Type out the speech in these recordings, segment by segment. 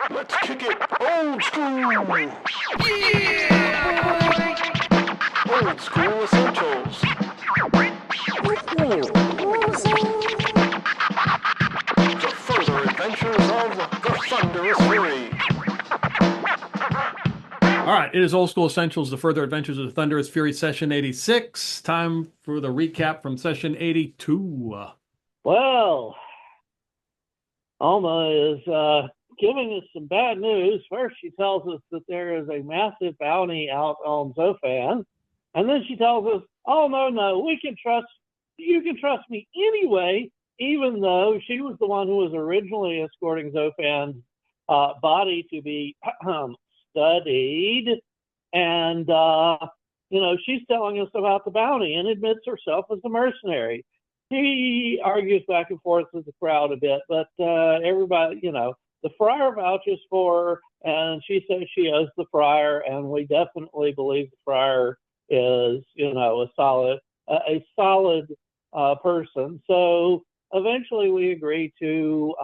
Let's kick it old school! Old school essentials. The further adventures of the Thunderous Fury. All right, it is Old School Essentials, The Further Adventures of the Thunderous Fury, Session 86. Time for the recap from Session 82. Well, Alma is giving us some bad news. First, she tells us that there is a massive bounty out on Zophan. And then she tells us, oh, no, you can trust me anyway, even though she was the one who was originally escorting Zophan's body to be studied. And, she's telling us about the bounty and admits herself as a mercenary. He argues back and forth with the crowd a bit, but everybody, the friar vouches for her, and she says she is the friar, and we definitely believe the friar is, a solid person. So eventually we agree to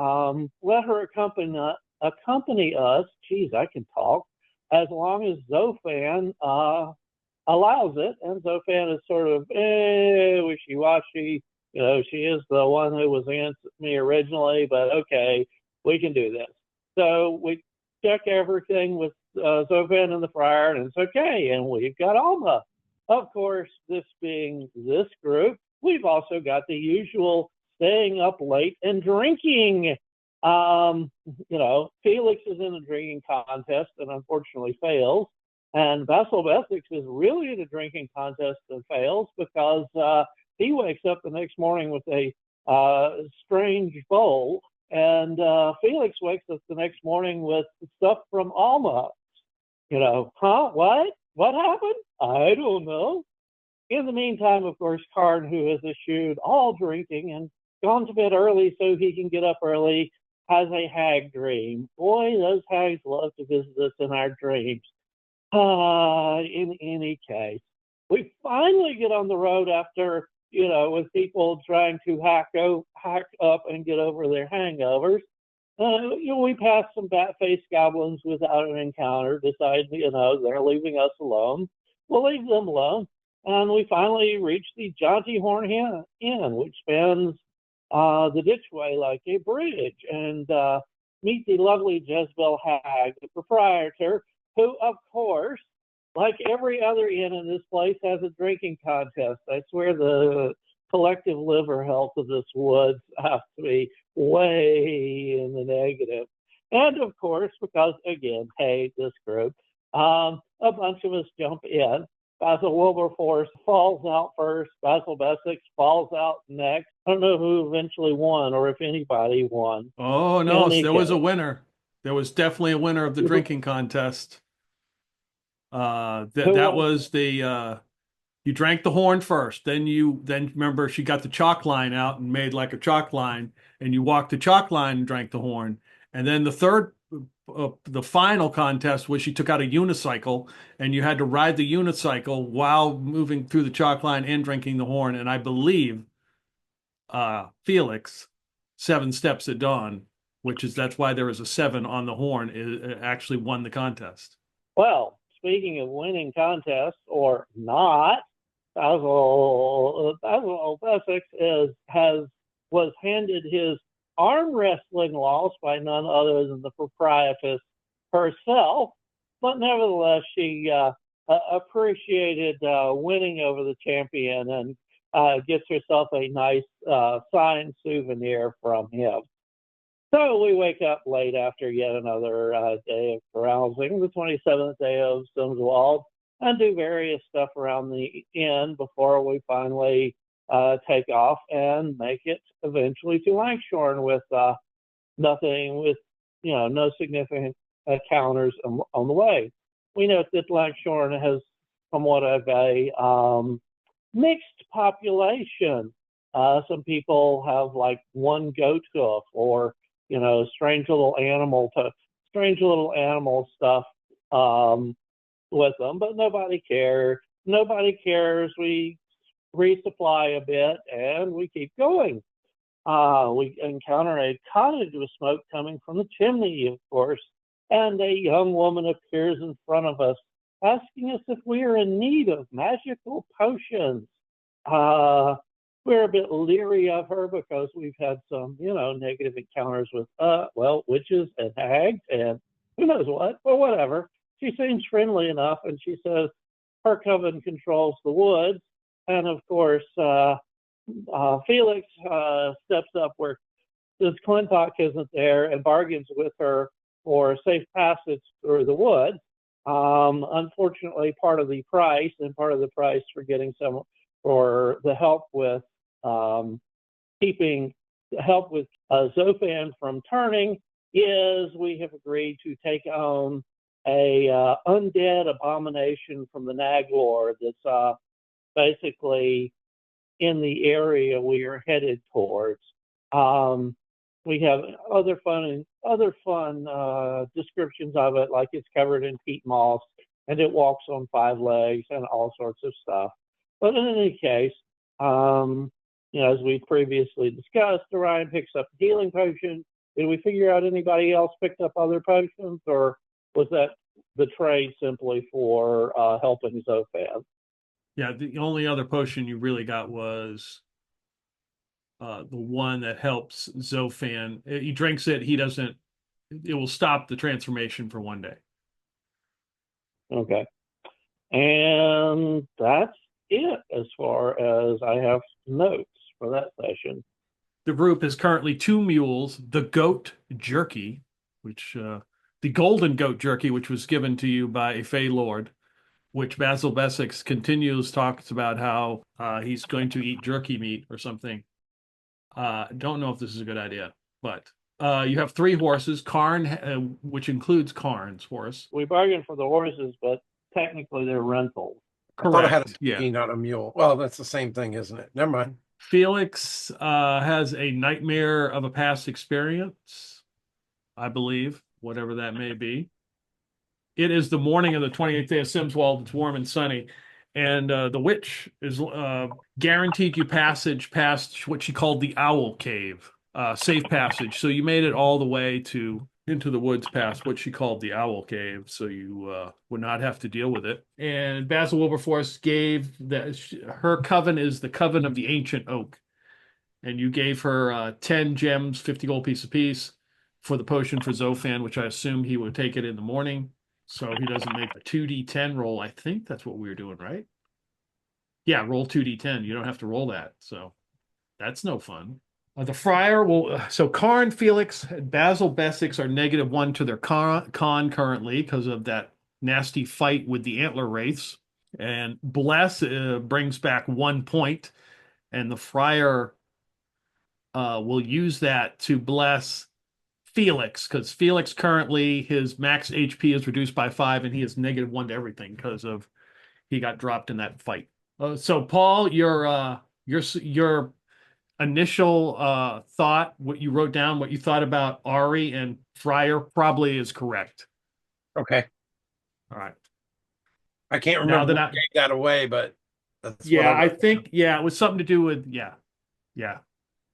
let her accompany us. Geez, I can talk. As long as Zophan allows it, and Zophan is sort of wishy-washy. She is the one who was against me originally, but okay, we can do this. So we check everything with Zophan and the friar, and it's okay, and we've got Alma. Of course, this being this group, we've also got the usual staying up late and drinking. Felix is in a drinking contest and unfortunately fails. And Basil Essex is really in a drinking contest and fails because he wakes up the next morning with a strange bowl. And Felix wakes up the next morning with stuff from Alma. What? What happened? I don't know. In the meantime, of course, Karn, who has eschewed all drinking and gone to bed early so he can get up early, has a hag dream. Boy, those hags love to visit us in our dreams. In any case, we finally get on the road after, with people trying to hack up and get over their hangovers. We pass some bat-faced goblins without an encounter, decide, they're leaving us alone. We'll leave them alone. And we finally reach the Jaunty Horn Inn, which spans the ditchway like a bridge, and meet the lovely Jezebel Hag, the proprietor, who, of course, like every other inn in this place, has a drinking contest. I swear the collective liver health of this woods has to be way in the negative. And, of course, because, again, hey, this group, a bunch of us jump in. Basil Wilberforce falls out first. Basil Essex falls out next. I don't know who eventually won or if anybody won. Oh, no, there was a winner. There was definitely a winner of the drinking contest. That was the you drank the horn first. Then remember she got the chalk line out and made like a chalk line, and you walked the chalk line and drank the horn. And then the final contest was she took out a unicycle, and you had to ride the unicycle while moving through the chalk line and drinking the horn. And I believe Felix, 7 Steps at Dawn, that's why there is a 7 on the horn, actually won the contest. Well, speaking of winning contests or not, Basil Essex was handed his arm wrestling loss by none other than the proprietress herself, but nevertheless she appreciated winning over the champion and gets herself a nice signed souvenir from him. So we wake up late after yet another day of carousing, the 27th day of Simswald, and do various stuff around the inn before we finally take off and make it eventually to Lankshorn with no significant encounters on the way. We note that Lankshorn has somewhat of a mixed population. Some people have like one goat hoof or strange little animal stuff with them, but nobody cares. We resupply a bit and we keep going. We encounter a cottage with smoke coming from the chimney, of course. and a young woman appears in front of us, asking us if we are in need of magical potions. We're a bit leery of her because we've had some, negative encounters with, witches and hags and who knows what, but whatever. She seems friendly enough, and she says her coven controls the woods. And of course, Felix steps up where since Clintock isn't there and bargains with her for safe passage through the woods. Unfortunately, part of the price for getting for the help with keeping help with Zophan from turning is we have agreed to take on a undead abomination from the Nag Lord that's basically in the area we are headed towards. We have other fun descriptions of it, like it's covered in peat moss and it walks on 5 legs and all sorts of stuff. But in any case, as we previously discussed, Orion picks up a healing potion. Did we figure out anybody else picked up other potions, or was that the trade simply for helping Zophan? Yeah, the only other potion you really got was the one that helps Zophan. He drinks it. It will stop the transformation for 1 day. Okay. And that's it as far as I have notes for that session. The group is currently 2 mules, the goat jerky, the golden goat jerky, which was given to you by a Fey Lord, which Basil Bessex talks about how he's going to eat jerky meat or something. Don't know if this is a good idea, but you have 3 horses, Karn, which includes Karn's horse. We bargained for the horses, but technically they're rentals. Correct. I thought I had a donkey, not a mule. Well, that's the same thing, isn't it? Never mind. Felix has a nightmare of a past experience, I believe, whatever that may be. It is the morning of the 28th day of Simswald. It's warm and sunny. And the witch is guaranteed you passage past what she called the Owl Cave, safe passage. So you made it all the way into the woods past what she called the Owl Cave, so you would not have to deal with it. And Basil Wilberforce gave her coven is the coven of the Ancient Oak. And you gave her 10 gems, 50 gold piece apiece for the potion for Zophan, which I assumed he would take it in the morning. So he doesn't make a 2d10 roll. I think that's what we were doing, right? Yeah, roll 2d10. You don't have to roll that. So that's no fun. The friar will... So Karn, Felix, and Basil Bessex are -1 to their con currently because of that nasty fight with the Antler Wraiths. And Bless brings back 1 point. And the friar will use that to bless Felix, because Felix currently his max HP is reduced by 5, and he is -1 to everything because of he got dropped in that fight. So Paul, your initial thought, what you wrote down, what you thought about Ari and Friar, probably is correct. Okay. All right. I can't remember who gave that away, but that's I think it was something to do with yeah.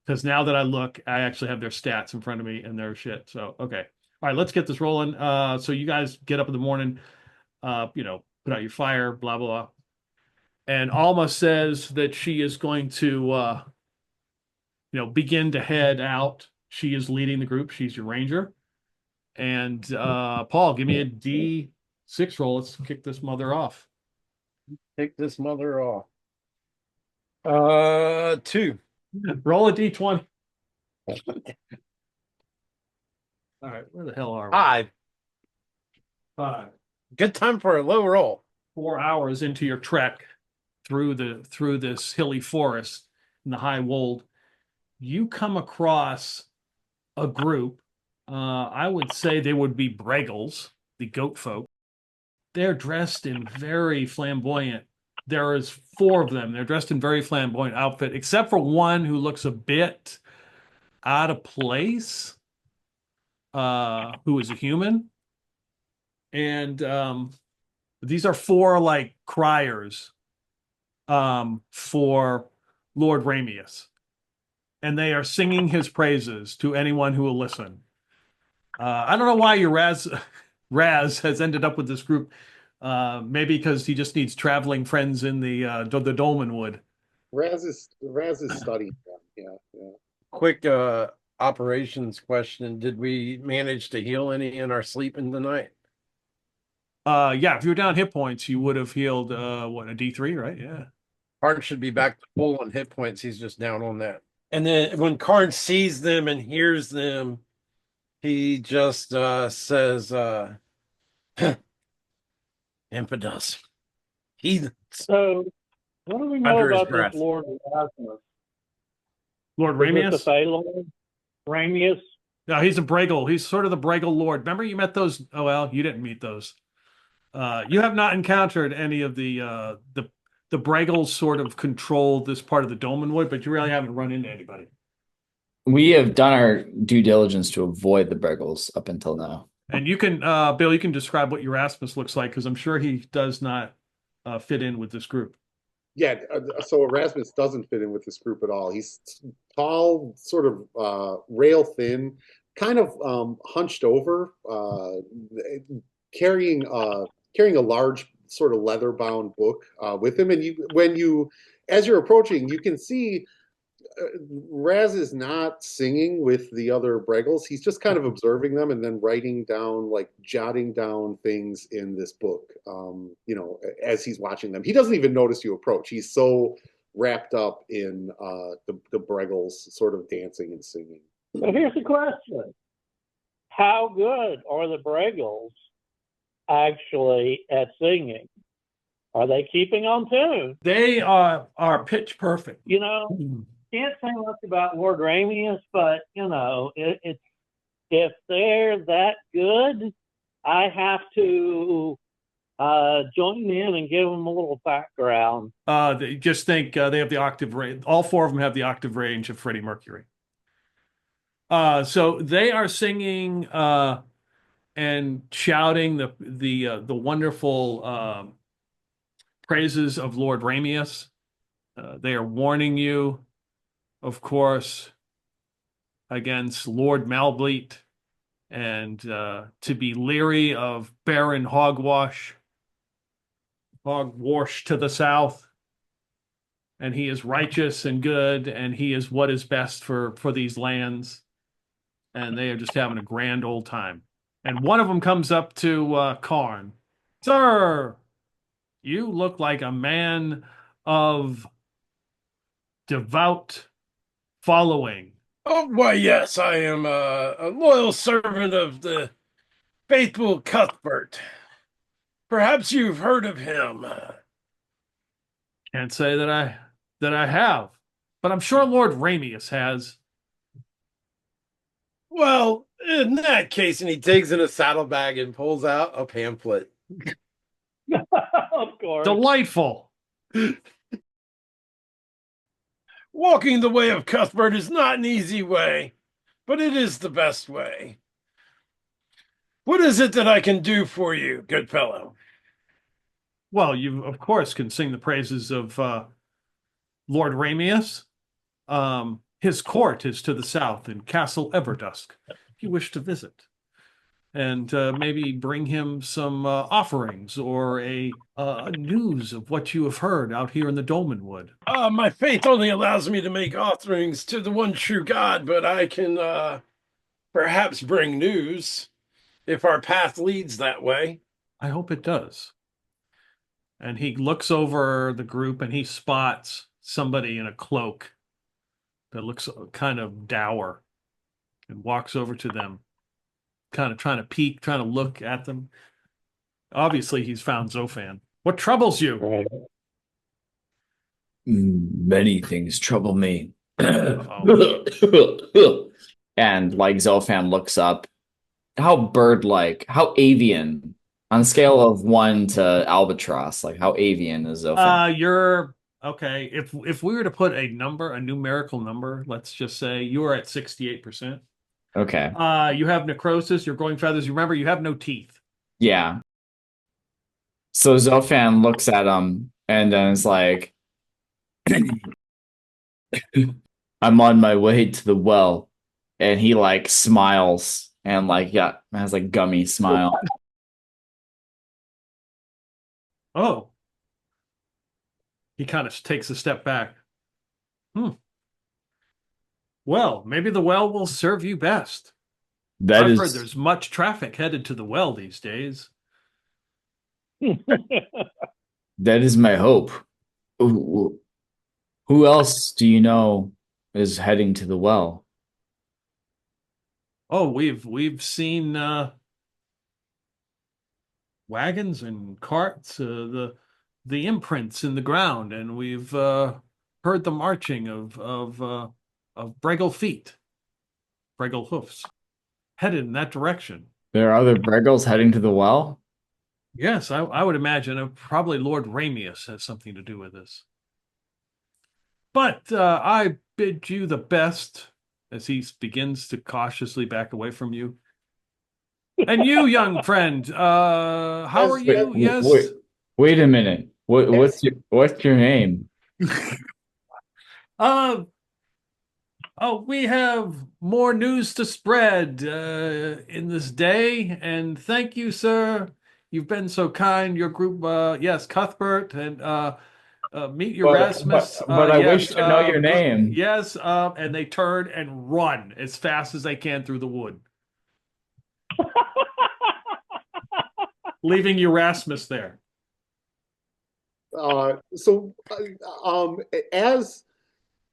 Because now that I look, I actually have their stats in front of me and their shit. So, okay. All right, let's get this rolling. So you guys get up in the morning, put out your fire, blah, blah. And Alma says that she is going to, begin to head out. She is leading the group. She's your ranger. And Paul, give me a D6 roll. Let's kick this mother off. Kick this mother off. 2. Roll a D20. All right, where the hell are we? 5. Good time for a low roll. 4 hours into your trek through this hilly forest in the high wold, you come across a group. I would say they would be Breggles, the goat folk. They're dressed in very flamboyant. There is 4 of them. They're dressed in very flamboyant outfit, except for one who looks a bit out of place, who is a human. And these are 4 criers for Lord Ramius. And they are singing his praises to anyone who will listen. I don't know why Raz has ended up with this group. Maybe because he just needs traveling friends in the Dolmen Wood. Raz is studying them. Yeah, yeah. Quick operations question. Did we manage to heal any in our sleep in the night? Yeah, if you were down hit points, you would have healed what, a D3, right? Yeah. Karn should be back to full on hit points. He's just down on that. And then when Karn sees them and hears them, he just says, Impetus. Heathens. So, what do we know Under his about breath. this Lord Erasmus? Lord Is this Ramius? the Fey Lord? Ramius? No, he's a Breggle. He's sort of the Breggle Lord. Remember you met those? Oh, well, you didn't meet those. You have not encountered any of the Breggles sort of control this part of the Dolmen Wood, but you really haven't run into anybody. We have done our due diligence to avoid the Breggles up until now. And you can, Bill, you can describe what Erasmus looks like, because I'm sure he does not fit in with this group. Yeah, so Erasmus doesn't fit in with this group at all. He's tall, sort of rail thin, kind of hunched over, carrying a large sort of leather bound book with him. And as you're approaching, you can see Raz is not singing with the other Breggles. He's just kind of observing them and then writing down, like jotting down things in this book, as he's watching them. He doesn't even notice you approach. He's so wrapped up in the Breggles sort of dancing and singing. So here's the question. How good are the Breggles actually at singing? Are they keeping on tune? They are pitch perfect. You know, can't say much about Lord Ramius, but, it's if they're that good, I have to join in and give them a little background. They just think they have the octave range. All four of them have the octave range of Freddie Mercury. So they are singing and shouting the wonderful praises of Lord Ramius. They are warning you, of course, against Lord Malbleet and to be leery of Baron Hogwash to the south. And he is righteous and good, and he is what is best for these lands. And they are just having a grand old time. And one of them comes up to Karn. Sir, you look like a man of devout following. Oh, why, yes, I am a loyal servant of the faithful Cuthbert. Perhaps you've heard of him. Can't say that I have, but I'm sure Lord Ramius has. Well, in that case, and he takes in a saddlebag and pulls out a pamphlet. Of course. Delightful. Walking the way of Cuthbert is not an easy way, but it is the best way. What is it that I can do for you, good fellow? Well, you, of course, can sing the praises of Lord Ramius. His court is to the south in Castle Everdusk, if you wish to visit. And maybe bring him some offerings or a news of what you have heard out here in the Dolmen Wood. My faith only allows me to make offerings to the one true God, but I can perhaps bring news if our path leads that way. I hope it does. And he looks over the group and he spots somebody in a cloak that looks kind of dour and walks over to them, kind of trying to peek, trying to look at them. Obviously, he's found Zophan. What troubles you? Right. Many things trouble me. Uh-oh. And like Zophan looks up, how bird-like, how avian, on a scale of 1 to albatross, like how avian is Zophan? You're okay. If we were to put a number, a numerical number, let's just say you are at 68%. Okay. You have necrosis, you're growing feathers. You remember you have no teeth. Yeah. So Zophan looks at him and then is like, I'm on my way to the well. And he like smiles and like, yeah, has like gummy smile. Oh, he kind of takes a step back. Well, maybe the well will serve you best. That I've heard is there's much traffic headed to the well these days. that is my hope. Who else do you know is heading to the well? Oh, we've seen wagons and carts, the imprints in the ground, and we've heard the marching of Breggle feet, Breggle hoofs, headed in that direction. There are other Breggles heading to the well? Yes, I would imagine probably Lord Ramius has something to do with this. But I bid you the best as he begins to cautiously back away from you. And you, young friend, how are you? Yes. Wait a minute. What's your name? Oh, we have more news to spread in this day, and thank you, sir. You've been so kind. Your group, yes, Cuthbert, and meet Erasmus. But I yes, wish to know your name. Yes, and they turn and run as fast as they can through the wood, leaving Erasmus there.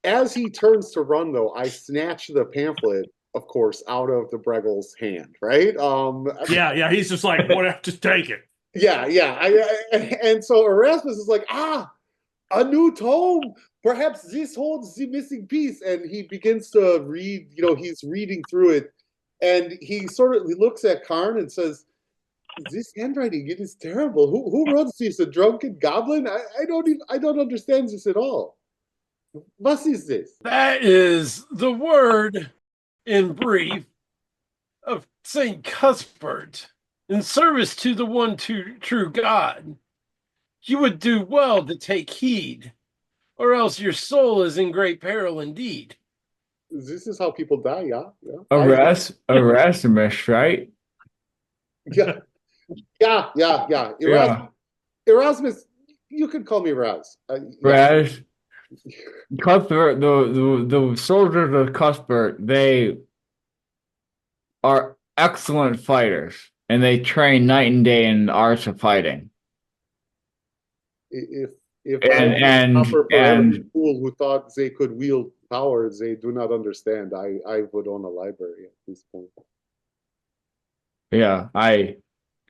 As he turns to run, though, I snatch the pamphlet, of course, out of the Breggle's hand, right? Yeah, he's just like, whatever, just take it. Yeah. And so Erasmus is like, a new tome. Perhaps this holds the missing piece. And he begins to read, he's reading through it. And he looks at Karn and says, this handwriting, it is terrible. Who wrote this? A drunken goblin? I don't understand this at all. What is this? That is the word, in brief, of St. Cuthbert in service to the one true God. You would do well to take heed, or else your soul is in great peril indeed. This is how people die, yeah? Erasmus, right? Yeah. Erasmus, you can call me Raz. Raz. Cuthbert, the soldiers of Cuthbert, they are excellent fighters, and they train night and day in the arts of fighting. If and every fool who thought they could wield power, they do not understand. I would own a library at this point. Yeah, I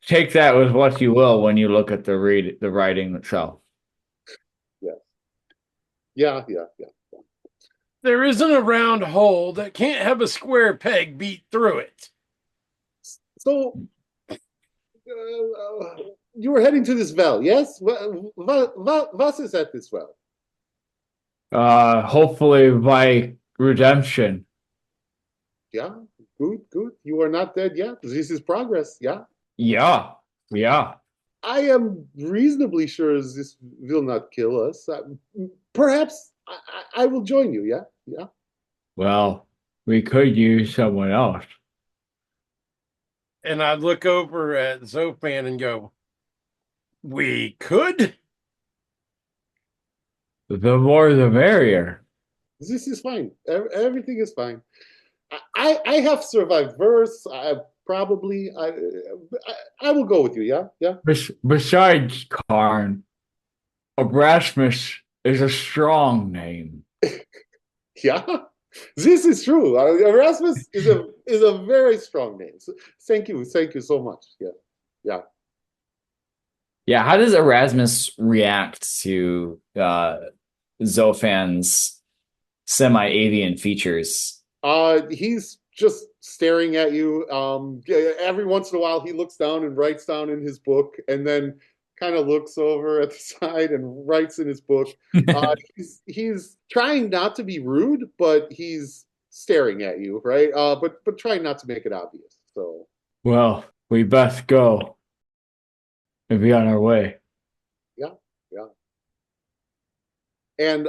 take that with what you will when you look at the writing itself. Yeah. There isn't a round hole that can't have a square peg beat through it. So, you were heading to this well, yes? What is at this well? Hopefully by redemption. Yeah, good. You are not dead yet. This is progress, yeah? Yeah. I am reasonably sure this will not kill us. Perhaps I will join you, yeah? Well, we could use someone else. And I look over at Zophan and go, we could? The more the merrier. This is fine. Everything is fine. I have survived verse. I will go with you, yeah? Besides, Karn, Erasmus is a strong name. Yeah, this is true. Erasmus is a very strong name. So thank you so much. Yeah. How does Erasmus react to Zophan's semi-avian features? He's just staring at you. Every once in a while, he looks down and writes down in his book, and then kind of looks over at the side and writes in his book. He's trying not to be rude, but he's staring at you, right? But trying not to make it obvious. So, well, we best go and be on our way. Yeah. And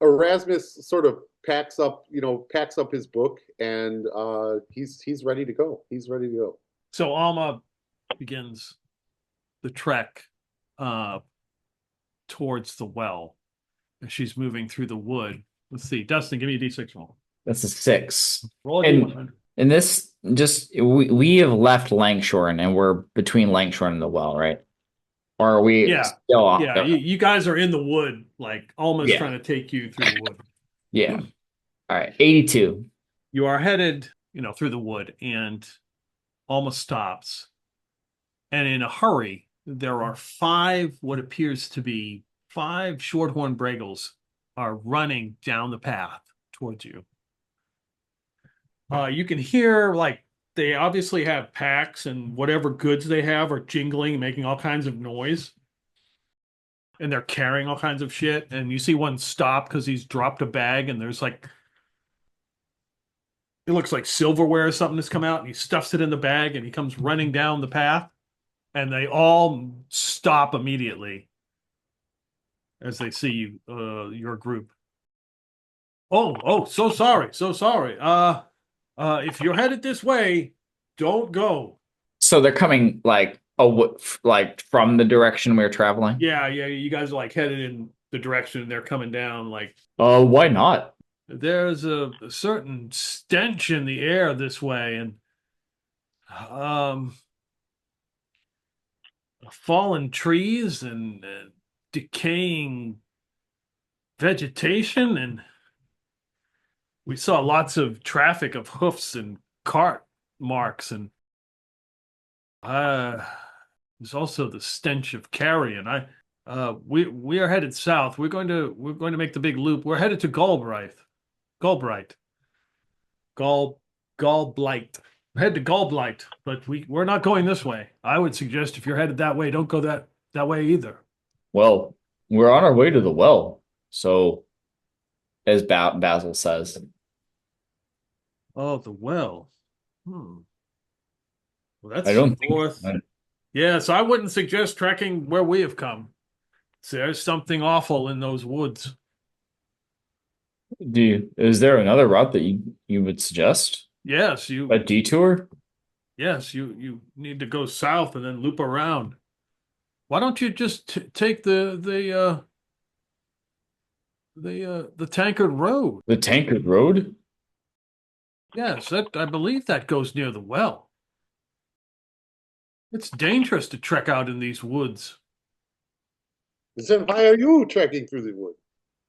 Erasmus sort of packs up his book, and he's ready to go. So Alma begins the trek uh, towards the well. And she's moving through the wood. Let's see. Dustin, give me a D6 roll. That's a 6. Roll a And D100. and this we have left Langshorn and we're between Langshorn and the well, right? Or are we Yeah. still off? Yeah, you guys are in the wood, like almost Yeah. trying to take you through the wood. Yeah. All right. 82. You are headed, through the wood and almost stops. And in a hurry, there are 5, what appears to be 5 shorthorn Breggles are running down the path towards you. You can hear, like, they obviously have packs and whatever goods they have are jingling, making all kinds of noise. And they're carrying all kinds of shit. And you see one stop because he's dropped a bag and there's like, it looks like silverware or something that's come out, and he stuffs it in the bag and he comes running down the path. And they all stop immediately as they see you, your group. Oh, so sorry. If you're headed this way, don't go. So they're coming like from the direction we're traveling? Yeah, you guys are like headed in the direction they're coming down. Like, Why not? there's a certain stench in the air this way, and fallen trees and decaying vegetation, and we saw lots of traffic of hoofs and cart marks, and there's also the stench of carrion. We are headed south. We're going to make the big loop. We're headed to Galblight. Head to Galblight, but we're not going this way. I would suggest if you're headed that way, don't go that way either. Well, we're on our way to the well. So, as Basil says. Oh, the well. Well, that's I don't north. think. Yeah, so I wouldn't suggest trekking where we have come. So there's something awful in those woods. Is there another route that you would suggest? Yes, A detour? Yes, you need to go south and then loop around. Why don't you just take the Tankard Road? The Tankard Road? Yes, I believe that goes near the well. It's dangerous to trek out in these woods. Then why are you trekking through the wood?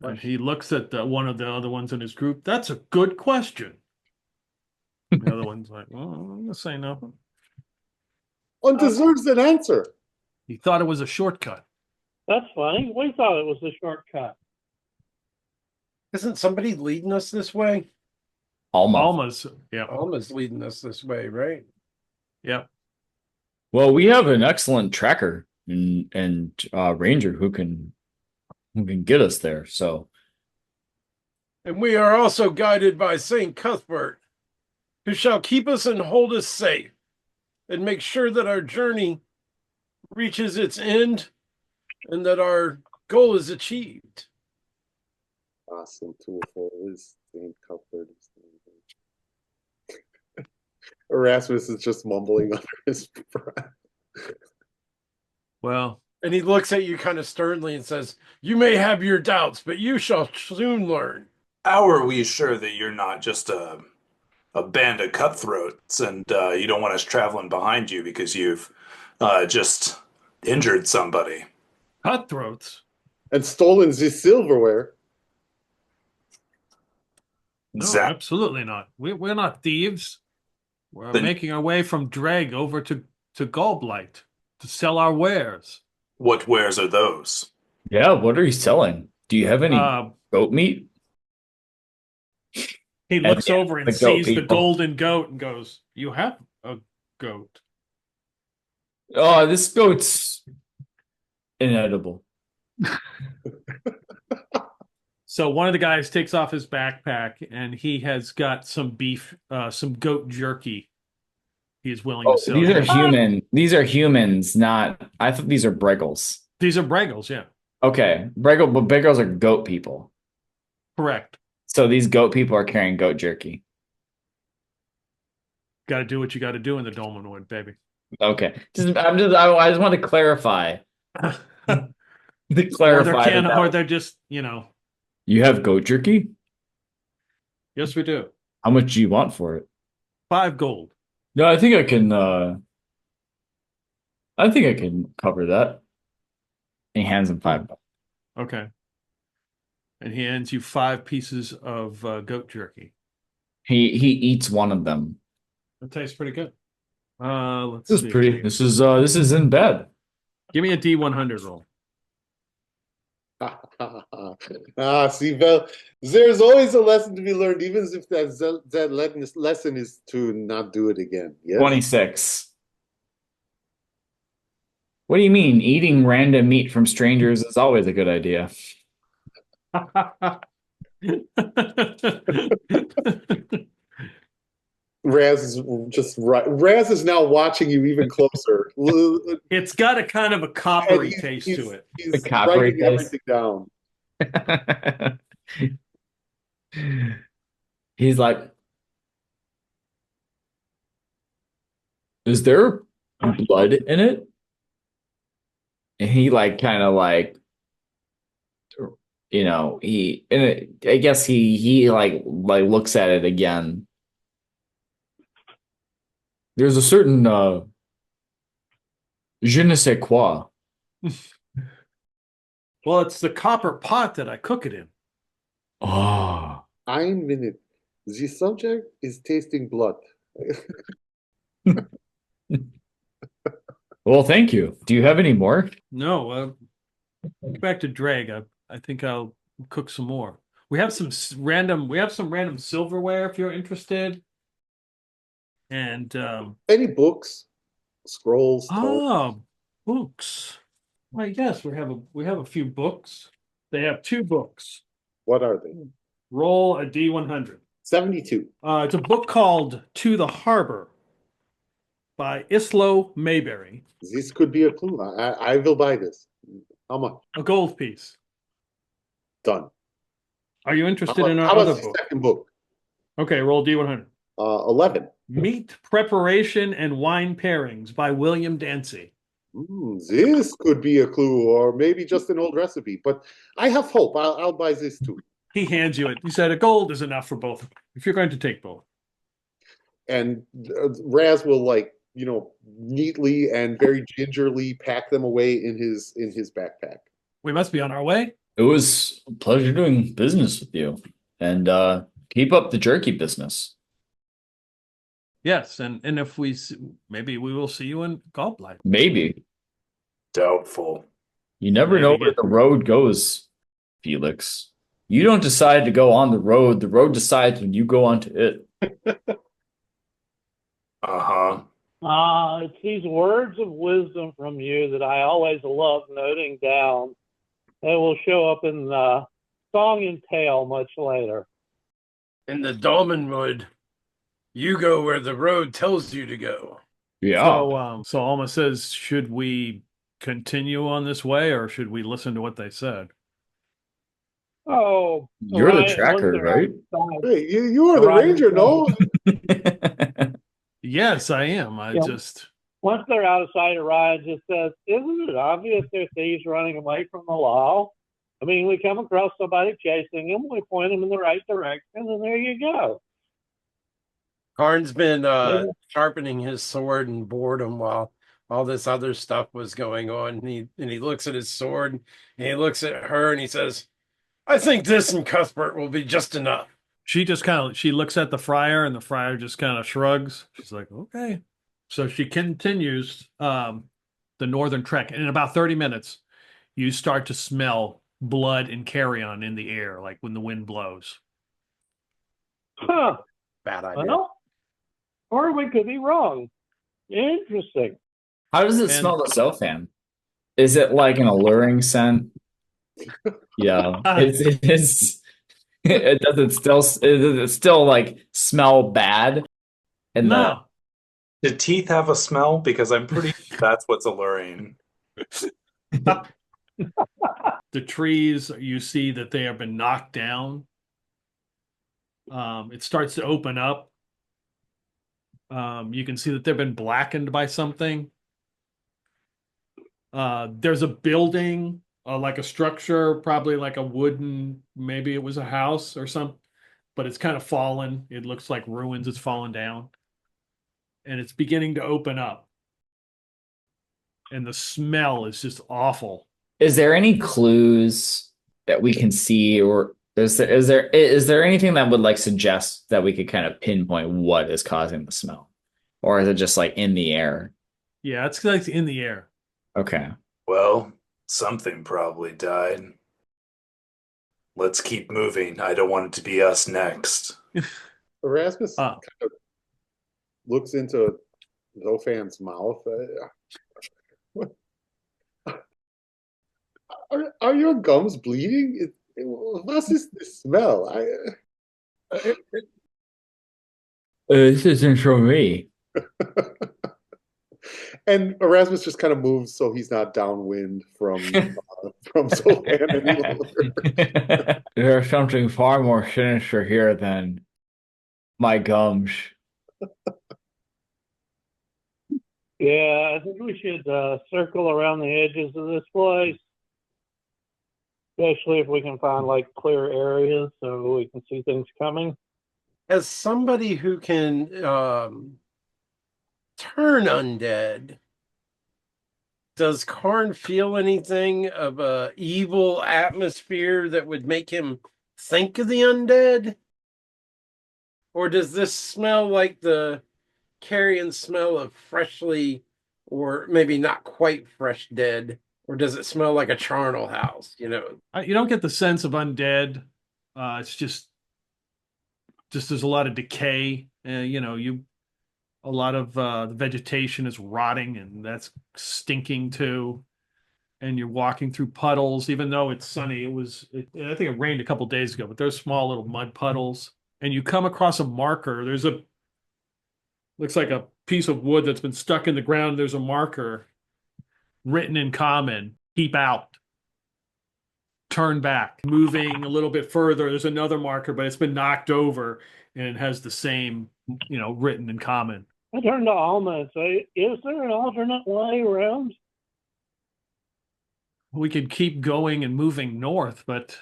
And he looks at one of the other ones in his group. That's a good question. The other one's like, well, I'm going to say nothing. One deserves an answer. He thought it was a shortcut. That's funny. We thought it was a shortcut. Isn't somebody leading us this way? Alma's, yeah. Alma's leading us this way, right? Yep. Well, we have an excellent tracker and ranger who can get us there. So, And we are also guided by Saint Cuthbert, who shall keep us and hold us safe, and make sure that our journey reaches its end and that our goal is achieved. Awesome tool for his Saint Cuthbert. Erasmus is just mumbling under his breath. Well, And he looks at you kind of sternly and says, "You may have your doubts, but you shall soon learn." How are we sure that you're not just a band of cutthroats and you don't want us traveling behind you because you've just injured somebody? cutthroats. And stolen the silverware. No, Zap. absolutely not. We're not thieves. We're Then- making our way from Dreg over to Galblight to sell our wares. What wares are those? yeah, what are you selling? Do you have any goat meat? He looks over and the goat sees the people. golden goat and goes, "You have a goat." Oh, this goat's inedible. So one of the guys takes off his backpack and he has got some beef, some goat jerky. He is willing to sell. These are you. human. These are humans, not. I thought these are Breggles. These are Breggles, yeah, Okay, Breggles are goat people. correct. So these goat people are carrying goat jerky. Got to do what you got to do in the Dolmanoid, baby. Okay, I just want to clarify. To Or they're clarify or they're just, you know. you have goat jerky? Yes, we do. How much do you want for it? 5 gold. No, I think I can cover that. He hands him $5. Okay. And he hands you 5 pieces of goat jerky. He eats one of them. It tastes pretty good. Let's This see. is pretty. This is in bed. Give me a D100 roll. See, Vel, there's always a lesson to be learned, even if that lesson is to not do it again. Yes? 26. What do you mean? Eating random meat from strangers is always a good idea. Raz is just right. Raz is now watching you even closer. It's got a kind of a coppery And taste to it. He's The coppery writing taste. everything down. He's like, is there blood in it? And he like kind of like, you know, I guess he like looks at it again. There's a certain je ne sais quoi. Well, it's the copper pot that I cook it in. Oh. Ein minute. The subject is tasting blood. Well, thank you. Do you have any more? No, get back to Drag. I think I'll cook some more. We have some random silverware if you're interested. And Any books, scrolls, tomes? books. Well, yes, we have a few books. They have 2 books. What are they? Roll a D100. 72. It's a book called To the Harbor by Islo Mayberry. This could be a clue. I will buy this. How much? A gold piece. Done. Are you interested in How our about other the book? second book? Okay, roll D100. 11. Meat Preparation and Wine Pairings by William Dancy. This could be a clue, or maybe just an old recipe. But I have hope. I'll buy this too. He hands you it. He said a gold is enough for both, if you're going to take both. And Raz will neatly and very gingerly pack them away in his backpack. We must be on our way. It was a pleasure doing business with you. And keep up the jerky business. Yes, and if maybe we will see you in Gobblight. Maybe. Doubtful. You never know where the road goes, Felix. You don't decide to go on the road decides when you go onto it. Uh-huh. It's these words of wisdom from you that I always love noting down. They will show up in Song and Tale much later. In the Dolmenwood, you go where the road tells you to go. Yeah. So Alma says, should we continue on this way, or should we listen to what they said? Oh, You're the tracker, right? Hey, you are the ranger, no? Yes, I am. Once they're out of sight, Orion just says, isn't it obvious they're thieves running away from the law? I mean, we come across somebody chasing them, we point them in the right direction, and there you go. Karn's been sharpening his sword in boredom while all this other stuff was going on. And he looks at his sword, and he looks at her, and he says, I think this and Cuthbert will be just enough. She just she looks at the friar, and the friar just kind of shrugs. She's like, okay. So she continues the northern trek. And in about 30 minutes, you start to smell blood and carrion in the air, like when the wind blows. Huh. Bad idea. Well, or we could be wrong. Interesting. How does it smell to Zophan? Is it like an alluring scent? Yeah. It is. It still like smell bad? And No. Did teeth have a smell? Because I'm pretty sure that's what's alluring. The trees, you see that they have been knocked down. It starts to open up. You can see that they've been blackened by something. There's a building, like a structure, probably like a wooden, maybe it was a house or something, but it's kind of fallen. It looks like ruins. It's fallen down. And it's beginning to open up. And the smell is just awful. Is there any clues that we can see, or is there anything that would like suggest that we could kind of pinpoint what is causing the smell? Or is it just like in the air? Yeah, it's like in the air. Okay. Well, something probably died. Let's keep moving. I don't want it to be us next. Erasmus Uh, kind of looks into Zophan's mouth. Are your gums bleeding? What is this smell? This isn't from me. And Erasmus just kind of moves so he's not downwind from Zophan any longer. There's something far more sinister here than my gums. Yeah, I think we should circle around the edges of this place, especially if we can find like clear areas so we can see things coming. As somebody who can turn undead, does Karn feel anything of a evil atmosphere that would make him think of the undead? Or does this smell like the carrion smell of freshly, or maybe not quite fresh dead? Or does it smell like a charnel house? You don't get the sense of undead. It's just there's a lot of decay. A lot of the vegetation is rotting, and that's stinking too. And you're walking through puddles, even though it's sunny. I think it rained a couple days ago, but there's small little mud puddles. And you come across a marker. Looks like a piece of wood that's been stuck in the ground. There's a marker written in common: keep out, turn back. Moving a little bit further, there's another marker, but it's been knocked over, and it has the same, written in common. I turned to Alma and say, is there an alternate way around? We could keep going and moving north, but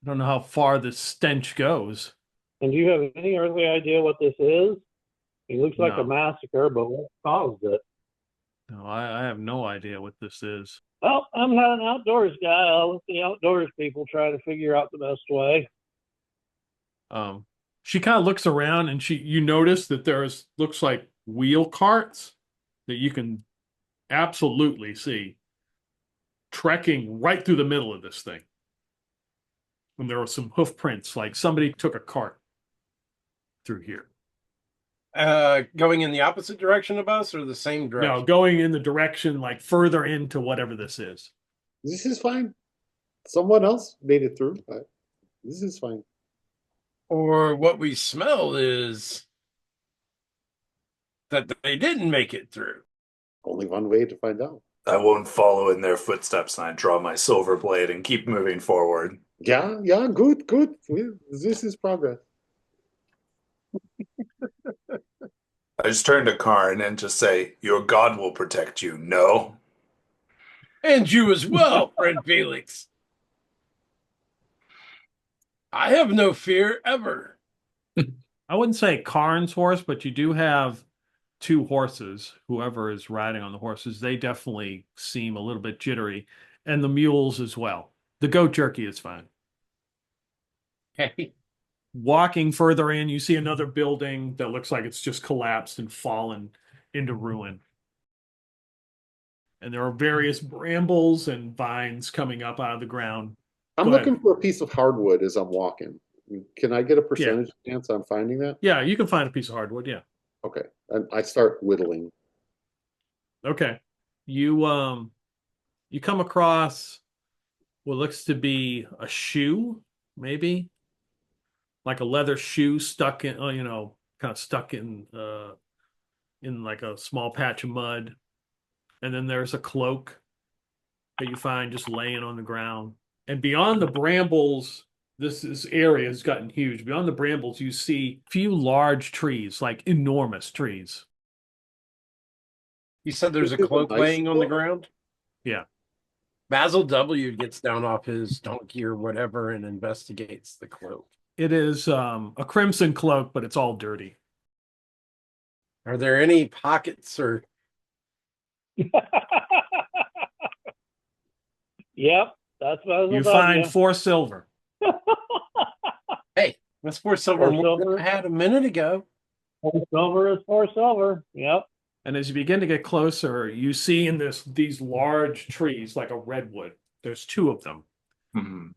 I don't know how far the stench goes. And do you have any earthly idea what this is? It looks like No. a massacre, but what caused it? No, I have no idea what this is. Well, I'm not an outdoors guy. I'll let the outdoors people try to figure out the best way. She kind of looks around, and you notice that looks like wheel carts that you can absolutely see trekking right through the middle of this thing. And there were some hoof prints, like somebody took a cart through here. going in the opposite direction of us or the same direction? No, going in the direction like further into whatever this is. This is fine. Someone else made it through. This is fine. Or what we smell is that they didn't make it through. Only one way to find out. I won't follow in their footsteps, and I draw my silver blade and keep moving forward. Yeah, good. This is progress. I just turn to Karn and just say, your god will protect you, no? And you as well, friend Felix. I have no fear ever. I wouldn't say Karn's horse, but you do have two horses. Whoever is riding on the horses, they definitely seem a little bit jittery. And the mules as well. The goat jerky is fine. Okay. Walking further in, you see another building that looks like it's just collapsed and fallen into ruin. And there are various brambles and vines coming up out of the ground. I'm Go ahead. looking for a piece of hardwood as I'm walking. Can I get a percentage chance on finding that? Yeah, you can find a piece of hardwood, yeah. Okay. And I start whittling. Okay. You come across what looks to be a shoe, maybe. Like a leather shoe stuck in, kind of stuck in like a small patch of mud. And then there's a cloak that you find just laying on the ground. And beyond the brambles, this area has gotten huge. Beyond the brambles, you see a few large trees, like enormous trees. You said there's a This is a cloak nice laying on the cloak. ground? Yeah. Basil W. gets down off his donkey or whatever and investigates the cloak. It is a crimson cloak, but it's all dirty. Are there any pockets or... Yep, that's what You find 4 silver. Hey, that's 4 silver 4 more silver. than I had a minute ago. 4 silver is 4 silver. Yep. And as you begin to get closer, you see in these large trees, like a redwood, there's 2 of them. Mhm.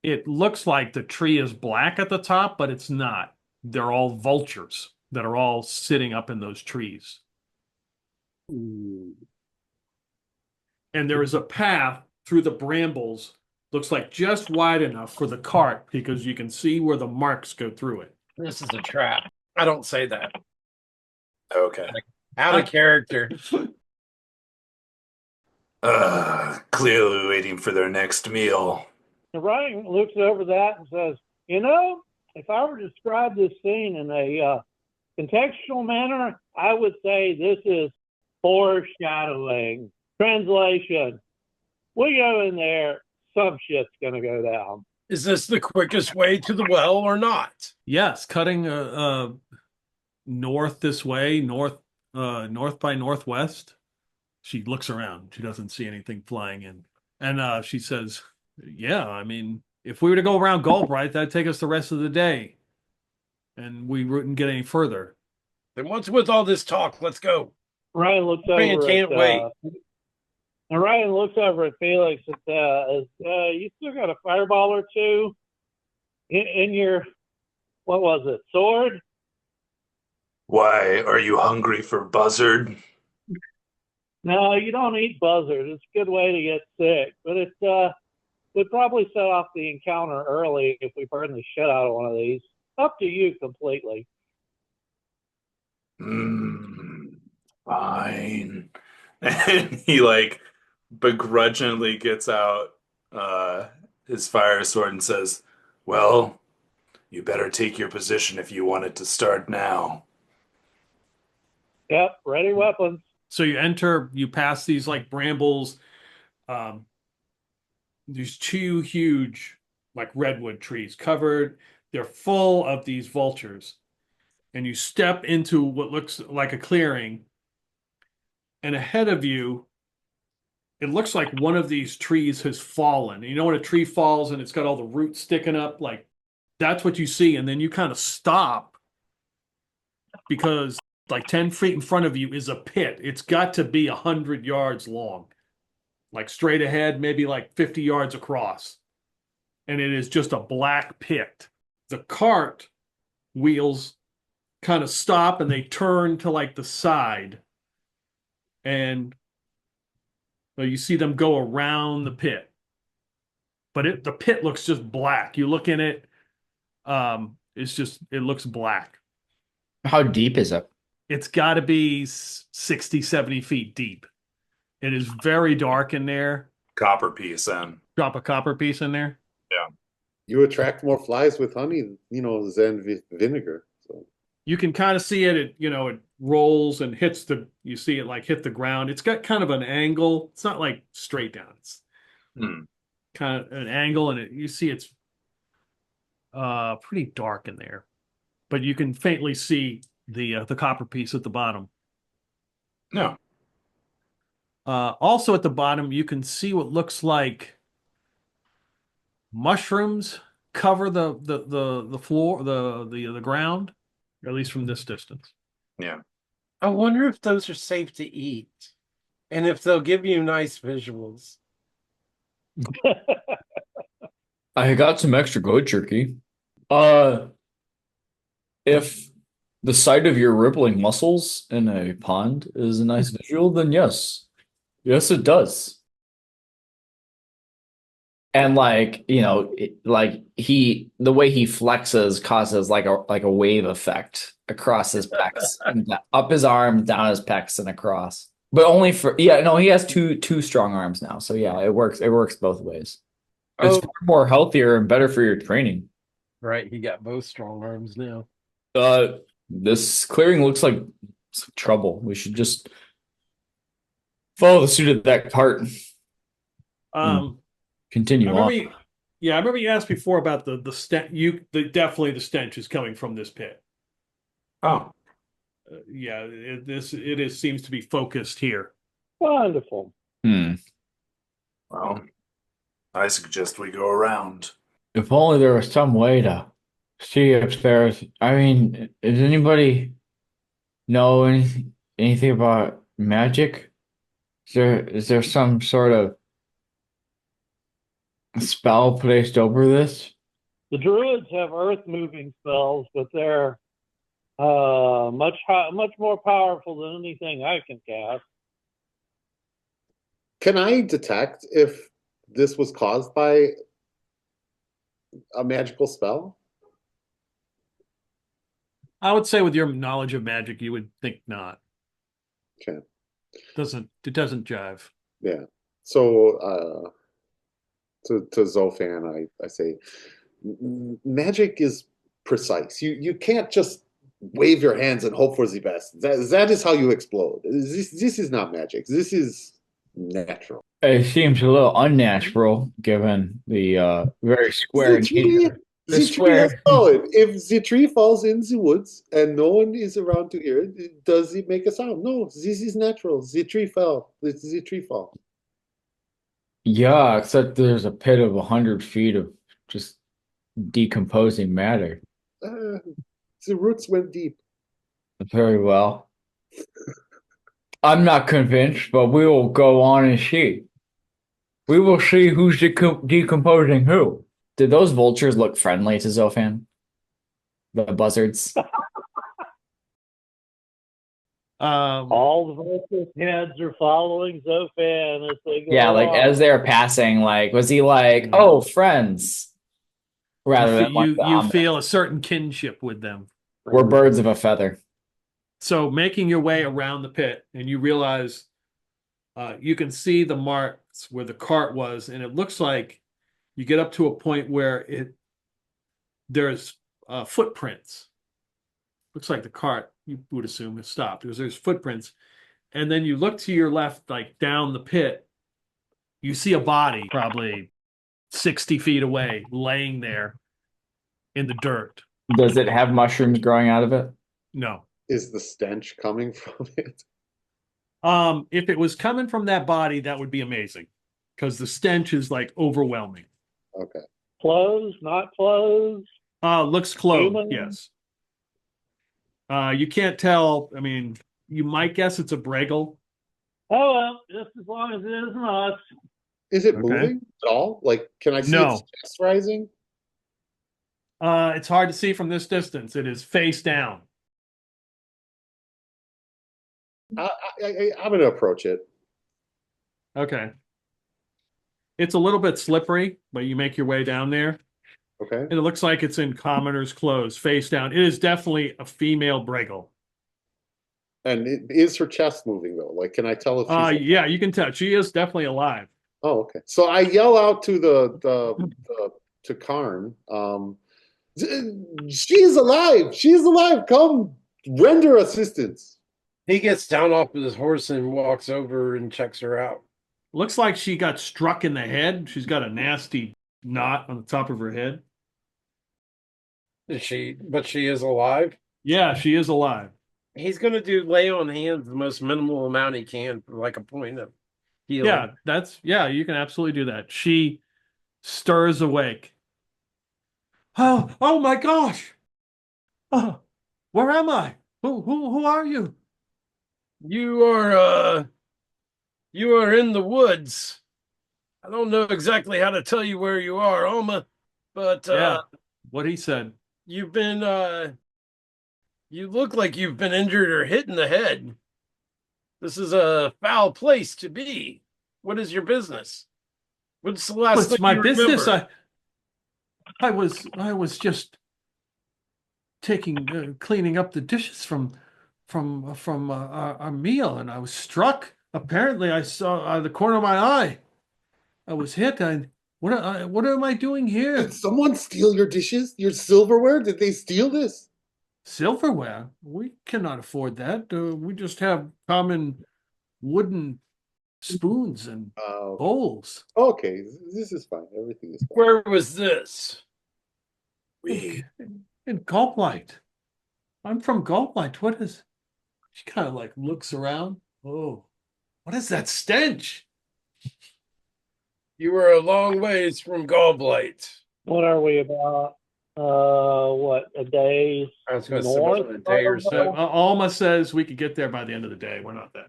It looks like the tree is black at the top, but it's not. They're all vultures that are all sitting up in those trees. Ooh. And there is a path through the brambles, looks like just wide enough for the cart because you can see where the marks go through it. This is a trap. I don't say that. Okay. Out of character. Clearly waiting for their next meal. And Ryan looks over that and says, you know, if I were to describe this scene in a contextual manner, I would say this is foreshadowing. Translation. We go in there, some shit's going to go down. Is this the quickest way to the well or not? Yes, cutting north this way, north by northwest. She looks around. She doesn't see anything flying in. And she says, yeah, I mean, if we were to go around Galbraith, that'd take us the rest of the day. And we wouldn't get any further. Then what's with all this talk? Let's go. Ryan looks Man over can't at, wait. And Ryan looks over at Felix and says, you still got a fireball or 2 in your, what was it, sword? Why, are you hungry for buzzard? No, you don't eat buzzard. It's a good way to get sick. But it would probably set off the encounter early if we burn the shit out of one of these. Up to you completely. Fine. And he like begrudgingly gets out his fire sword and says, well, you better take your position if you want it to start now. Yep, ready weapons. So you pass these like brambles, these 2 huge like redwood trees covered. They're full of these vultures. And you step into what looks like a clearing. And ahead of you, it looks like one of these trees has fallen. You know when a tree falls and it's got all the roots sticking up? Like, that's what you see. And then you kind of stop because like 10 feet in front of you is a pit. It's got to be 100 yards long. Like straight ahead, maybe like 50 yards across. And it is just a black pit. The cart wheels kind of stop and they turn to like the side. And you see them go around the pit. But the pit looks just black. You look in it, it looks black. How deep is it? It's got to be 60, 70 feet deep. It is very dark in there. Copper piece in. Drop a copper piece in there. You attract more flies with honey, than vinegar. So You can kind of see it, it rolls and you see it like hit the ground. It's got kind of an angle. It's not like straight down. It's kind of an angle, and you see it's pretty dark in there. But you can faintly see the copper piece at the bottom. No. Also at the bottom, you can see what looks like mushrooms cover the floor, the ground, or at least from this distance. Yeah. I wonder if those are safe to eat and if they'll give you nice visuals. I got some extra goat jerky. If the sight of your rippling muscles in a pond is a nice visual, then yes. Yes, it does. And the way he flexes causes like a wave effect across his pecs, and up his arm, down his pecs, and across. But only he has two strong arms now. So yeah, it works. It works both ways. It's far more healthier and better for your training. Right, he got both strong arms now. This clearing looks like some trouble. We should just Follow the suit of that cart. Continue I on. remember I remember you asked before about the stench. Definitely the stench is coming from this pit. Oh, Yeah, seems to be focused here. Wonderful. well, I suggest we go around. If only there was some way to see if there's. I mean, does anybody know anything about magic? Is there some sort of spell placed over this? The druids have earth-moving spells, but they're much more powerful than anything I can cast. Can I detect if this was caused by a magical spell? I would say with your knowledge of magic, you would think not. Okay. It doesn't jive. Yeah. So to Zophan, I say magic is precise. You can't just wave your hands and hope for the best. That is how you explode. This is not magic. This is natural. It seems a little unnatural given the very square The tree, nature. the tree has fallen. If the tree falls in the woods and no one is around to hear it, does it make a sound? No, this is natural. The tree fell. It's the tree fall. Yeah, except there's a pit of 100 feet of just decomposing matter. The roots went deep. Very well. I'm not convinced, but we will go on and see. We will see who's decomposing who. Did those vultures look friendly to Zophan? The buzzards? All the vultures' heads are following Zophan as they go Yeah, like along. as they're passing, like, was he like, oh, friends? Rather than like you feel a certain kinship with them. we're birds of a feather. So making your way around the pit, and you realize you can see the marks where the cart was, and it looks like you get up to a point where there's footprints. Looks like the cart, you would assume, has stopped because there's footprints. And then you look to your left, like down the pit, you see a body probably 60 feet away, laying there in the dirt. Does it have mushrooms growing out of it? No. Is the stench coming from it? If it was coming from that body, that would be amazing, because the stench is like overwhelming. Okay. Clothes, not clothes. Looks clothed, Human? yes. You can't tell. I mean, you might guess it's a Breggle. Oh well, just as long as it isn't us. Is it Okay. moving at all? Like, can I see No. its chest rising? It's hard to see from this distance. It is face down. I'm going to approach it. Okay. It's a little bit slippery, but you make your way down there. Okay. And it looks like it's in commoner's clothes, face down. It is definitely a female Breggle. And is her chest moving though? Like, can I tell if she's? Yeah, you can tell. She is definitely alive. Oh, okay. So I yell out to to Karn. She's alive. She's alive. Come render assistance. He gets down off of his horse and walks over and checks her out. Looks like she got struck in the head. She's got a nasty knot on the top of her head. But she is alive? Yeah, she is alive. He's going to do lay on hands the most minimal amount he can for like a point of healing. Yeah, you can absolutely do that. She stirs awake. Oh my gosh. Oh, where am I? Who are you? You are in the woods. I don't know exactly how to tell you where you are, Alma, but what he said. you've been you look like you've been injured or hit in the head. This is a foul place to be. What is your business? What's the last What's thing my you business? remember? I was just cleaning up the dishes from our meal, and I was struck. Apparently, I saw out of the corner of my eye. I was hit. And what am I doing here? Did someone steal your dishes? Your silverware? Did they steal this? Silverware? We cannot afford that. We just have common wooden spoons and Uh, bowls. okay, this is fine. Everything is fine. Where was this? We In Gulplight. I'm from Gulplight. What is? She kind of like looks around. Oh, what is that stench? You were a long ways from Gallblight. What are we about? What, a day's I was going to say north? about a day or so. Alma says we could get there by the end of the day. We're not that.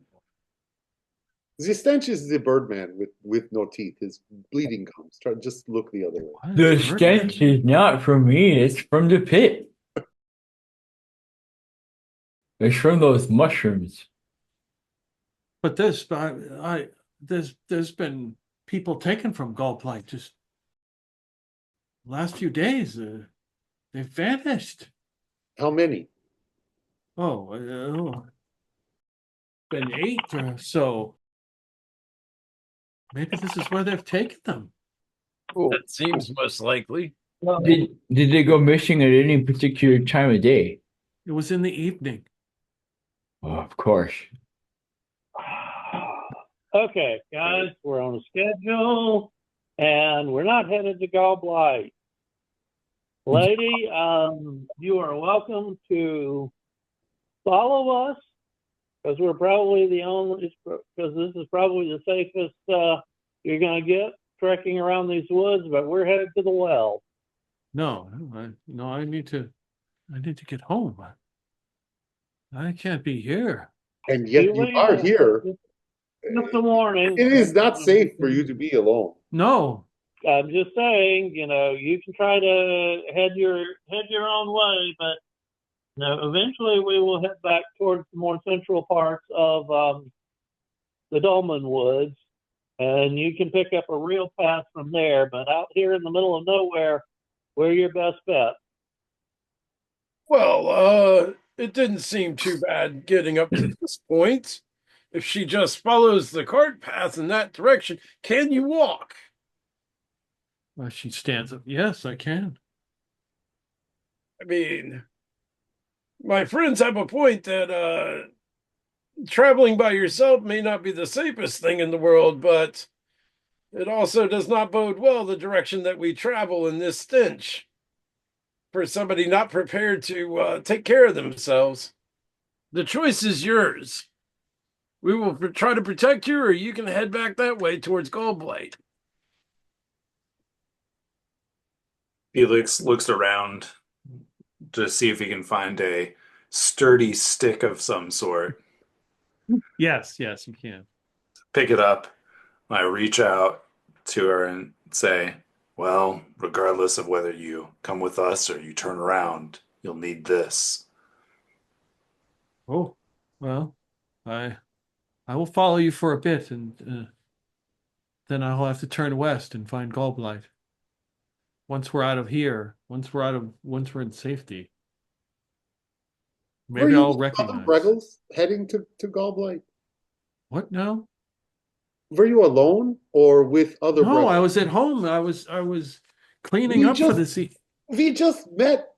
The stench is the Birdman with no teeth. His bleeding comes. Just look the other way. What The is stench is not from me, it's from the pit. It's from those mushrooms. But there's been people taken from Gulplight just last few days. They've vanished. How many? Been 8 or so. Maybe this is where they've taken them. That seems most likely. Did they go missing at any particular time of day? It was in the evening. Oh, of course. Okay, guys, we're on a schedule, and we're not headed to Gallblight. Lady, you are welcome to follow us, because we're probably because this is probably the safest you're going to get trekking around these woods, but we're headed to the well. No, I need to get home. I can't be here. And yet you are here. Just a warning. It is not safe for you to be alone. No. I'm just saying, you can try to head your own way, but eventually we will head back towards the more central parts of the Dolmen Woods, and you can pick up a real path from there. But out here in the middle of nowhere, we're your best bet. Well, it didn't seem too bad getting up to this point. If she just follows the cart path in that direction, can you walk? Well, she stands up. Yes, I can. I mean, my friends have a point that traveling by yourself may not be the safest thing in the world, but it also does not bode well the direction that we travel in this stench for somebody not prepared to take care of themselves. The choice is yours. We will try to protect you, or you can head back that way towards Gallblight. Felix looks around to see if he can find a sturdy stick of some sort. Yes, you can. Pick it up. I reach out to her and say, well, regardless of whether you come with us or you turn around, you'll need this. Oh, well, I will follow you for a bit, and then I'll have to turn west and find Gallblight. Once we're out of here, once we're in safety, maybe I'll recognize. Breggles heading to Gallblight. What now? Were you alone or with other? No, Breggles? I was at home. I was cleaning up for the sea. We just met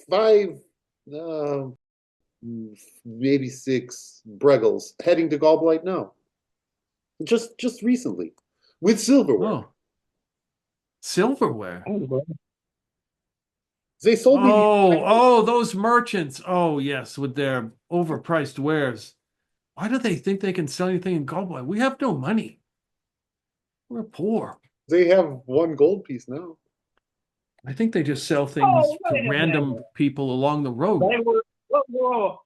5, maybe 6 Breggles heading to Gallblight now. Just recently, with silverware. Oh, silverware. They sold me. Oh, those merchants. Oh, yes, with their overpriced wares. Why do they think they can sell anything in Gallblight? We have no money. We're poor. They have 1 gold piece now. I think they just sell things wait to a random minute. people along the road. They were, whoa,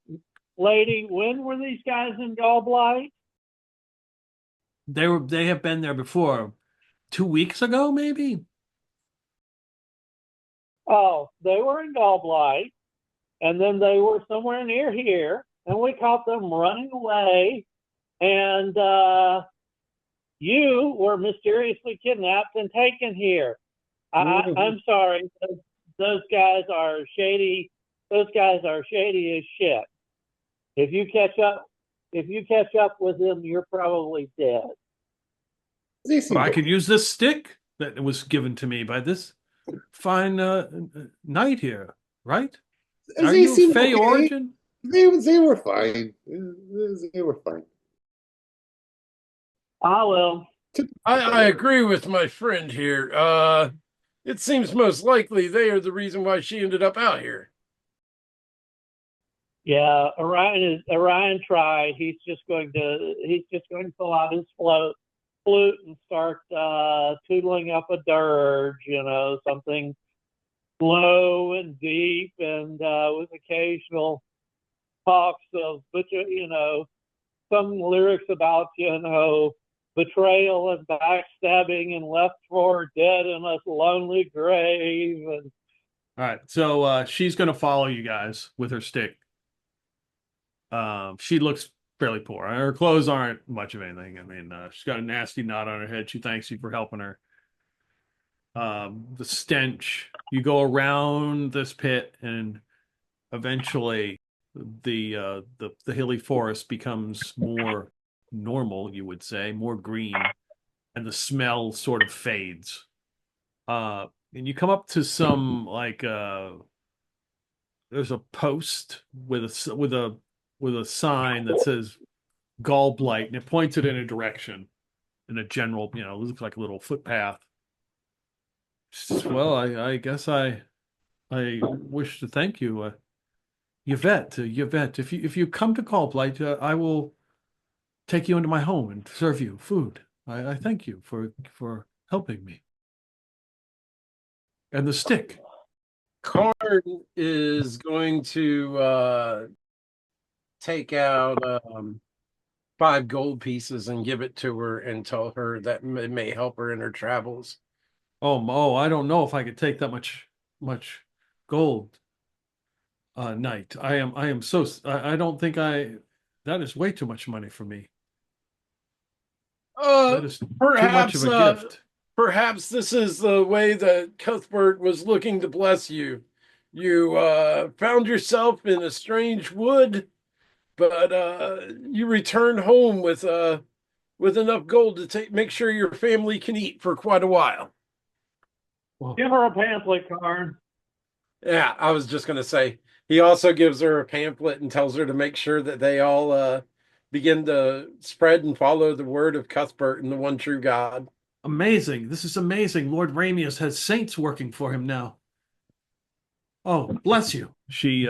lady, when were these guys in Gallblight? They have been there before. 2 weeks ago, maybe? Oh, they were in Gallblight, and then they were somewhere near here, and we caught them running away, and you were mysteriously kidnapped and taken here. I'm sorry. Those guys are shady. Those guys are shady as shit. If you catch up with them, you're probably dead. They seem I could use this stick that was given to me by this fine knight here, right? Are they you seem Fey okay. origin? They were fine. They were fine. I will. I agree with my friend here. It seems most likely they are the reason why she ended up out here. Yeah, Orion tried. He's just going to pull out his flute and start tootling up a dirge, something slow and deep, and with occasional talks of, some lyrics about, betrayal and backstabbing and left for dead in a lonely grave. And All right, so she's going to follow you guys with her stick. She looks fairly poor. Her clothes aren't much of anything. I mean, she's got a nasty knot on her head. She thanks you for helping her. The stench. You go around this pit, and eventually, the hilly forest becomes more normal. You would say more green, and the smell sort of fades. And you come up to some there's a post with a sign that says Gall Blight, and it points it in a direction, in a general, it looks like a little footpath. She says, well, I guess I wish to thank you, Yvette. If you come to Gall Blight, I will take you into my home and serve you food. I thank you for helping me. And the stick. Karn is going to take out 5 gold pieces and give it to her and tell her that it may help her in her travels. Oh, I don't know if I could take that much gold, Knight. I don't think that is way too much money for me. That is Perhaps too much of a gift. Perhaps this is the way that Cuthbert was looking to bless you. You found yourself in a strange wood, but you returned home with enough gold to make sure your family can eat for quite a while. Well, give her a pamphlet, Karn. Yeah, I was just going to say, he also gives her a pamphlet and tells her to make sure that they all begin to spread and follow the word of Cuthbert and the one true God. amazing. This is amazing. Lord Ramius has saints working for him now. Oh, bless you. She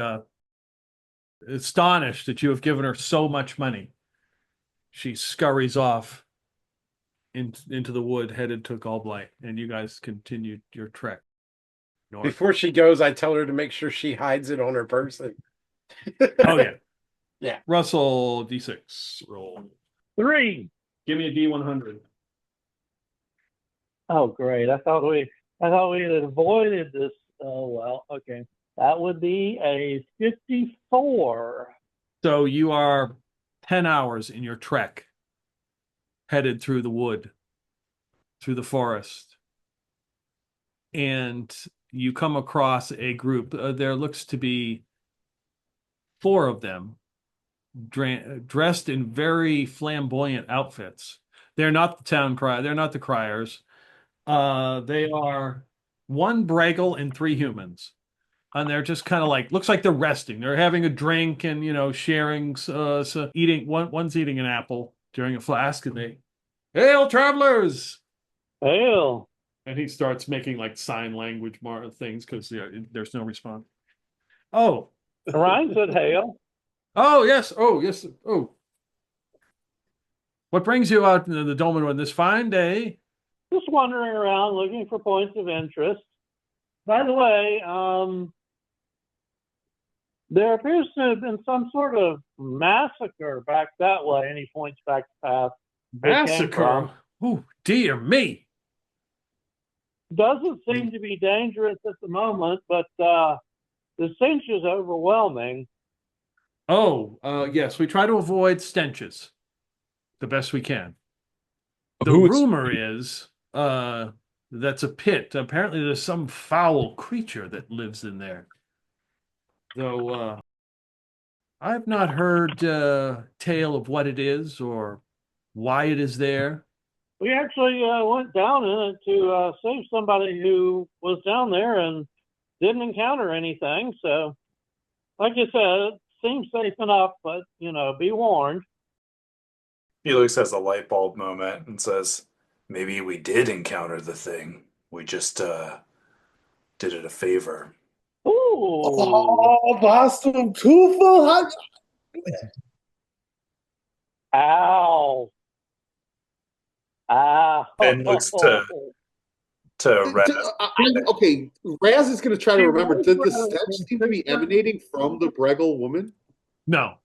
astonished that you have given her so much money. She scurries off into the wood, headed to Gallblight, and you guys continued your trek north. Before she goes, I tell her to make sure she hides it on her person. Oh, yeah. Yeah. Russell, D6 roll. 3. Give me a D100. Oh, great! I thought we had avoided this. Oh well, okay. That would be a 54. So you are 10 hours in your trek, headed through the wood, through the forest, and you come across a group. There looks to be 4 of them, dressed in very flamboyant outfits. They're not the town cry. They're not the criers. They are 1 Breggle and 3 humans. And they're just kind of looks like they're resting. They're having a drink and, sharing, eating. One's eating an apple during a flask, and they, hail, travelers! Hail! And he starts making sign language more things because there's no response. Oh. Ryan said hail. Oh, yes. Oh, yes. Oh. What brings you out into the Domino on this fine day? Just wandering around looking for points of interest. By the way, there appears to have been some sort of massacre back that way. And he points back to path. Massacre? Oh, dear me. Doesn't seem to be dangerous at the moment, but the stench is overwhelming. Oh, yes. We try to avoid stenches the best we can. The Who's- rumor is that's a pit. Apparently, there's some foul creature that lives in there. Though I've not heard tale of what it is or why it is there. We actually went down in it to save somebody who was down there and didn't encounter anything. So, like I said, it seems safe enough, but, be warned. Helix has a light bulb moment and says, maybe we did encounter the thing. We just did it a favor. Ooh. Oh, Boston Tufel. Ow. Ow. Ben looks to Raz. Okay, Raz is going to try to She remember. was Did the rather stench seem to be insistent. emanating from the Breggle woman? No.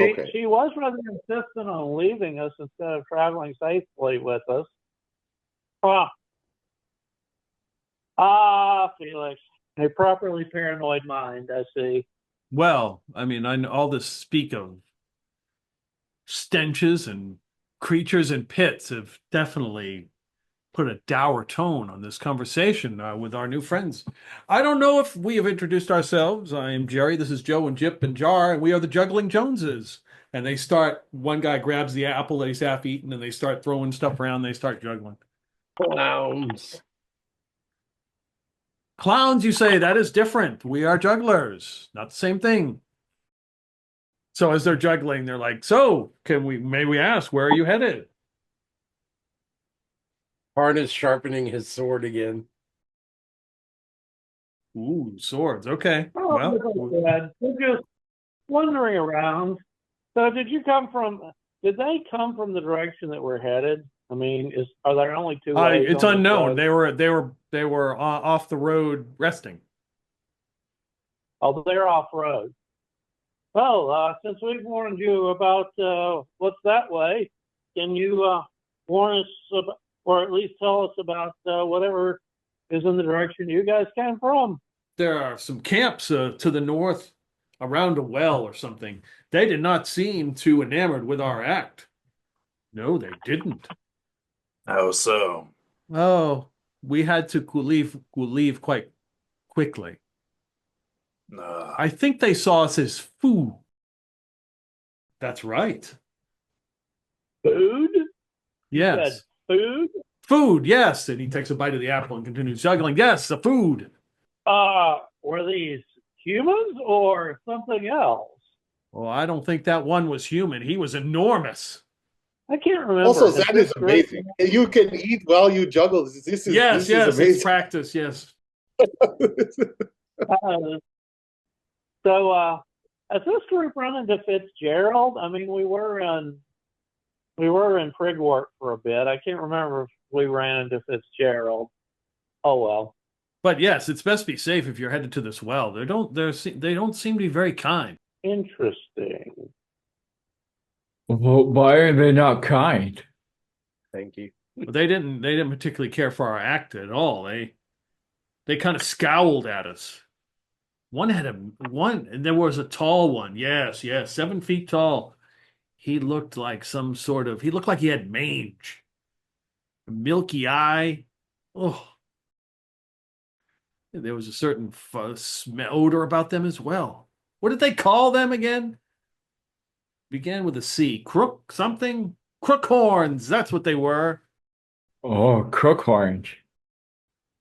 Okay. She was rather insistent on leaving us instead of traveling safely with us. Felix. A properly paranoid mind, I see. Well, I mean, I know all this speak of stenches and creatures in pits have definitely put a dour tone on this conversation with our new friends. I don't know if we have introduced ourselves. I am Jerry. This is Joe and Jip and Jar, and we are the Juggling Joneses. And they start, one guy grabs the apple that he's half eaten, and they start throwing stuff around. They start juggling. Clowns. Clowns, you say? That is different. We are jugglers. Not the same thing. So as they're juggling, they're like, so may we ask, where are you headed? Karn is sharpening his sword again. Ooh, swords. Okay. Oh, Well, good. We're just wandering around. So did they come from the direction that we're headed? I mean, are there only two ways? it's on this unknown. road? They were off the road resting. Oh, they're off road. Well, since we've warned you about what's that way, can you warn us about, or at least tell us about whatever is in the direction you guys came from? There are some camps to the north around a well or something. They did not seem too enamored with our act. No, they didn't. How so? Oh, we had to leave quite quickly. I think they saw us as food. That's right. Food? Yes. Said food? Food, yes. And he takes a bite of the apple and continues juggling. Yes, the food. Were these humans or something else? Well, I don't think that one was human. He was enormous. I can't remember. Also, that is amazing. You can eat while you juggle. This is amazing. It's practice, yes. So, has this group run into Fitzgerald? I mean, we were in Prigwort for a bit. I can't remember if we ran into Fitzgerald. Oh well. But yes, it's best be safe if you're headed to this well. They don't seem to be very kind. Interesting. Well, why are they not kind? Thank you. But they didn't particularly care for our act at all. They kind of scowled at us. And there was a tall one. Yes, 7 feet tall. He looked like he looked like he had mange. A milky eye. Oh. There was a certain odor about them as well. What did they call them again? Began with a C. Crook something? Crookhorns. That's what they were. Oh, crookhorns.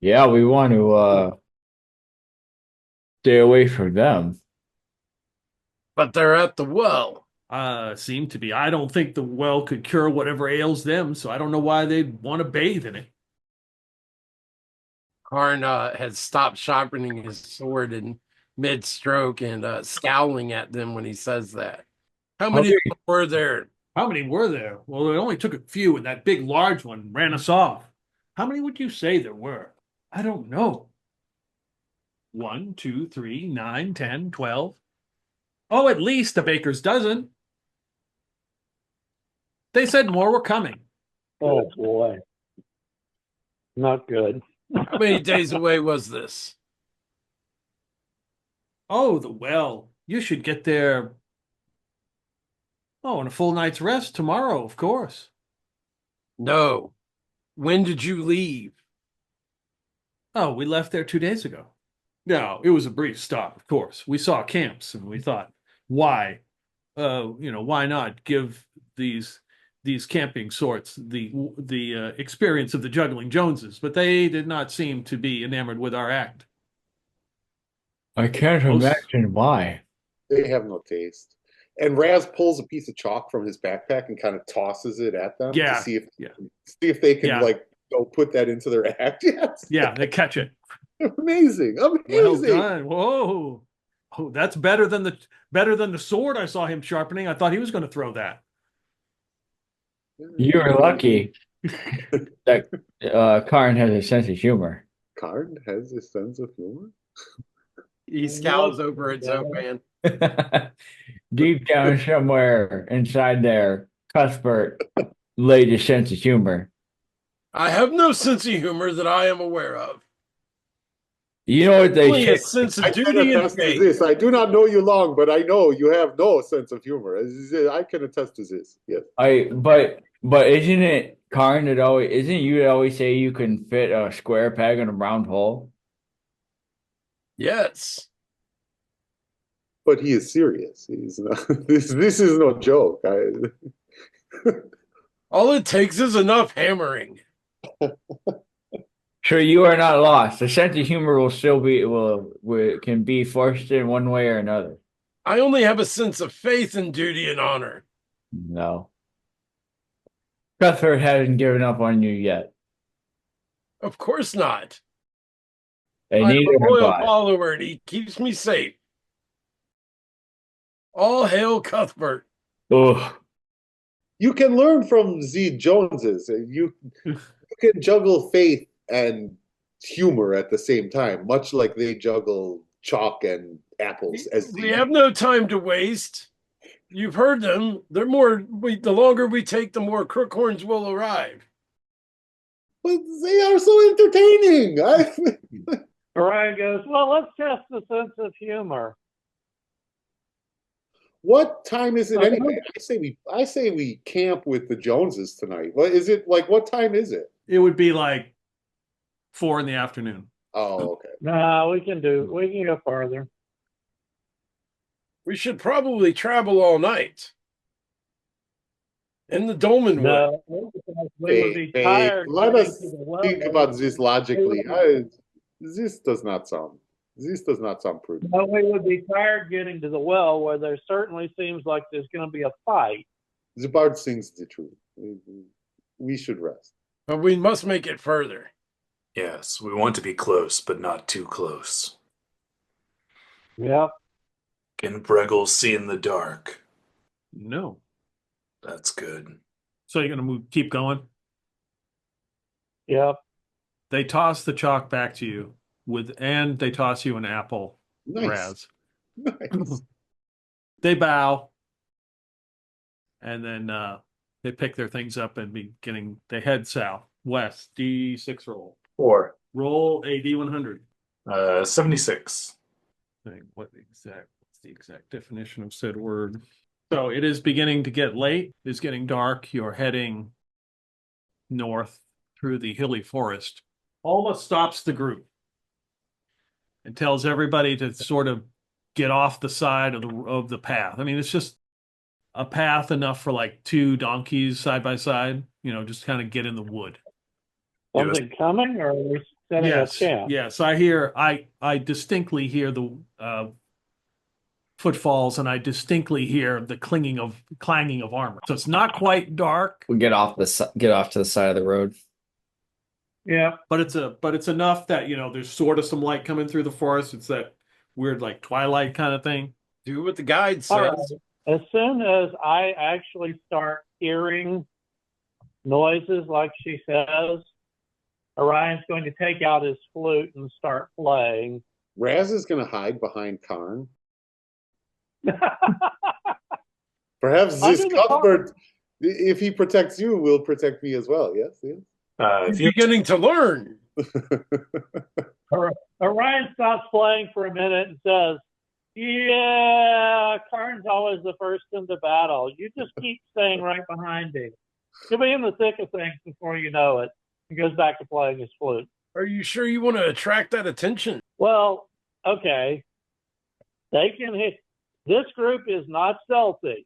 Yeah, we want to stay away from them. But they're at the well. Seem to be. I don't think the well could cure whatever ails them, so I don't know why they'd want to bathe in it. Karn had stopped sharpening his sword in mid-stroke and scowling at them when he says that. How many were there? How many were there? Well, it only took a few, and that big, large one ran us off. How many would you say there were? I don't know. 1, 2, 3, 9, 10, 12. Oh, at least a baker's dozen. They said more were coming. Oh boy. Not good. How many days away was this? Oh, the well. You should get there. Oh, and a full night's rest tomorrow, of course. No. When did you leave? Oh, we left there 2 days ago. No, it was a brief stop, of course. We saw camps and we thought, why not give these camping sorts the experience of the Juggling Joneses? But they did not seem to be enamored with our act. I can't imagine why. They have no taste. And Raz pulls a piece of chalk from his backpack and kind of tosses it at them Yeah, to see yeah. if they can Yeah. like go put that into their act. Yes. Yeah, they catch it. Amazing. Well done. Whoa. Oh, that's better than the sword I saw him sharpening. I thought he was going to throw that. You were lucky that Karn has a sense of humor. Karn has a sense of humor. He scowls over at Zophan. Deep down somewhere inside there, Cuthbert laid a sense of humor. I have no sense of humor that I am aware of. You know what they Only a should. sense of I can duty and attest to faith. this. I do not know you long, but I know you have no sense of humor. I can attest to this. Yes. But isn't it Karn that always isn't you that always say you can fit a square peg in a round hole? Yes. But he is serious. He's not. This is no joke. All it takes is enough hammering. Sure, you are not lost. The sense of humor will still be can be forced in one way or another. I only have a sense of faith and duty and honor. No. Cuthbert hasn't given up on you yet. Of course not. And I'm neither a have loyal I. follower and he keeps me safe. All hail Cuthbert. Ugh. You can learn from Z Joneses. You can juggle faith and humor at the same time, much like they juggle chalk and apples. We have no time to waste. You've heard them. They're the longer we take, the more crookhorns will arrive. But they are so entertaining. Orion goes, well, let's test the sense of humor. What time is it anyway? I say we camp with the Joneses tonight. What is it like? What time is it? It would be like 4 p.m. Oh, okay. No, we can go farther. We should probably travel all night. In the Dolmen Wood. No, because we would be tired. Let getting us to the well. think about this logically. This does not sound prudent. No, we would be tired getting to the well, where there certainly seems like there's going to be a fight. The bard sings the truth. We should rest. But we must make it further. Yes, we want to be close, but not too close. Yep. Can Breggles see in the dark? No. That's good. So you're going to keep going? Yep. They toss the chalk back to you and they toss you an apple. Nice. Raz. Nice. They bow. And then they pick their things up and they head south, west, D6 roll. 4. Roll a D100. 76. What's the exact definition of said word? So it is beginning to get late. It's getting dark. You're heading north through the hilly forest. Almost stops the group and tells everybody to sort of get off the side of the path. I mean, it's just a path enough for like 2 donkeys side by side, just kind of get in the wood. Something coming, or are we setting a camp? Yes. I distinctly hear the footfalls, and I distinctly hear the clanging of armor. So it's not quite dark. We get off to the side of the road. Yeah. But it's enough that there's sort of some light coming through the forest. It's that weird like twilight kind of thing. Do what the guide says. All right. As soon as I actually start hearing noises like she says, Orion's going to take out his flute and start playing. Raz is going to hide behind Karn. Perhaps this Cuthbert, if he protects you, will protect me as well. Yes. He's beginning to learn. Orion stops playing for a minute and says, yeah, Karn's always the first into battle. You just keep staying right behind him. You'll be in the thick of things before you know it. He goes back to playing his flute. Are you sure you want to attract that attention? Well, okay. They can hit. This group is not stealthy.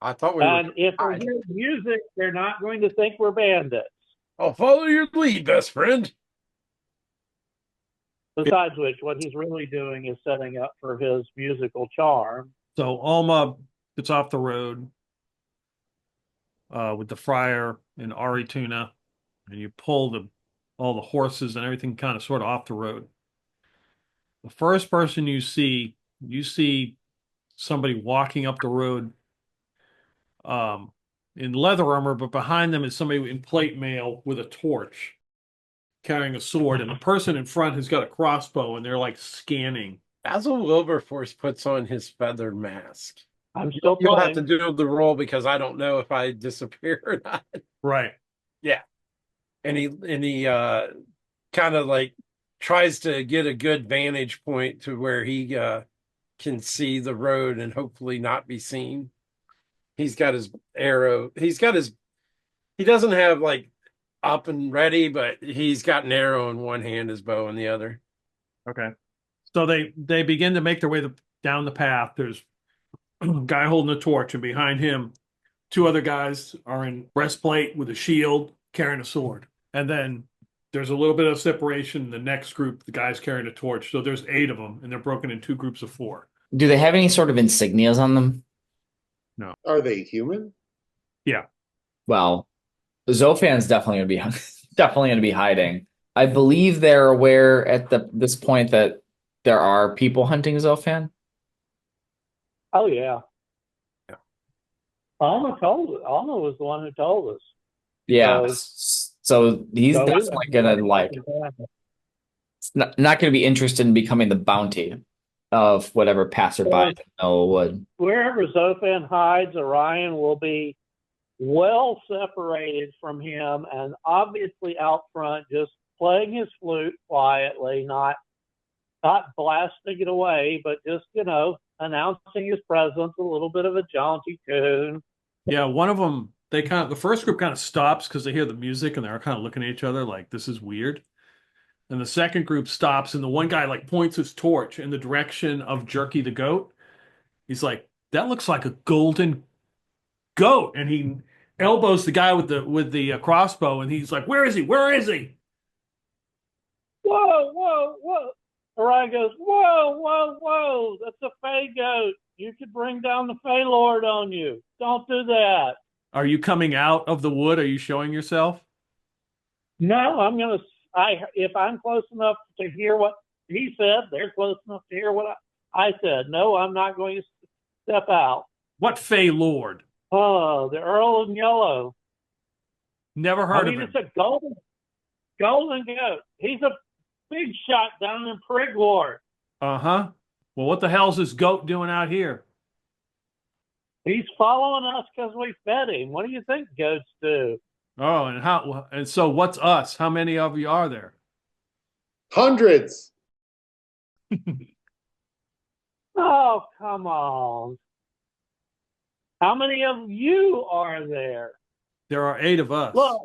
I thought we And were. if they hear music, they're not going to think we're bandits. I'll follow your lead, best friend. Besides which, what he's really doing is setting up for his musical charm. So Alma gets off the road with the friar and Ari Tuna, and you pull all the horses and everything kind of sort of off the road. The first person you see somebody walking up the road in leather armor, but behind them is somebody in plate mail with a torch carrying a sword, and the person in front has got a crossbow, and they're like scanning. Basil Wilberforce puts on his feathered mask. I'm still You'll have playing. to do the roll because I don't know if I disappear or not. Right. Yeah. And he kind of like tries to get a good vantage point to where he can see the road and hopefully not be seen. He's got his arrow. He doesn't have like up and ready, but he's got an arrow in one hand, his bow in the other. Okay. So they begin to make their way down the path. There's a guy holding a torch, and behind him, two other guys are in breastplate with a shield, carrying a sword. And then there's a little bit of separation. The next group, the guys carrying a torch. So there's 8 of them, and they're broken in 2 groups of 4. Do they have any sort of insignias on them? Are they human? Yeah. Well, Zophan's definitely going to be hiding. I believe they're aware at this point that there are people hunting Zophan. Oh yeah. Alma was the one who told us. Yeah. So he's So definitely going to like. It's not going to be interested in becoming the bounty of whatever passerby Noah would. Wherever Zophan hides, Orion will be well separated from him and obviously out front, just playing his flute quietly, not blasting it away, but just, announcing his presence, a little bit of a jaunty tune. Yeah, one of them, the first group kind of stops because they hear the music and they're kind of looking at each other like, this is weird. And the second group stops, and the one guy like points his torch in the direction of Jerky the goat. He's like, that looks like a golden goat. And he elbows the guy with the crossbow, and he's like, where is he? Where is he? Whoa, whoa, whoa. Orion goes, whoa, whoa, whoa. That's a Fey goat. You could bring down the Fey Lord on you. Don't do that. Are you coming out of the wood? Are you showing yourself? No, if I'm close enough to hear what he said, they're close enough to hear what I said. No, I'm not going to step out. What Fey Lord? Oh, the Earl in Yellow. Never heard of him. It's a golden goat. He's a big shot down in Prigward. Uh-huh. Well, what the hell's this goat doing out here? He's following us because we fed him. What do you think goats do? Oh, and so what's us? How many of you are there? Hundreds. Oh, come on. How many of you are there? There are 8 of us. Look,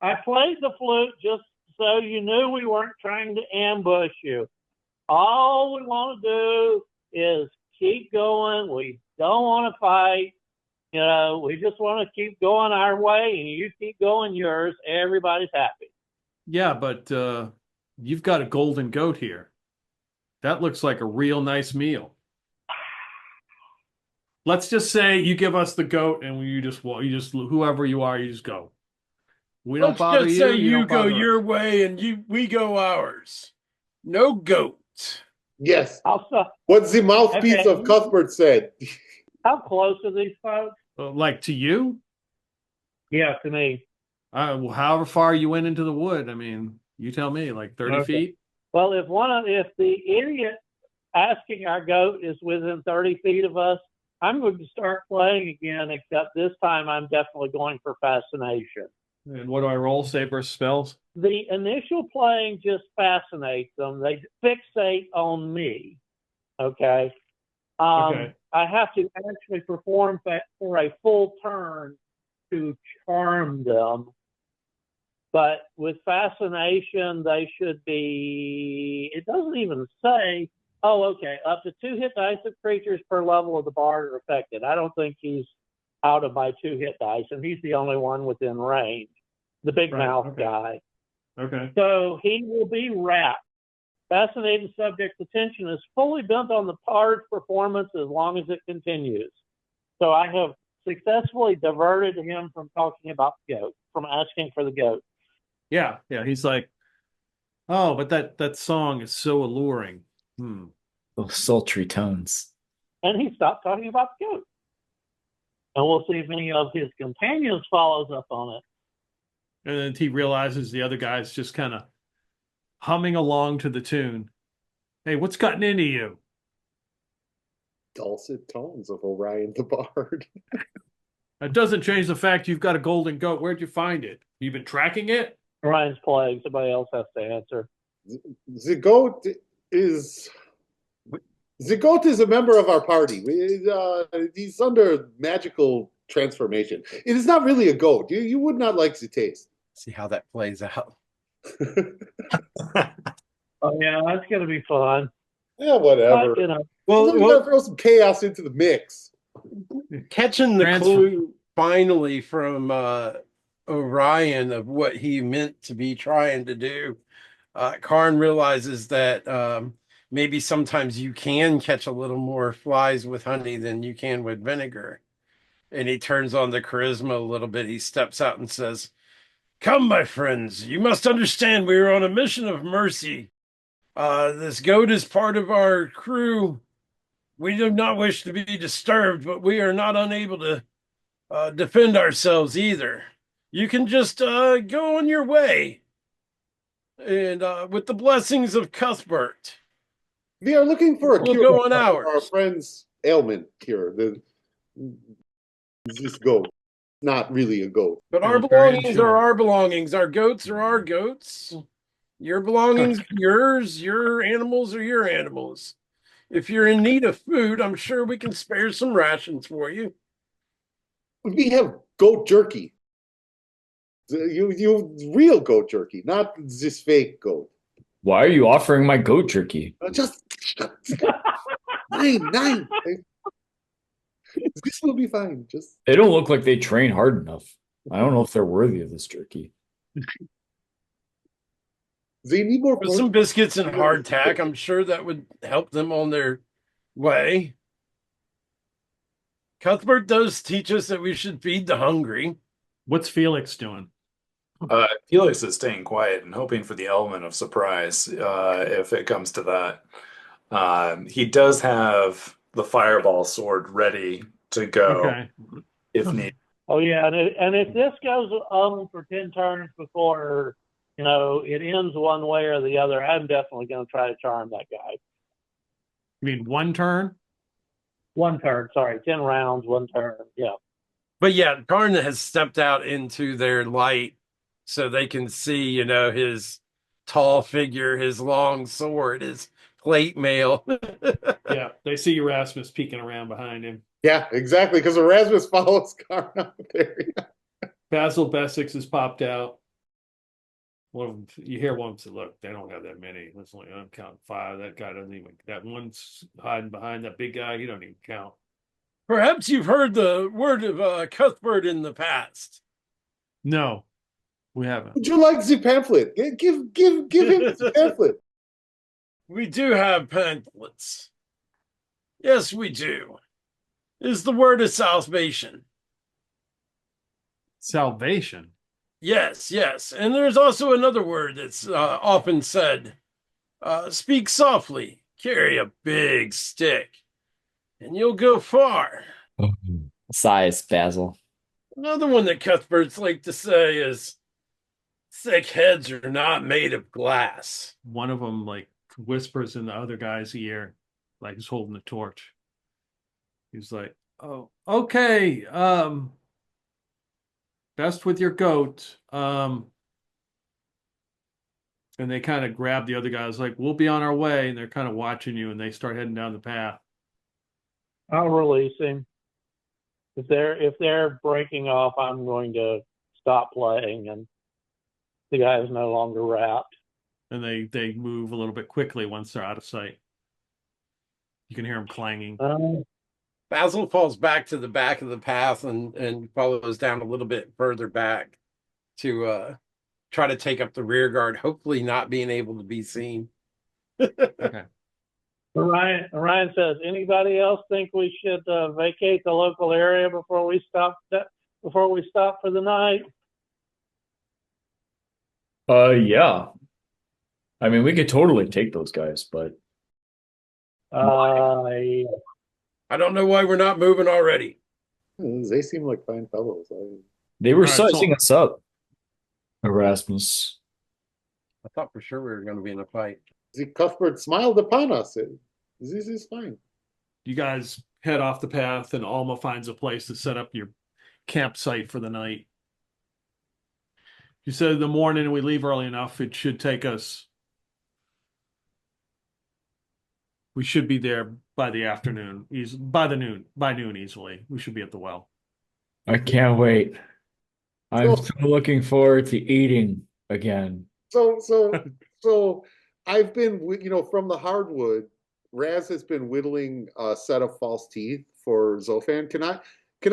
I played the flute just so you knew we weren't trying to ambush you. All we want to do is keep going. We don't want to fight. We just want to keep going our way, and you keep going yours. Everybody's happy. Yeah, but you've got a golden goat here. That looks like a real nice meal. Let's just say you give us the goat, and you just whoever you are, you just go. We don't bother you. Let's just say you don't go bother your us. way and we go ours. No goat. Yes. How What the mouthpiece of Cuthbert said. close are these folks? Like to you? Yeah, to me. However far you went into the wood, I mean, you tell me, like 30 feet? Well, if the idiot asking our goat is within 30 feet of us, I'm going to start playing again, except this time I'm definitely going for fascination. And what do I roll? Save versus spells? The initial playing just fascinates them. They fixate on me. Okay. Okay. I have to actually perform for a full turn to charm them. But with fascination, they should be, it doesn't even say, up to 2 hit dice of creatures per level of the bard are affected. I don't think he's out of my 2 hit dice, and he's the only one within range, the big mouth guy. Okay. So he will be wrapped Fascinated subject's attention is fully bent on the bard's performance as long as it continues. So I have successfully diverted him from talking about the goat, from asking for the goat. Yeah, yeah. He's like, oh, but that song is so alluring. Those sultry tones. And he stopped talking about the goat. And we'll see if any of his companions follows up on it. And then he realizes the other guy's just kind of humming along to the tune. Hey, what's gotten into you? Dulcet tones of Orion the Bard. That doesn't change the fact you've got a golden goat. Where'd you find it? You been tracking it? Ryan's plague. Somebody else has to answer. The goat is a member of our party. He's under magical transformation. It is not really a goat. You would not like the taste. See how that plays out. Oh yeah, that's gonna be fun. Yeah, whatever. But, you know, Well, we gotta throw some chaos into the mix. Catching the clue finally from Orion of what he meant to be trying to do, Karn realizes that maybe sometimes you can catch a little more flies with honey than you can with vinegar. And he turns on the charisma a little bit. He steps out and says, "Come, my friends, you must understand we are on a mission of mercy. This goat is part of our crew. We do not wish to be disturbed, but we are not unable to defend ourselves either. You can just go on your way. And with the blessings of Cuthbert, we are looking for a we'll cure go on for ours. our friend's ailment here. This goat, not really a goat. But our belongings are our belongings. Our goats are our goats. Your belongings are yours. Your animals are your animals. If you're in need of food, I'm sure we can spare some rations for you. We have goat jerky. You real goat jerky, not this fake goat. Why are you offering my goat jerky? Just nine. This will be fine. Just They don't look like they train hard enough. I don't know if they're worthy of this jerky. They need more. With some biscuits and hardtack, I'm sure that would help them on their way. Cuthbert does teach us that we should feed the hungry. What's Felix doing? Felix is staying quiet and hoping for the element of surprise if it comes to that. He does have the fireball sword ready to go if needed. Oh yeah, and if this goes for 10 turns before it ends one way or the other, I'm definitely going to try to charm that guy. You mean one turn? 1 turn, sorry, 10 rounds, 1 turn. Yeah. But yeah, Karn has stepped out into their light so they can see, his tall figure, his long sword, his plate mail. Yeah, they see Erasmus peeking around behind him. Yeah, exactly, because Erasmus follows Karn out there. Basil Bessex has popped out. One of them, you hear one say, "Look, they don't have that many. Let's only I'm counting 5. That guy doesn't even. That one's hiding behind that big guy. He don't even count." Perhaps you've heard the word of Cuthbert in the past. No, we haven't. Would you like the pamphlet? Give him the pamphlet. We do have pamphlets. Yes, we do. Is the word of salvation. Salvation. Yes. And there's also another word that's often said. Speak softly, carry a big stick, and you'll go far. Sighs, Basil. Another one that Cuthberts like to say is, thick heads are not made of glass. One of them whispers in the other guy's ear, like he's holding the torch. He's like, "Oh, okay. Best with your goat." And they kind of grab the other guys, like, "We'll be on our way," and they're kind of watching you, and they start heading down the path. I'll release him. If they're breaking off, I'm going to stop playing, and the guy is no longer wrapped. And they move a little bit quickly once they're out of sight. You can hear them clanging. Basil falls back to the back of the path and follows down a little bit further back to try to take up the rear guard, hopefully not being able to be seen. Okay. Orion says, anybody else think we should vacate the local area before we stop for the night? Yeah. I mean, we could totally take those guys, but Yeah. I don't know why we're not moving already. They seem like fine fellows. they were All right, sizing so- us up. Erasmus. I thought for sure we were going to be in a fight. The Cuthbert smiled upon us. This is fine. You guys head off the path, and Alma finds a place to set up your campsite for the night. You said in the morning we leave early enough. It should take us. We should be there by the afternoon. By noon easily. We should be at the well. I can't wait. I'm So- so looking forward to eating again. So I've been, from the hardwood. Raz has been whittling a set of false teeth for Zophan. Can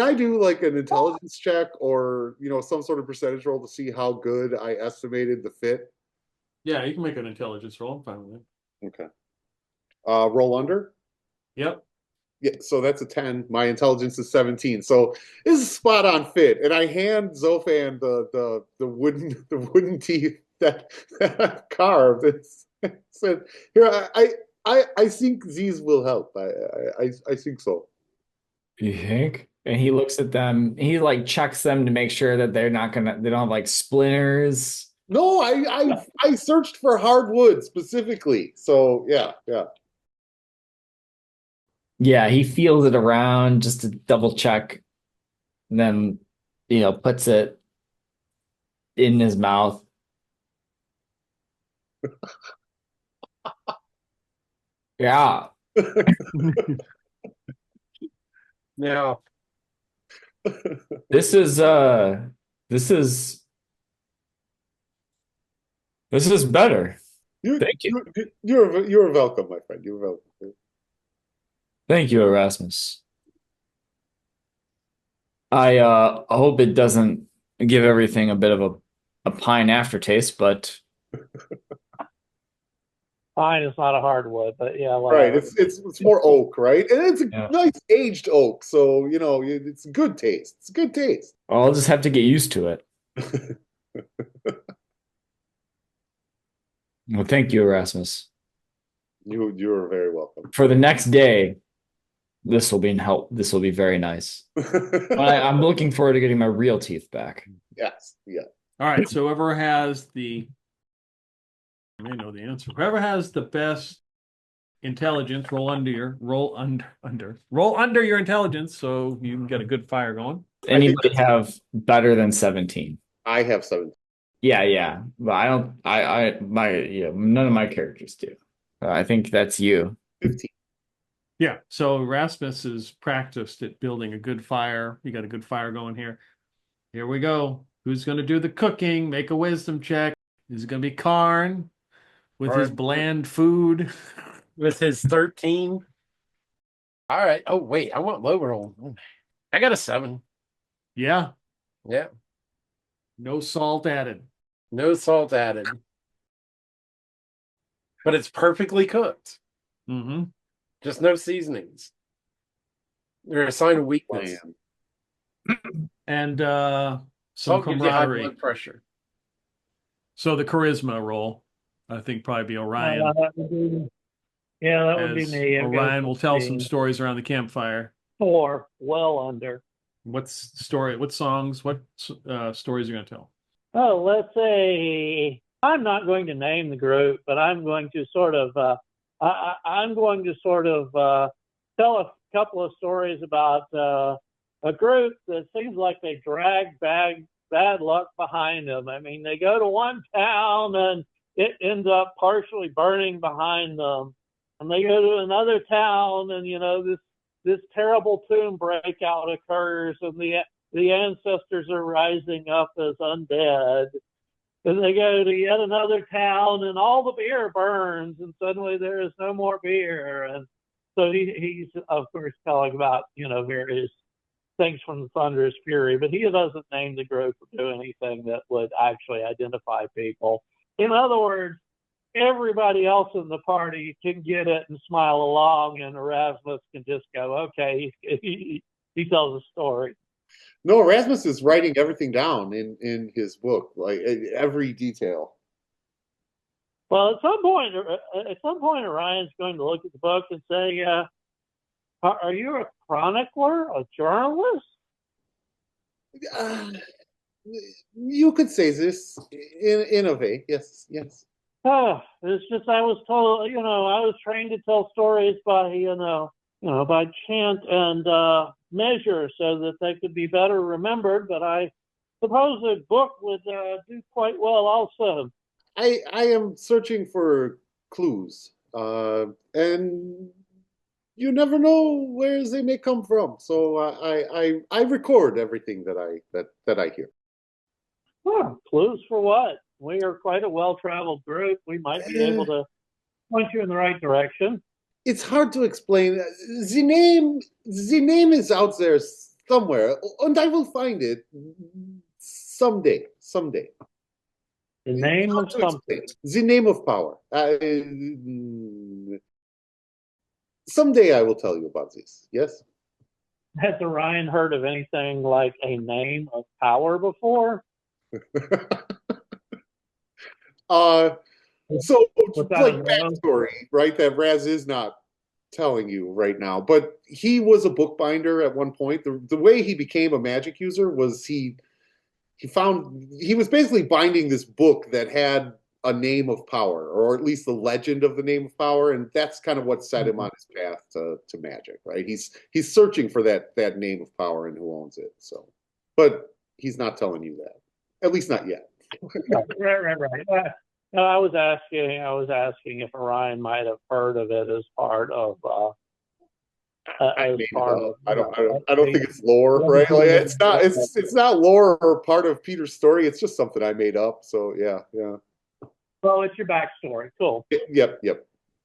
I do like an intelligence check or some sort of percentage roll to see how good I estimated the fit? Yeah, you can make an intelligence roll. I'm fine with it. Okay. Roll under. Yep. Yeah, so that's a 10. My intelligence is 17. So this is spot on fit. And I hand Zophan the wooden teeth that I've carved. And said, here, I think these will help. I think so. You think? And he looks at them. He like checks them to make sure that they don't have like splinters. No, I searched for hardwood specifically. So yeah. Yeah, he feels it around just to double check, and then puts it in his mouth. Yeah. Now, This is better. Thank you. You're welcome, my friend. You're welcome. Thank you, Erasmus. I hope it doesn't give everything a bit of a pine aftertaste, but Pine is not a hardwood, but yeah, Right, whatever. it's more oak, right? And it's a Yeah. nice aged oak, so it's good taste. It's good taste. I'll just have to get used to it. Well, thank you, Erasmus. You're very welcome. For the next day, this will be in help. This will be very nice. I'm looking forward to getting my real teeth back. Yes, yeah. All right. So whoever has I may know the answer. Whoever has the best intelligence, roll under your intelligence, so you can get a good fire going. Anybody have better than 17? I have 7. Yeah. But I don't. None of my characters do. I think that's you. 15. Yeah. So Erasmus is practiced at building a good fire. You got a good fire going here. Here we go. Who's going to do the cooking? Make a wisdom check. Is it going to be Karn with his Karn. bland food? with his 13. All right. Oh, wait. I want low roll. I got a 7. Yeah. Yeah. No salt added. No salt added. But it's perfectly cooked. Mm-hmm. Just no seasonings. They're a sign of weakness. Man. And some Salt gives you high camaraderie. blood pressure. So the charisma roll, I think probably be Orion. That would be, that would be as me. It Orion will goes tell to some me. stories around the campfire. 4, well under. What songs, what stories are you going to tell? Oh, let's say I'm not going to name the group, but I'm going to sort of tell a couple of stories about a group that seems like they drag bad luck behind them. I mean, they go to one town and it ends up partially burning behind them, and they go to another town and this terrible tomb breakout occurs, and the ancestors are rising up as undead. And they go to yet another town, and all the beer burns, and suddenly there is no more beer. And so he's of course telling about various things from the Thunderous Fury, but he doesn't name the group or do anything that would actually identify people. In other words, everybody else in the party can get it and smile along, and Erasmus can just go, okay, he tells a story. No, Erasmus is writing everything down in his book, like every detail. Well, at some point, Orion's going to look at the book and say, "Are you a chronicler, a journalist?" You could say this in a way, yes, yes. It's just I was told, I was trained to tell stories by, by chant and measure so that they could be better remembered. But I suppose a book would do quite well also. I am searching for clues, and you never know where they may come from. So I record everything that I hear. Clues for what? We are quite a well-traveled group. We might be able to point you in the right direction. It's hard to explain. The name is out there somewhere, and I will find it someday. The name of something. The name of power. Someday I will tell you about this. Yes. Has Orion heard of anything like a name of power before? So like backstory, right? That Raz is not telling you right now, but he was a bookbinder at one point. The way he became a magic user was he was basically binding this book that had a name of power, or at least the legend of the name of power, and that's kind of what set him on his path to magic, right? He's searching for that name of power and who owns it. So, but he's not telling you that, at least not yet. Right. No, I was asking if Orion might have heard of it as part of. I don't think it's lore, right? Like it's not lore or part of Peter's story. It's just something I made up. So yeah. Well, it's your backstory. Cool. Yep.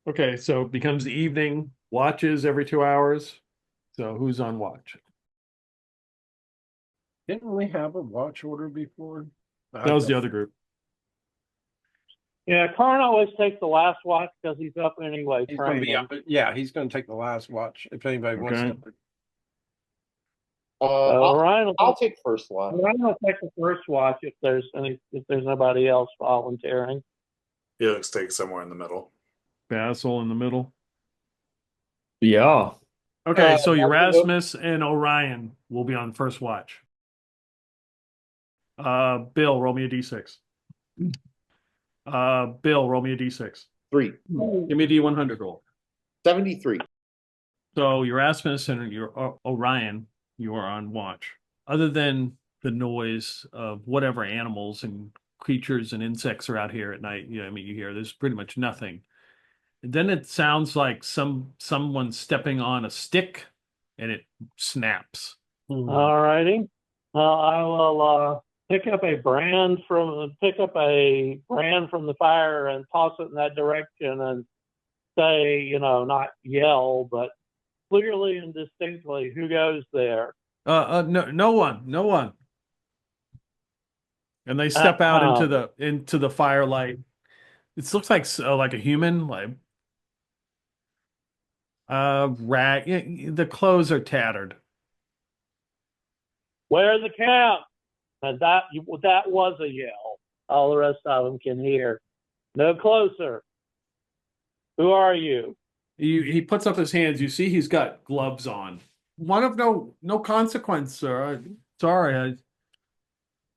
Okay, so it becomes the evening. Watches every 2 hours. So who's on watch? Didn't we have a watch order before? That was the other group. Yeah, Karn always takes the last watch because he's up anyway. He's going to be up. Yeah, he's going to take the last watch if anybody wants to. I'll take first watch. Orion will take the first watch if there's nobody else volunteering. Felix takes somewhere in the middle. Basil in the middle. Yeah. Okay, so Erasmus and Orion will be on first watch. Bill, roll me a d6. Bill, roll me a d6. 3. Give me a d100 roll. 73. So Erasmus and your Orion, you are on watch. Other than the noise of whatever animals and creatures and insects are out here at night, you hear there's pretty much nothing. And then it sounds like someone stepping on a stick, and it snaps. All righty. I will pick up a brand from the fire and toss it in that direction and say, not yell, but clearly and distinctly, who goes there? No one. And they step out into the firelight. It looks like a human, the clothes are tattered. Where's the camp? And that was a yell. All the rest of them can hear. No closer. Who are you? He puts up his hands. You see he's got gloves on. One of no consequence, sir. Sorry, I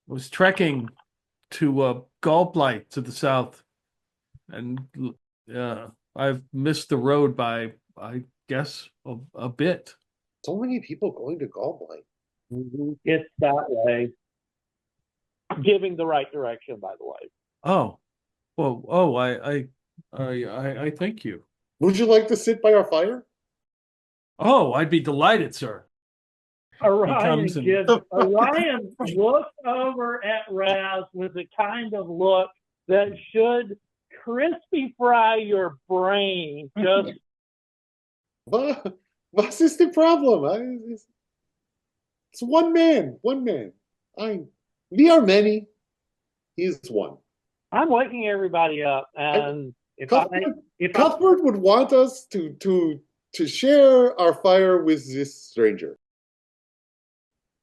was trekking to Gulblight to the south, and I've missed the road by, I guess, a bit. So many people going to Gulblight. It's that way. Giving the right direction, by the way. Oh, well, I thank you. Would you like to sit by our fire? Oh, I'd be delighted, sir. Orion looks over at Raz with the kind of look that should crispy fry your brain. Just what is the problem? It's one man. We are many. He is one. I'm waking everybody up, and If Cuthbert would want us to share our fire with this stranger.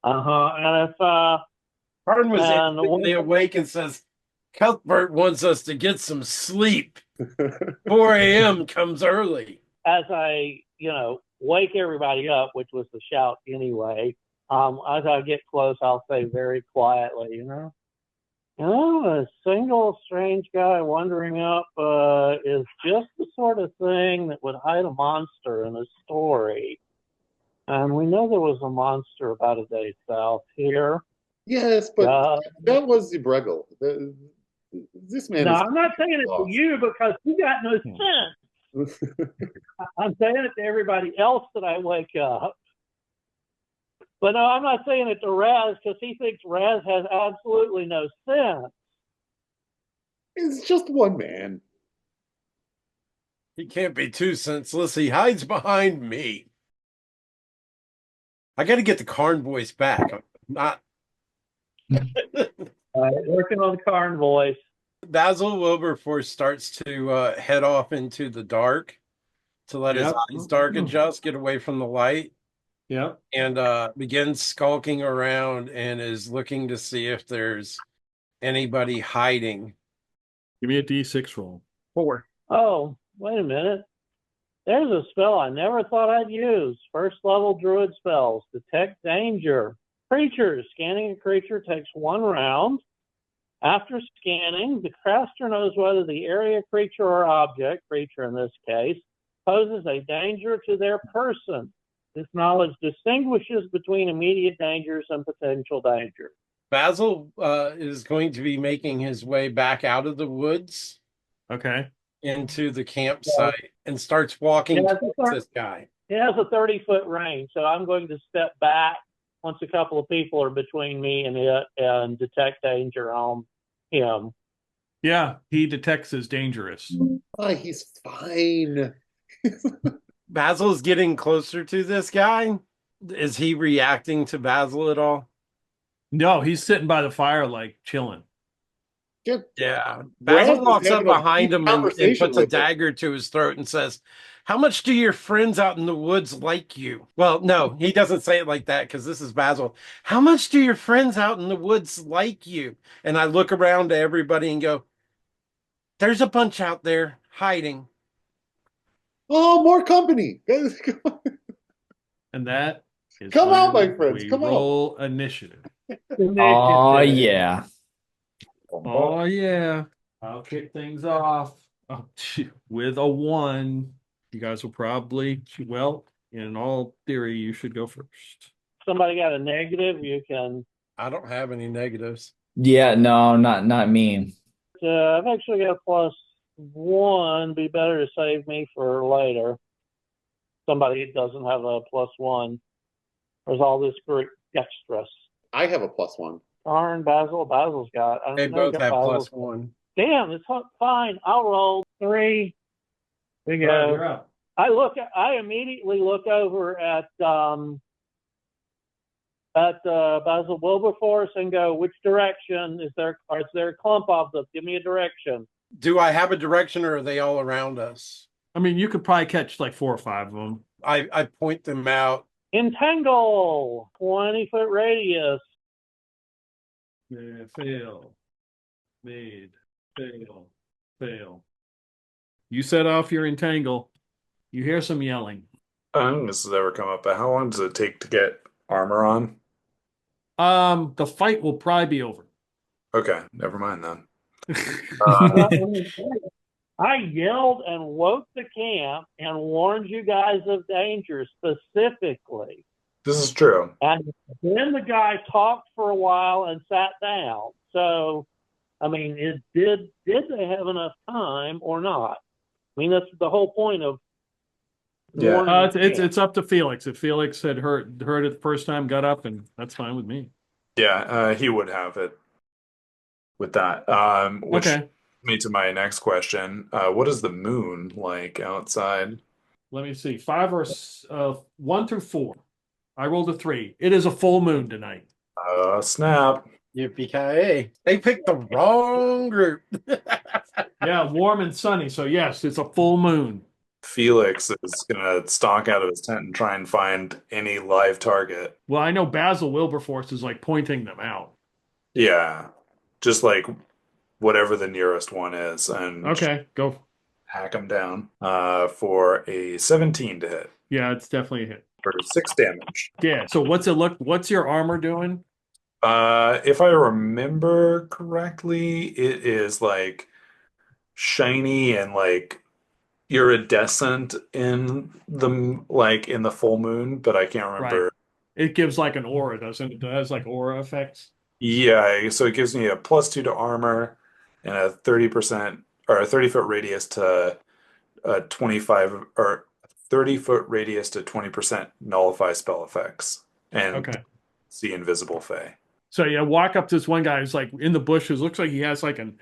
And if Harden was And instantly awake and says, Cuthbert wants us to get some sleep. 4 a.m. comes early. as I, wake everybody up, which was the shout anyway, as I get close, I'll say very quietly, a single strange guy wandering up is just the sort of thing that would hide a monster in a story. And we know there was a monster about a day south here. Yes, but that was the Breggles. This man. No, is I'm not saying it lost. to you because you got no sense. I'm saying it to everybody else that I wake up. But no, I'm not saying it to Raz because he thinks Raz has absolutely no sense. It's just one man. He can't be too senseless. He hides behind me. I got to get the Karn voice back. I'm not. Working on the Karn voice. Basil Wilberforce starts to head off into the dark to let his eyes dark adjust, get away from the light. Yeah. And begins skulking around and is looking to see if there's anybody hiding. Give me a D6 roll. 4. Oh, wait a minute. There's a spell I never thought I'd use. First level druid spells. Detect danger. Creatures. Scanning a creature takes 1 round. After scanning, the caster knows whether the area, creature, or object, creature in this case, poses a danger to their person. This knowledge distinguishes between immediate dangers and potential danger. Basil is going to be making his way back out of the woods. Okay. Into the campsite and starts walking towards this guy. He has a 30-foot range, so I'm going to step back once a couple of people are between me and it and detect danger on him. Yeah, he detects as dangerous. Oh, he's fine. Basil's getting closer to this guy. Is he reacting to Basil at all? No, he's sitting by the fire, like chilling. Yeah. Basil walks up behind him and puts a dagger to his throat and says, "How much do your friends out in the woods like you?" Well, no, he doesn't say it like that because this is Basil. "How much do your friends out in the woods like you?" And I look around to everybody and go, "There's a bunch out there hiding." Oh, more company. And that is come out, my friends. Come roll initiative. Oh, yeah. Oh, yeah. I'll kick things off with a 1. You guys will probably, in all theory, you should go first. Somebody got a negative, you can. I don't have any negatives. Yeah, no, not me. I've actually got a +1. Be better to save me for later. Somebody doesn't have a +1. There's all this great extras. I have a +1. Karn, Basil's got. They both have +1. Damn, it's fine. I'll roll 3. We go. Right, you're up. I immediately look over at Basil Wilberforce and go, which direction is there? Or is there a clump of them? Give me a direction. Do I have a direction or are they all around us? I mean, you could probably catch like 4 or 5 of them. I point them out. Entangle, 20-foot radius. Fail. Made. Fail. You set off your entangle. You hear some yelling. I don't think this has ever come up, but how long does it take to get armor on? The fight will probably be over. Okay, never mind then. I yelled and woke the camp and warned you guys of danger specifically. This is true. And then the guy talked for a while and sat down. So, I mean, did they have enough time or not? I mean, that's the whole point of. Yeah, it's up to Felix. If Felix had heard it the first time, got up, and that's fine with me. Yeah, he would have it with that. Which okay. Me to my next question. What is the moon like outside? Let me see. 1 through 4. I rolled a 3. It is a full moon tonight. Snap. Yippee-ki-yay. They picked the wrong group. Yeah, warm and sunny. So yes, it's a full moon. Felix is gonna stalk out of his tent and try and find any live target. Well, I know Basil Wilberforce is like pointing them out. Yeah, just like whatever the nearest one is, and Okay, go. hack them down. For a 17 to hit Yeah, it's definitely a hit. for 6 damage. Yeah. So what's your armor doing? If I remember correctly, it is like shiny and like iridescent in the full moon, but I can't remember. Right. It gives like an aura, doesn't it? It has like aura effects. Yeah, so it gives me a +2 to armor and a 30% or a 30-foot radius to 25 or 30-foot radius to 20% nullify spell effects and Okay. see invisible fae. So yeah, walk up to this one guy who's like in the bushes. Looks like he has like a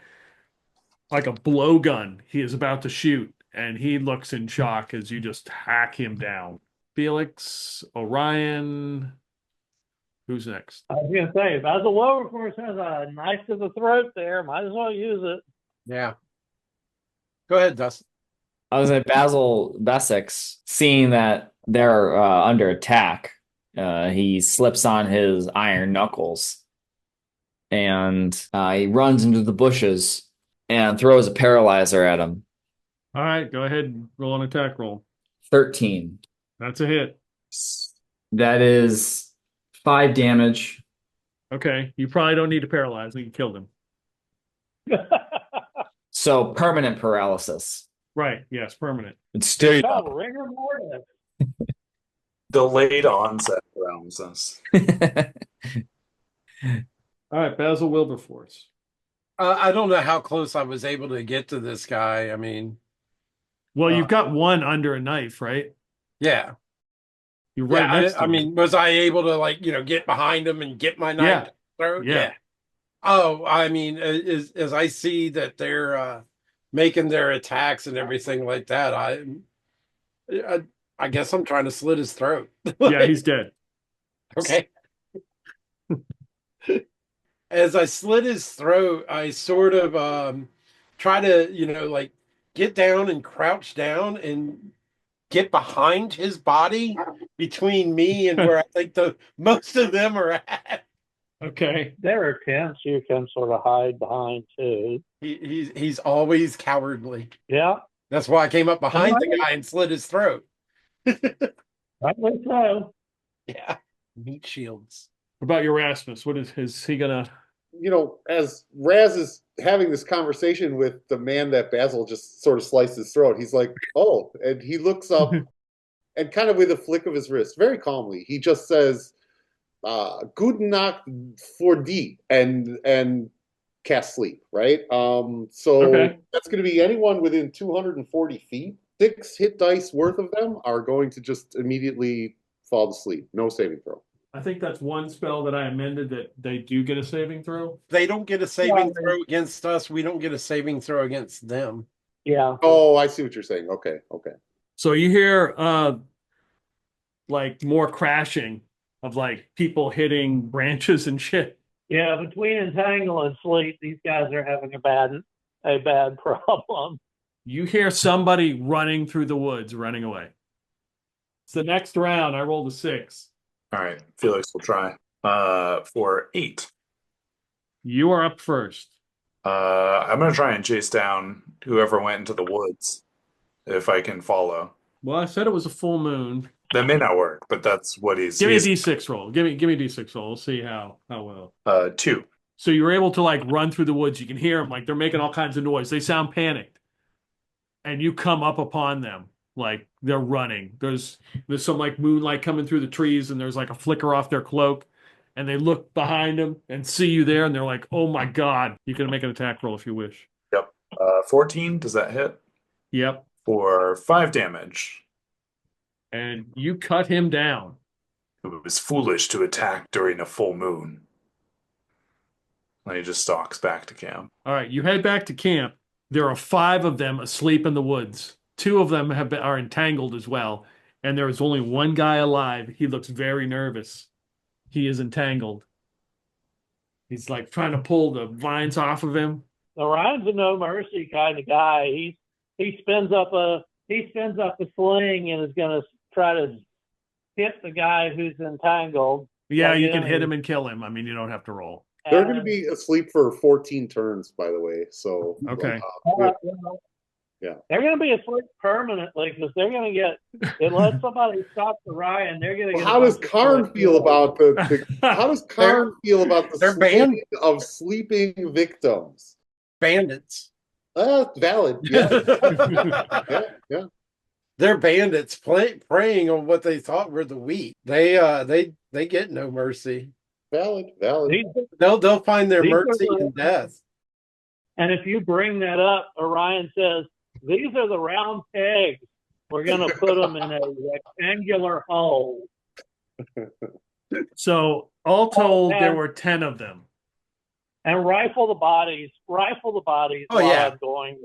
blowgun he is about to shoot, and he looks in shock as you just hack him down. Felix, Orion, who's next? I was going to say, Basil Wilberforce has a knife to the throat there. Might as well use it. Yeah. Go ahead, Dustin. I was at Basil Bessex, seeing that they're under attack. He slips on his iron knuckles and he runs into the bushes and throws a paralyzer at him. All right, go ahead and roll an attack roll. 13. That's a hit. That is 5 damage. Okay, you probably don't need to paralyze. You killed him. So permanent paralysis. Right, yes, permanent. It stayed Oh, up. rigor mortis. Delayed onset paralysis. All right, Basil Wilberforce. I don't know how close I was able to get to this guy. I mean, Well, you've got one under a knife, right? yeah. You're right Yeah, next to I him. mean, was I able to get behind him and get my knife Yeah. to his throat? Yeah. Oh, I mean, as I see that they're making their attacks and everything like that, I guess I'm trying to slit his throat. Yeah, he's dead. Okay. As I slit his throat, I sort of try to, get down and crouch down and get behind his body between me and where I think the most of them are at. Okay. There are tents you can sort of hide behind, too. He's always cowardly. Yeah, That's why I came up behind the guy and slit his throat. rightly so. Yeah. Meat shields. What about Erasmus? What is he gonna? As Raz is having this conversation with the man that Basil just sort of sliced his throat, he's like, oh, and he looks up and kind of with a flick of his wrist, very calmly, he just says, Guten Nacht for D, and cast sleep, right? So Okay. that's going to be anyone within 240 feet. 6 hit dice worth of them are going to just immediately fall to sleep. No saving throw. I think that's one spell that I amended that they do get a saving throw. They don't get a saving throw against us. We don't get a saving throw against them. Yeah. Oh, I see what you're saying. Okay. So you hear like more crashing of like people hitting branches and shit. Yeah, between entangle and sleep, these guys are having a bad problem. You hear somebody running through the woods, running away. It's the next round. I rolled a 6. All right, Felix will try. For 8. You are up first. I'm gonna try and chase down whoever went into the woods, if I can follow. Well, I said it was a full moon. That may not work, but that's what he's. Give me a D6 roll. Give me a D6 roll. We'll see how well. 2. So you're able to like run through the woods. You can hear them like they're making all kinds of noise. They sound panicked, and you come up upon them like they're running. There's some like moonlight coming through the trees, and there's like a flicker off their cloak, and they look behind them and see you there, and they're like, "Oh my god!" You can make an attack roll if you wish. Yep. 14. Does that hit? Yep. For 5 damage. And you cut him down. It was foolish to attack during a full moon. And he just stalks back to camp. All right, you head back to camp. There are 5 of them asleep in the woods. 2 of them are entangled as well, and there is only one guy alive. He looks very nervous. He is entangled. He's like trying to pull the vines off of him. Orion's a no mercy kind of guy. He spins up a sling and is going to try to hit the guy who's entangled. Yeah, you can hit him and kill him. I mean, you don't have to roll. They're going to be asleep for 14 turns, by the way. So Okay. Yeah. They're going to be asleep permanently because they're going to get, unless somebody stops Orion, they're going to get. How does Karn feel about how does Karn feel about the they're banned of sleeping victims? Bandits. Valid. Yeah. yeah. They're bandits preying on what they thought were the weak. They get no mercy. Valid. They'll find their mercy in death. And if you bring that up, Orion says, "These are the round pegs. We're going to put them in a rectangular hole." So all told, there were 10 of them. And rifle the bodies. Oh, yeah. I'm going.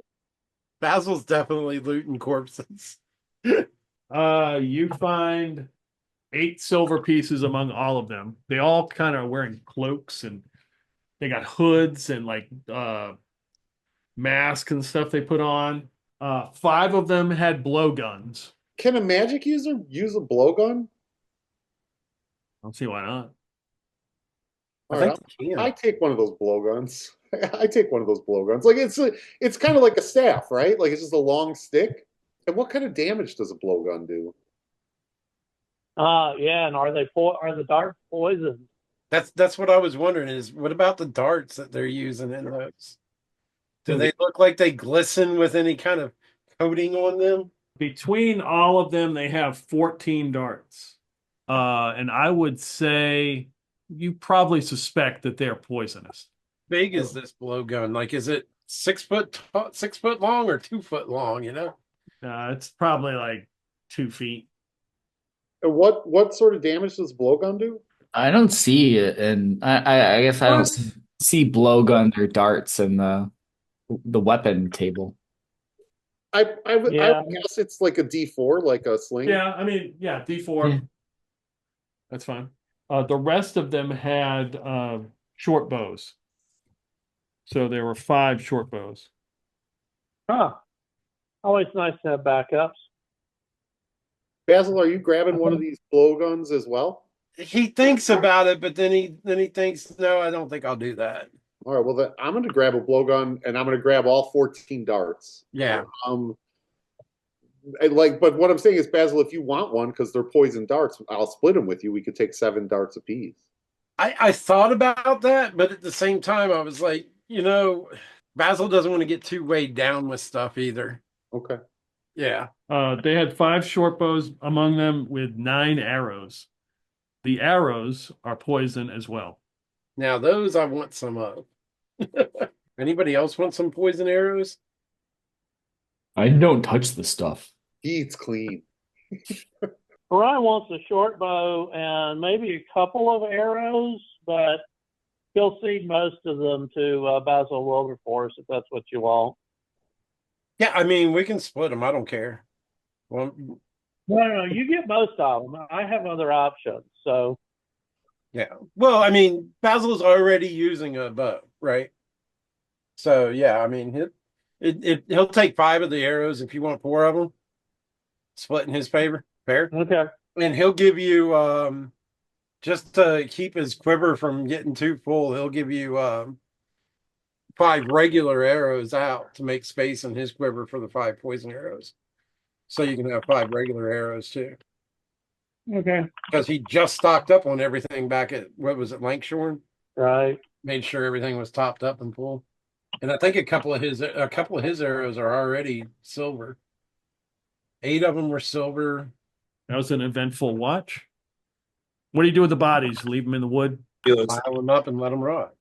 Basil's definitely looting corpses. You find 8 silver pieces among all of them. They all kind of wearing cloaks and they got hoods and like masks and stuff they put on. 5 of them had blowguns. Can a magic user use a blowgun? I don't see why not. I take one of those blowguns. I take one of those blowguns. Like it's kind of like a staff, right? Like it's just a long stick. And what kind of damage does a blowgun do? Yeah, and are the darts poisoned? That's what I was wondering. Is what about the darts that they're using in those? Do they look like they glisten with any kind of coating on them? Between all of them, they have 14 darts. And I would say you probably suspect that they're poisonous. Big is this blowgun? Like, is it 6 foot 6 foot long or 2 foot long? You know, it's probably like 2 feet. And what sort of damage does blowgun do? I don't see it, and I guess I don't see blowguns or darts in the weapon table. I would guess it's like a D4, like a sling. Yeah, I mean, yeah, D4. Yeah. That's fine. The rest of them had short bows. So there were 5 short bows. Huh. Always nice to have backups. Basil, are you grabbing one of these blowguns as well? He thinks about it, but then he thinks, no, I don't think I'll do that. All right, well, then I'm going to grab a blowgun, and I'm going to grab all 14 darts. Yeah. But what I'm saying is, Basil, if you want one, because they're poison darts, I'll split them with you. We could take 7 darts apiece. I thought about that, but at the same time, I was like, Basil doesn't want to get too weighed down with stuff either. Okay. Yeah. They had 5 short bows among them with 9 arrows. The arrows are poison as well. Now those I want some of. Anybody else want some poison arrows? I don't touch the stuff. He eats clean. Orion wants a short bow and maybe a couple of arrows, but he'll cede most of them to Basil Wilberforce if that's what you want. Yeah, I mean, we can split them. I don't care. Well, No, you get most of them. I have other options, so. Yeah. Well, I mean, Basil's already using a bow, right? So, yeah, I mean, he'll take 5 of the arrows if you want 4 of them. Split in his favor. Fair? Okay. And he'll give you, just to keep his quiver from getting too full, he'll give you 5 regular arrows out to make space in his quiver for the 5 poison arrows. So you can have 5 regular arrows too. Okay. Because he just stocked up on everything back at, what was it, Lankshorn? Right. Made sure everything was topped up and full. And I think a couple of his arrows are already silver. 8 of them were silver. That was an eventful watch. What do you do with the bodies? Leave them in the wood? Pile them up and let them rot.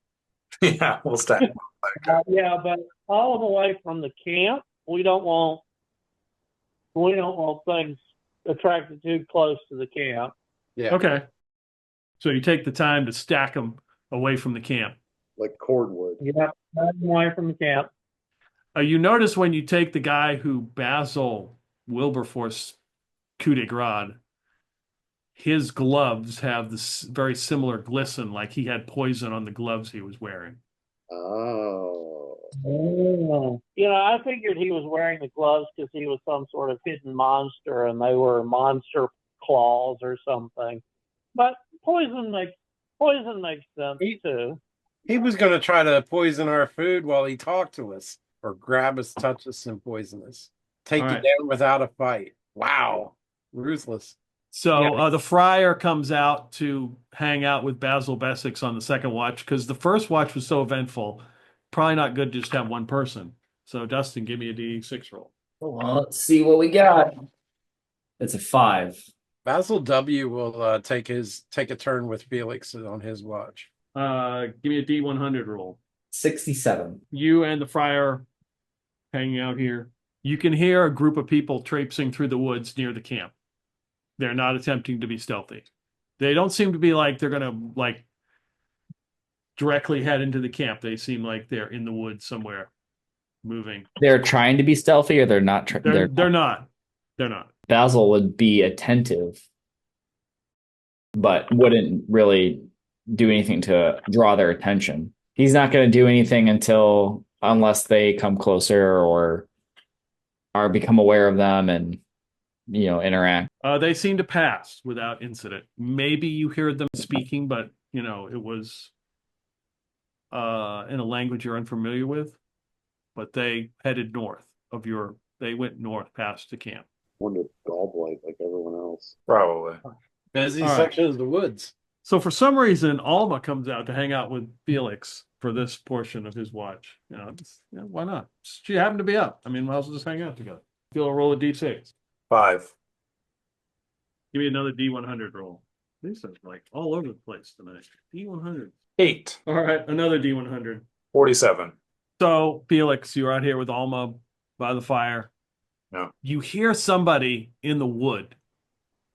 Yeah, we'll stack them. Yeah, but all the way from the camp, we don't want things attracted too close to the camp. Yeah. Okay. So you take the time to stack them away from the camp. Like cordwood. Yeah, away from the camp. You notice when you take the guy who Basil Wilberforce coup de grace, his gloves have this very similar glisten, like he had poison on the gloves he was wearing. Oh. I figured he was wearing the gloves because he was some sort of hidden monster and they were monster claws or something. But poison makes sense too. He was going to try to poison our food while he talked to us, or grab us, touch us, and poison us. Take All you right. down without a fight. Wow. Ruthless. So the friar comes out to hang out with Basil Bessex on the second watch because the first watch was so eventful. Probably not good to just have one person. So Dustin, give me a D6 roll. Well, let's see what we got. It's a 5. Basil W will take a turn with Felix on his watch. Give me a D100 roll. 67. You and the friar hanging out here. You can hear a group of people traipsing through the woods near the camp. They're not attempting to be stealthy. They don't seem to be like they're gonna like directly head into the camp. They seem like they're in the woods somewhere, moving. They're trying to be stealthy, or they're not. They're not. They're not. Basil would be attentive, but wouldn't really do anything to draw their attention. He's not going to do anything unless they come closer or are become aware of them and interact. They seem to pass without incident. Maybe you hear them speaking, but it was in a language you're unfamiliar with. But they headed north of they went north past the camp. Wanted gallblight like everyone else. Probably. Busy All right. section of the woods. So for some reason, Alma comes out to hang out with Felix for this portion of his watch. Why not? She happened to be up. I mean, might as well just hang out together. Feel a roll of D6. 5. Give me another D100 roll. These are like all over the place tonight. D100. 8. All right, another D100. 47. So Felix, you're out here with Alma by the fire. Yeah. You hear somebody in the wood.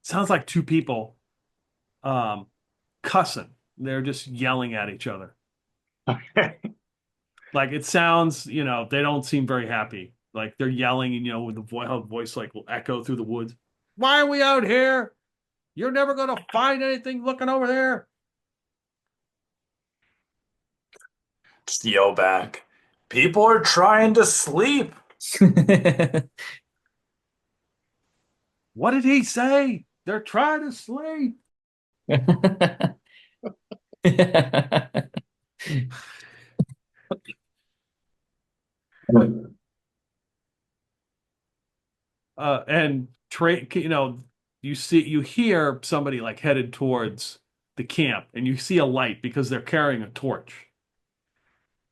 Sounds like two people cussing. They're just yelling at each other. Okay. Like it sounds, they don't seem very happy. Like they're yelling, and with the voice like will echo through the woods. Why are we out here? You're never going to find anything looking over there. Just yell back. People are trying to sleep. What did he say? They're trying to sleep. And you hear somebody like headed towards the camp, and you see a light because they're carrying a torch.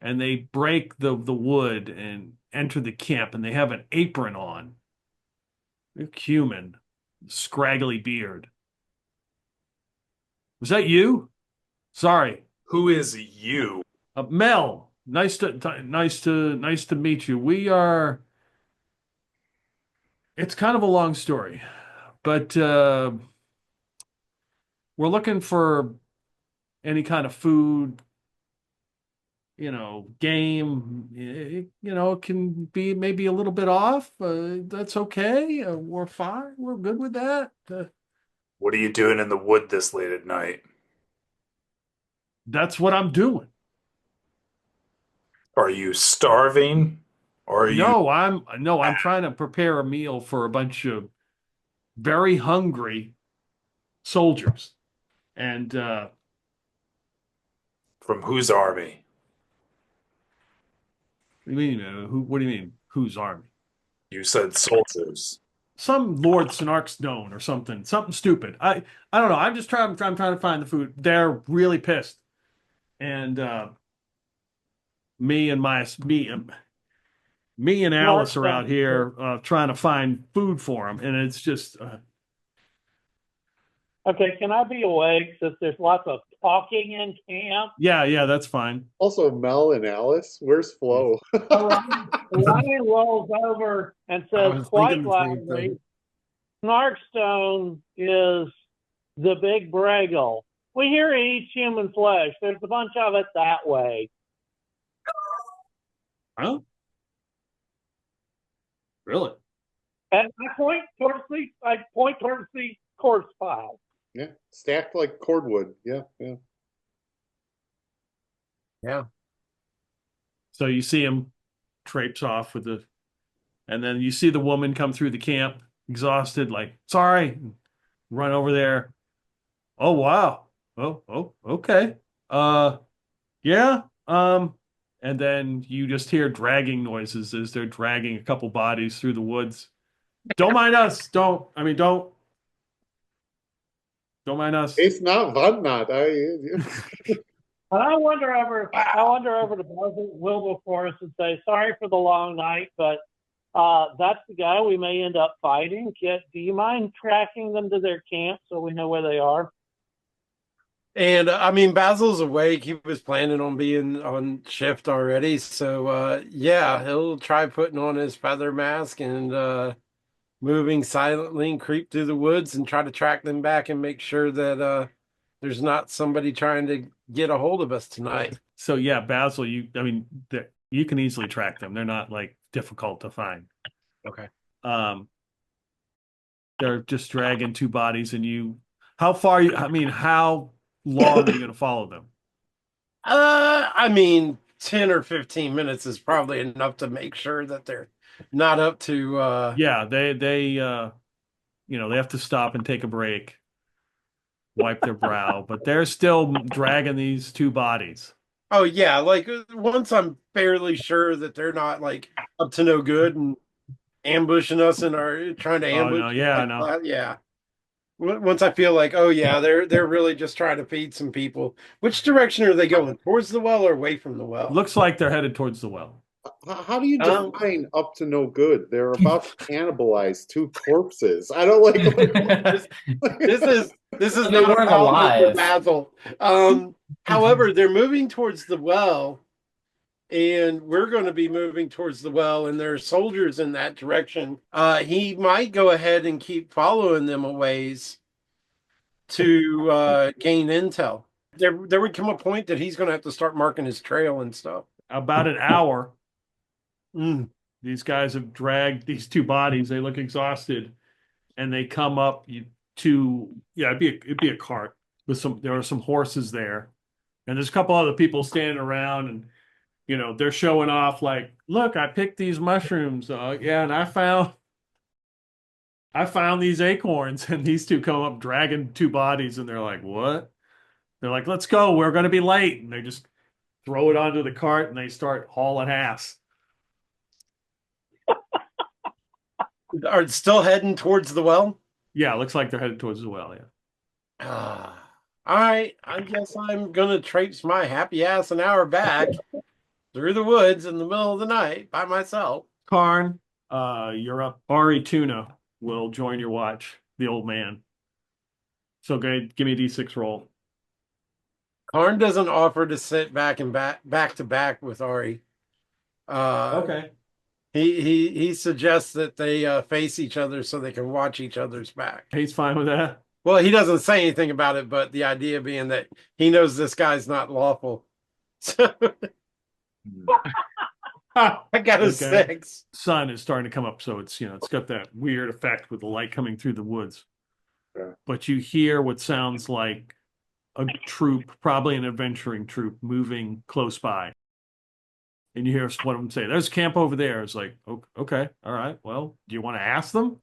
And they break the wood and enter the camp, and they have an apron on. They're human, scraggly beard. Was that you? Sorry. Who is you? Mel. Nice to meet you. We are. It's kind of a long story, but we're looking for any kind of food, game. It can be maybe a little bit off. That's okay. We're fine. We're good with that. What are you doing in the wood this late at night? That's what I'm doing. Are you starving? Or are you... I'm trying to prepare a meal for a bunch of very hungry soldiers. And From whose army? what do you mean? What do you mean? Whose army? You said soldiers. Some Lord Snarkscorn or something stupid. I don't know. I'm trying to find the food. They're really pissed, and me and Alice are out here trying to find food for them, and it's just. Okay, can I be awake since there's lots of talking in camp? Yeah, that's fine. Also, Mel and Alice, where's Flo? Ryan rolls over and says quite loudly, Snarkstone is the big Breggles. We hear he eats human flesh. There's a bunch of it that way. Huh? Really? And I point towards the corpse pile. Yeah, stacked like cordwood. Yeah. Yeah. So you see him traipse off with and then you see the woman come through the camp, exhausted, like, sorry, run over there. Oh, wow. Oh, okay. Yeah. And then you just hear dragging noises as they're dragging a couple bodies through the woods. Don't mind us. Don't mind us. It's not Vatnat. But I wander over to Wilberforce and say, sorry for the long night, but that's the guy we may end up fighting. Do you mind tracking them to their camp so we know where they are? And Basil's awake. He was planning on being on shift already. So, yeah, he'll try putting on his feather mask and moving silently and creep through the woods and try to track them back and make sure that there's not somebody trying to get a hold of us tonight. So, yeah, Basil, you can easily track them. They're not like difficult to find. Okay. They're just dragging two bodies and how long are you going to follow them? 10 or 15 minutes is probably enough to make sure that they're not up to Yeah, they have to stop and take a break, wipe their brow, but they're still dragging these two bodies. Oh yeah, like once I'm fairly sure that they're not like up to no good and ambushing us and are trying to ambush. Oh, no, yeah, like no. that, yeah. Once I feel like, oh yeah, they're really just trying to feed some people. Which direction are they going? Towards the well or away from the well? Looks like they're headed towards the well. How do you define up to no good? They're about to cannibalize two corpses. I don't like this is They not weren't a alive. Basil. However, they're moving towards the well, and we're going to be moving towards the well, and there are soldiers in that direction. He might go ahead and keep following them a ways to gain intel. There would come a point that he's going to have to start marking his trail and stuff. About an hour. These guys have dragged these two bodies. They look exhausted, and they come up it'd be a cart with there are some horses there, and there's a couple other people standing around, and they're showing off like, look, I picked these mushrooms. Yeah, and I found these acorns, and these two come up dragging two bodies, and they're like, what? They're like, let's go. We're going to be late, and they just throw it onto the cart, and they start hauling ass. Are still heading towards the well? Yeah, it looks like they're headed towards the well, yeah. All right, I guess I'm going to traipse my happy ass an hour back through the woods in the middle of the night by myself. Karn, you're up. Ari Tuna will join your watch, the old man. So give me a D6 roll. Karn doesn't offer to sit back to back with Ari. Okay. He suggests that they face each other so they can watch each other's back. He's fine with that. Well, he doesn't say anything about it, but the idea being that he knows this guy's not lawful. So I got a 6. Sun is starting to come up, so it's got that weird effect with the light coming through the woods. Yeah. But you hear what sounds like a troop, probably an adventuring troop, moving close by. And you hear one of them say, there's a camp over there. It's like, okay, all right. Well, do you want to ask them?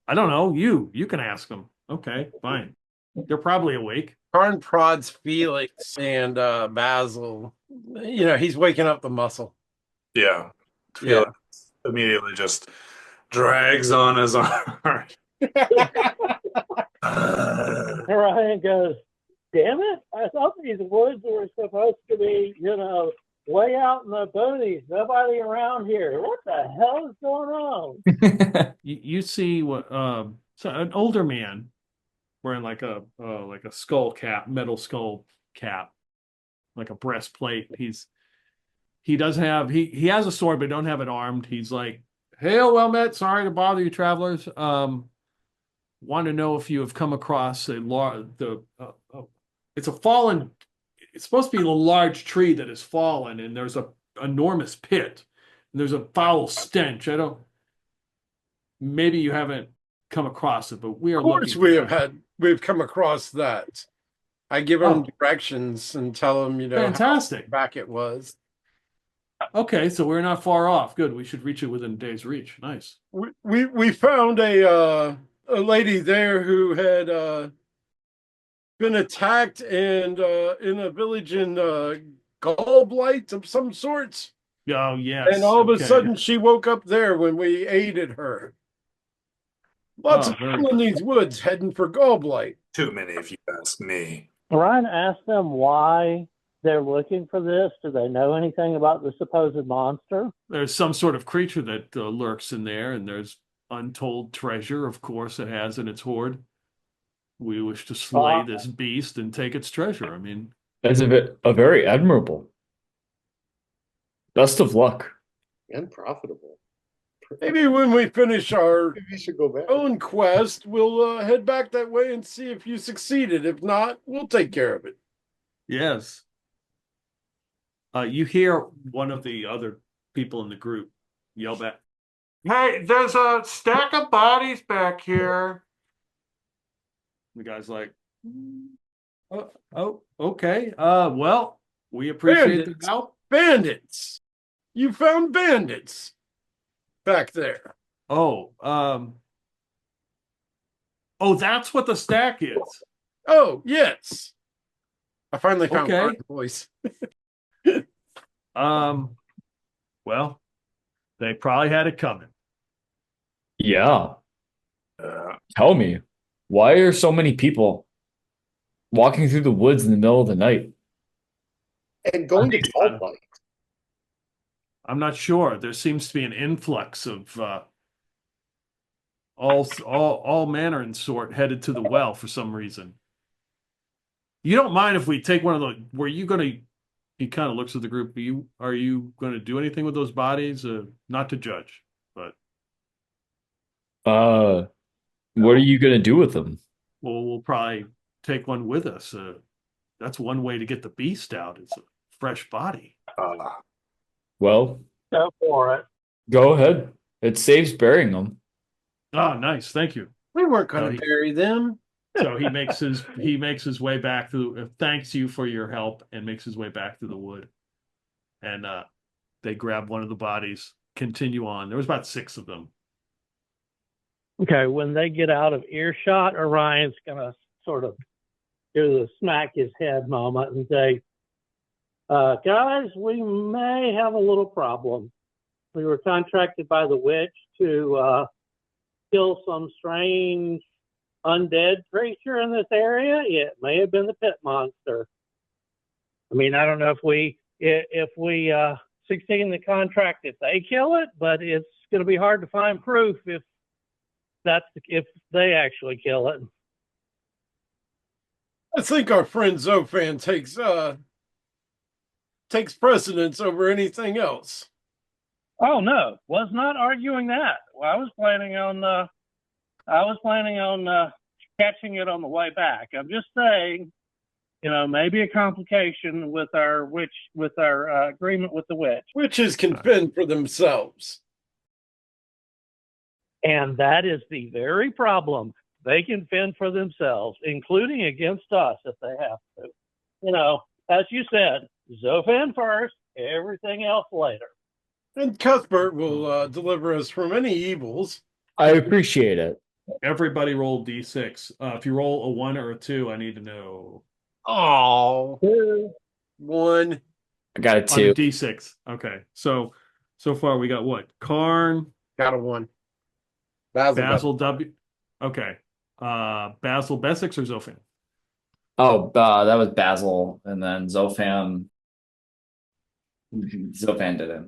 I don't know. You can ask them. Okay, fine. They're probably awake. Karn prods Felix and Basil. He's waking up the muscle. Yeah. Felix immediately just drags on his arm. Ryan goes, damn it, I thought these woods were supposed to be, way out in the boonies, nobody around here. What the hell is going on? You see what so an older man wearing like a skull cap, metal skull cap, like a breastplate. He has a sword but don't have it armed. He's like, hail, well met, sorry to bother you travelers. Want to know if you have come across it's supposed to be a large tree that has fallen, and there's a enormous pit, and there's a foul stench. Maybe you haven't come across it, but we are looking. Of course we've come across that. I give him directions and tell him, fantastic. how back it was. Okay, so we're not far off. Good. We should reach it within a day's reach. Nice. We found a lady there who had been attacked and in a village in gallblight of some sorts. Oh, yes. And all of a Okay. sudden she woke up there when we aided her. Lots Oh, of very people in these woods heading for gallblight. Too many, if you ask me. Ryan asked them why they're looking for this. Do they know anything about the supposed monster? There's some sort of creature that lurks in there, and there's untold treasure, of course, it has in its hoard. We wish to slay this beast and take its treasure. I mean, That's a very admirable. Best of luck. And profitable. Maybe when we finish our Maybe we should go back. own quest, we'll head back that way and see if you succeeded. If not, we'll take care of it. yes. You hear one of the other people in the group yell back, "Hey, there's a stack of bodies back here." The guy's like, oh, okay. Well, we appreciate Bandits. the help. Bandits! You found bandits back there. Oh, that's what the stack is. Oh, yes. I finally found Okay. my voice. Well, they probably had it coming. Yeah. Tell me, why are so many people walking through the woods in the middle of the night? And going to gallblight. I'm not sure. There seems to be an influx of all manner and sort headed to the well for some reason. You don't mind if we take one of the? Were you going to? He kind of looks at the group. Are you going to do anything with those bodies? Not to judge, but What are you gonna do with them? we'll probably take one with us. That's one way to get the beast out. It's a fresh body. Well, Go for it. go ahead. It saves burying them. Oh, nice. Thank you. We weren't going No, to bury them. So he makes his way back through. Thanks you for your help, and makes his way back through the wood. And they grab one of the bodies. Continue on. There was about 6 of them. Okay, when they get out of earshot, Orion's going to sort of do the smack his head moment and say, guys, we may have a little problem. We were contracted by the witch to kill some strange undead creature in this area. It may have been the pit monster. I mean, I don't know if we succeed in the contract if they kill it, but it's going to be hard to find proof if they actually kill it. I think our friend Zophan takes precedence over anything else. Oh no, was not arguing that. Well, I was planning on catching it on the way back. I'm just saying, maybe a complication with our agreement with the witch. Witches can fend for themselves. And that is the very problem. They can fend for themselves, including against us if they have to. As you said, Zophan first, everything else later. And Cuthbert will deliver us from any evils. I appreciate it. Everybody roll D6. If you roll a 1 or a 2, I need to know. Oh, 1. I got a On 2. a D6. Okay. So far we got what? Karn, Got a 1. Basil W. Okay. Basil Besix or Zophan? Oh, that was Basil, and then Zophan did it.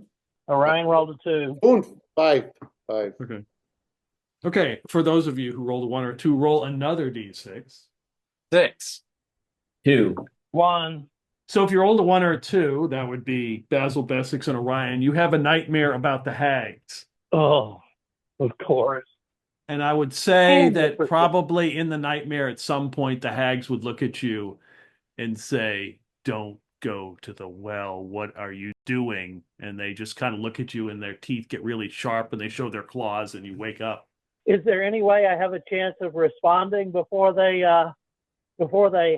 Orion rolled a 2. Boom. 5. Okay. Okay. For those of you who rolled a 1 or 2, roll another D6. 6. 2. 1. So if you rolled a 1 or a 2, that would be Basil Besix and Orion. You have a nightmare about the hags. Oh, of course. And I would say that probably in the nightmare at some point, the hags would look at you and say, "Don't go to the well. What are you doing?" And they just kind of look at you and their teeth get really sharp and they show their claws and you wake up. Is there any way I have a chance of responding before they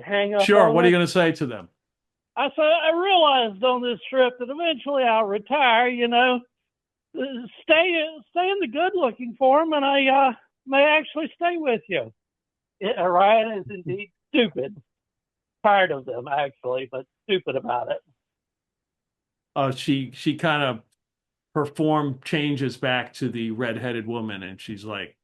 hang up? Sure. on What are you us? going to say to them? I said, I realized on this trip that eventually I'll retire, stay in the good looking form, and I may actually stay with you. Orion is indeed stupid. Tired of them, actually, but stupid about it. She kind of, her form changes back to the red-headed woman, and she's like,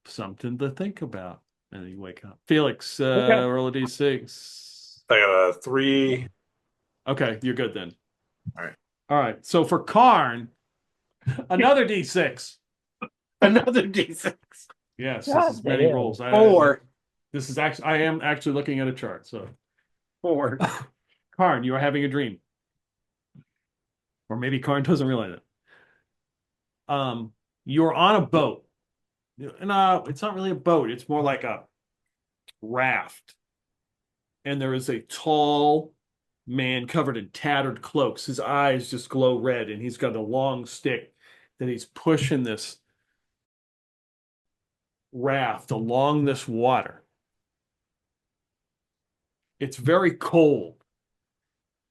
something to think about. And then you wake up. Felix, roll a d6. I got a 3. Okay, you're good then. All right. So for Karn, another d6. Another D6. Yes, God this is many damn. rolls. 4. This is actually, I am actually looking at a chart. So 4. Karn, you are having a dream. Or maybe Karn doesn't realize it. You're on a boat. No, it's not really a boat. It's more like a raft. And there is a tall man covered in tattered cloaks. His eyes just glow red, and he's got a long stick that he's pushing this raft along this water. It's very cold.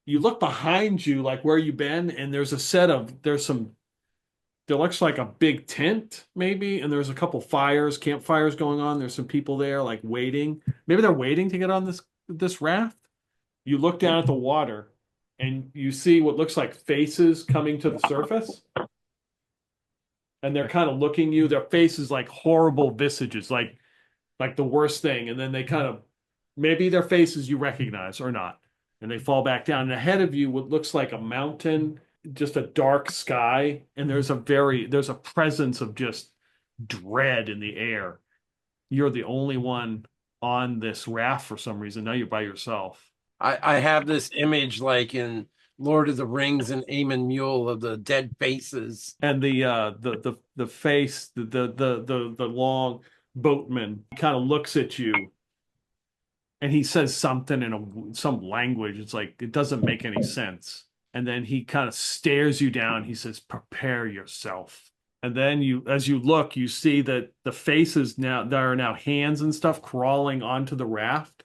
You look behind you, like where you've been, and there looks like a big tent, maybe, and there's a couple campfires going on. There's some people there, like waiting. Maybe they're waiting to get on this raft. You look down at the water, and you see what looks like faces coming to the surface. And they're kind of looking at you. Their faces like horrible visages, like the worst thing. And then they kind of, maybe their faces you recognize or not. And they fall back down. And ahead of you, what looks like a mountain, just a dark sky, and there's a presence of just dread in the air. You're the only one on this raft for some reason. Now you're by yourself. I have this image like in Lord of the Rings and Aemon Mule of the dead faces. And the face, the long boatman kind of looks at you, and he says something in some language. It's like it doesn't make any sense. And then he kind of stares you down. He says, "Prepare yourself." And then as you look, you see that the faces there are now hands and stuff crawling onto the raft,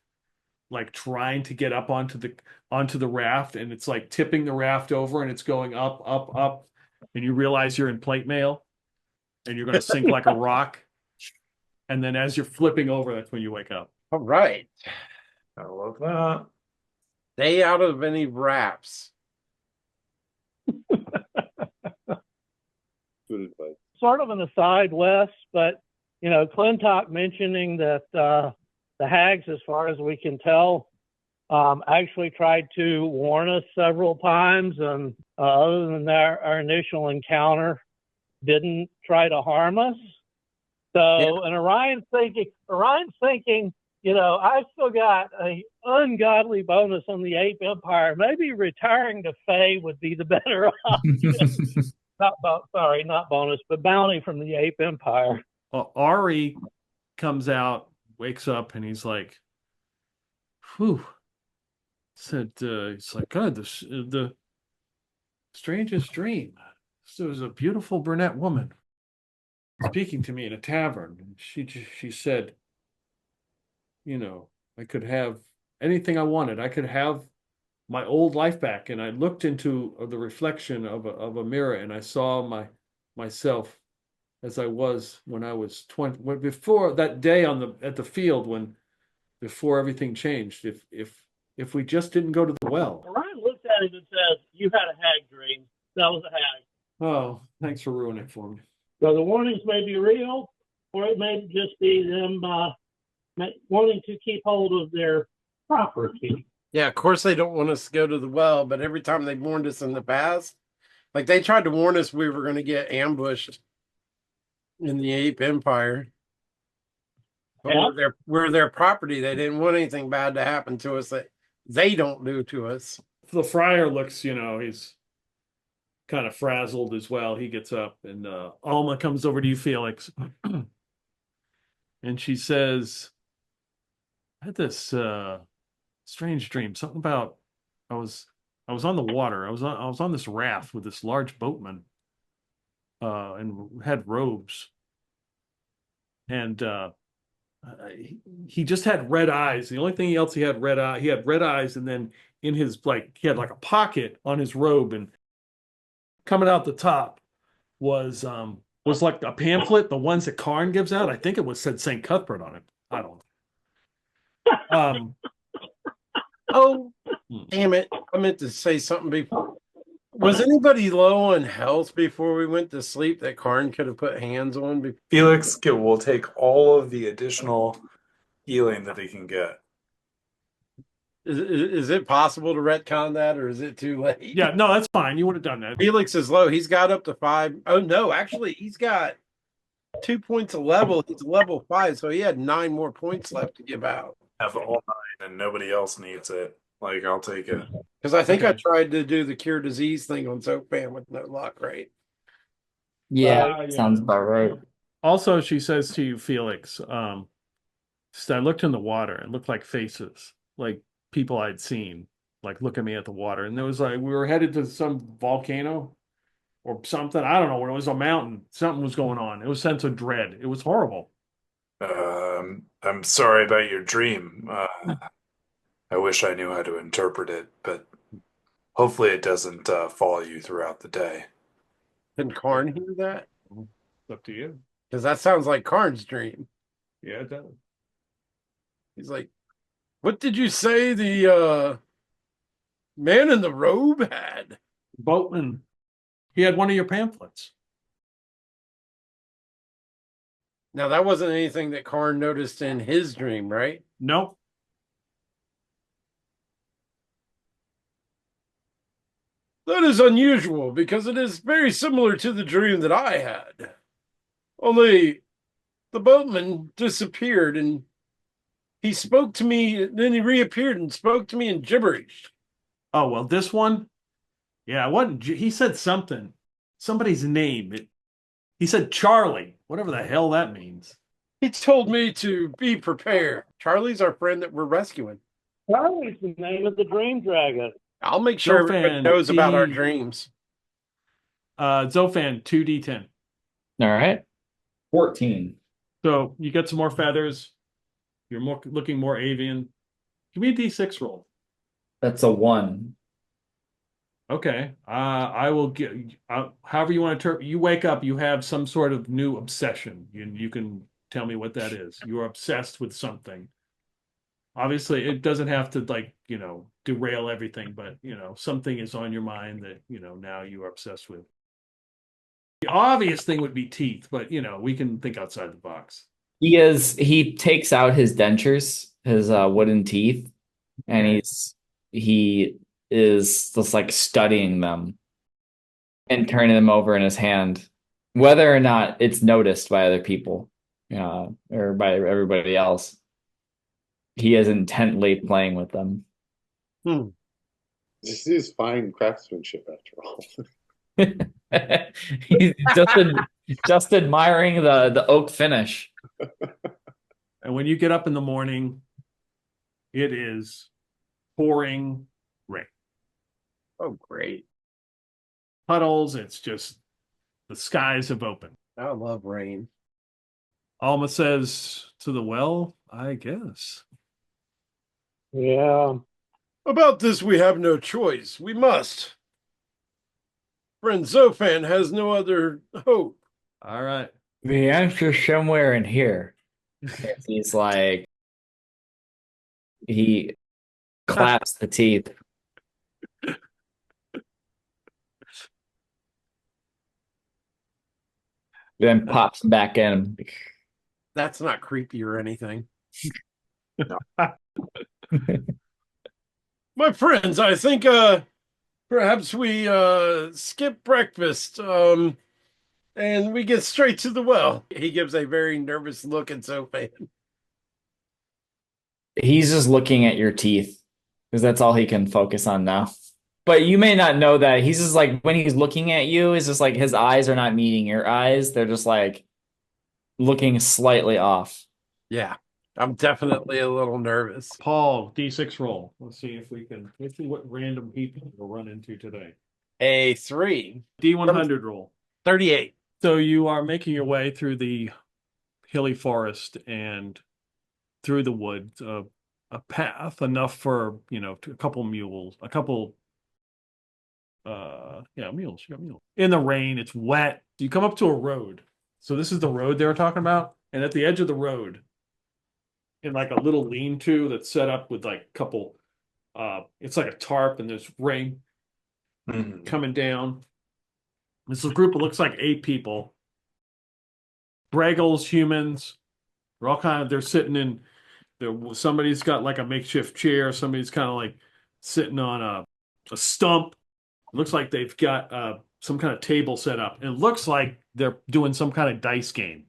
like trying to get up onto the raft, and it's like tipping the raft over, and it's going up, up, up, and you realize you're in plate mail, and you're going to sink like a rock. And then as you're flipping over, that's when you wake up. All right. I love that. Stay out of any wraps. Good advice. Sort of an aside, Wes, but Clintock mentioning that the hags, as far as we can tell, actually tried to warn us several times, and other than our initial encounter, didn't try to harm us. So, yeah. And Orion's thinking, I still got a ungodly bonus on the Ape Empire. Maybe retiring to Fae would be the better option. Not bonus, but bounty from the Ape Empire. Ari comes out, wakes up, and he's like, "Whew." It's like, God, the strangest dream. There was a beautiful brunette woman speaking to me in a tavern, and she said, I could have anything I wanted. I could have my old life back. And I looked into the reflection of a mirror, and I saw myself as I was when I was 20, before that day at the field, before everything changed. If we just didn't go to the well. Orion looks at him and says, "You had a hag dream. That was a hag." Oh, thanks for ruining it for me. So the warnings may be real, or it may just be them wanting to keep hold of their property. Yeah, of course they don't want us to go to the well, but every time they've warned us in the past, like they tried to warn us we were going to get ambushed in the Ape Empire. But Yeah. we're their property. They didn't want anything bad to happen to us that they don't do to us. The friar looks, he's kind of frazzled as well. He gets up, and Alma comes over to you, Felix. And she says, I had this strange dream. Something about I was on the water. I was on this raft with this large boatman, and had robes. And he just had red eyes. The only thing else he had red eye. He had red eyes, and then in his he had like a pocket on his robe, and coming out the top was like a pamphlet, the ones that Karn gives out. I think it was said St. Cuthbert on it. I don't know. Oh, damn it. I meant to say something before. Was anybody low on health before we went to sleep that Karn could have put hands on? Felix will take all of the additional healing that he can get. Is it possible to retcon that, or is it too late? Yeah, no, that's fine. You would have done that. Felix is low. He's got up to 5. Oh, no. Actually, he's got 2 points of level. He's level 5, so he had 9 more points left to give out. Have all 9 and nobody else needs it. Like, I'll take it. Because I think I Okay. tried to do the cure disease thing on Zophan with no luck, right? Yeah, Yeah. sounds about right. Also, she says to you, Felix, I looked in the water and looked like faces, like people I'd seen, like look at me at the water. And there was like, we were headed to some volcano or something. I don't know what it was, a mountain. Something was going on. It was a sense of dread. It was horrible. I'm sorry about your dream. I wish I knew how to interpret it, but hopefully it doesn't follow you throughout the day. Can Karn hear that? It's up to you. Because that sounds like Karn's dream. Yeah, it does. He's like, what did you say the man in the robe had? Boatman. He had one of your pamphlets. Now, that wasn't anything that Karn noticed in his dream, right? Nope. That is unusual because it is very similar to the dream that I had. Only the boatman disappeared and he spoke to me, then he reappeared and spoke to me in gibberish. Oh, well, this one, yeah, he said something, somebody's name. He said Charlie, whatever the hell that means. He told me to be prepared. Charlie's our friend that we're rescuing. Charlie's the name of the dream dragon. I'll make sure everybody Zophan, knows about our dreams. Zophan, 2d10. All right. 14. So you get some more feathers. You're looking more avian. Give me a d6 roll. That's a 1. Okay. I will get, however you want to interpret. You wake up, you have some sort of new obsession. You can tell me what that is. You're obsessed with something. Obviously, it doesn't have to, like, derail everything, but, something is on your mind that, now you are obsessed with. The obvious thing would be teeth, but, we can think outside the box. He takes out his dentures, his wooden teeth, and he is just like studying them and turning them over in his hand, whether or not it's noticed by other people, or by everybody else. He is intently playing with them. This is fine craftsmanship after all. He's just admiring the oak finish. And when you get up in the morning, it is pouring rain. Oh, great. Puddles, it's just, the skies have opened. I love rain. Alma says to the well, I guess. Yeah. About this, we have no choice. We must. Friend Zophan has no other hope. All right. The answer's somewhere in here. He's like, he claps the teeth. Then pops them back in. That's not creepy or anything. My friends, I think perhaps we skip breakfast and we get straight to the well. He gives a very nervous look at Zophan. He's just looking at your teeth because that's all he can focus on now. But you may not know that he's just like, when he's looking at you, it's just like his eyes are not meeting your eyes. They're just like looking slightly off. Yeah, I'm definitely a little nervous. Paul, D6 roll. Let's see what random people we'll run into today. A 3. D100 roll. 38. So you are making your way through the hilly forest, and through the woods, a path enough for, a couple mules, mules. You got mules. In the rain, it's wet. You come up to a road. So this is the road they were talking about. And at the edge of the road, in like a little lean-to that's set up with like a couple, it's like a tarp and there's rain coming down. This is a group, it looks like 8 people. Breggles, humans. They're sitting in, somebody's got like a makeshift chair. Somebody's kind of like sitting on a stump. It looks like they've got some kind of table set up. And it looks like they're doing some kind of dice game.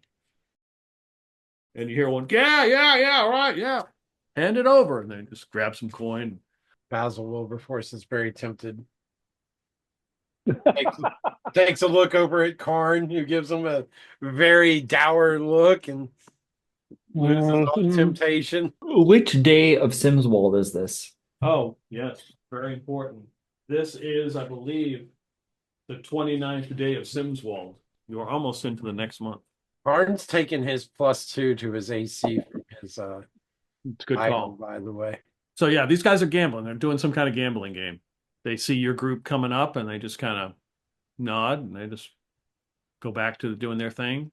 And you hear one, yeah, right, yeah. Hand it over. And then just grab some coin. Basil Wilberforce is very tempted. Takes a look over at Karn, who gives him a very dour look and loses all temptation. Which day of Simswold is this? Oh, yes. Very important. This is, I believe, the 29th day of Simswold. You are almost into the next month. Karn's taking his +2 to his AC from his It's a good item, call. by the way. So yeah, these guys are gambling. They're doing some kind of gambling game. They see your group coming up and they just kind of nod and they just go back to doing their thing.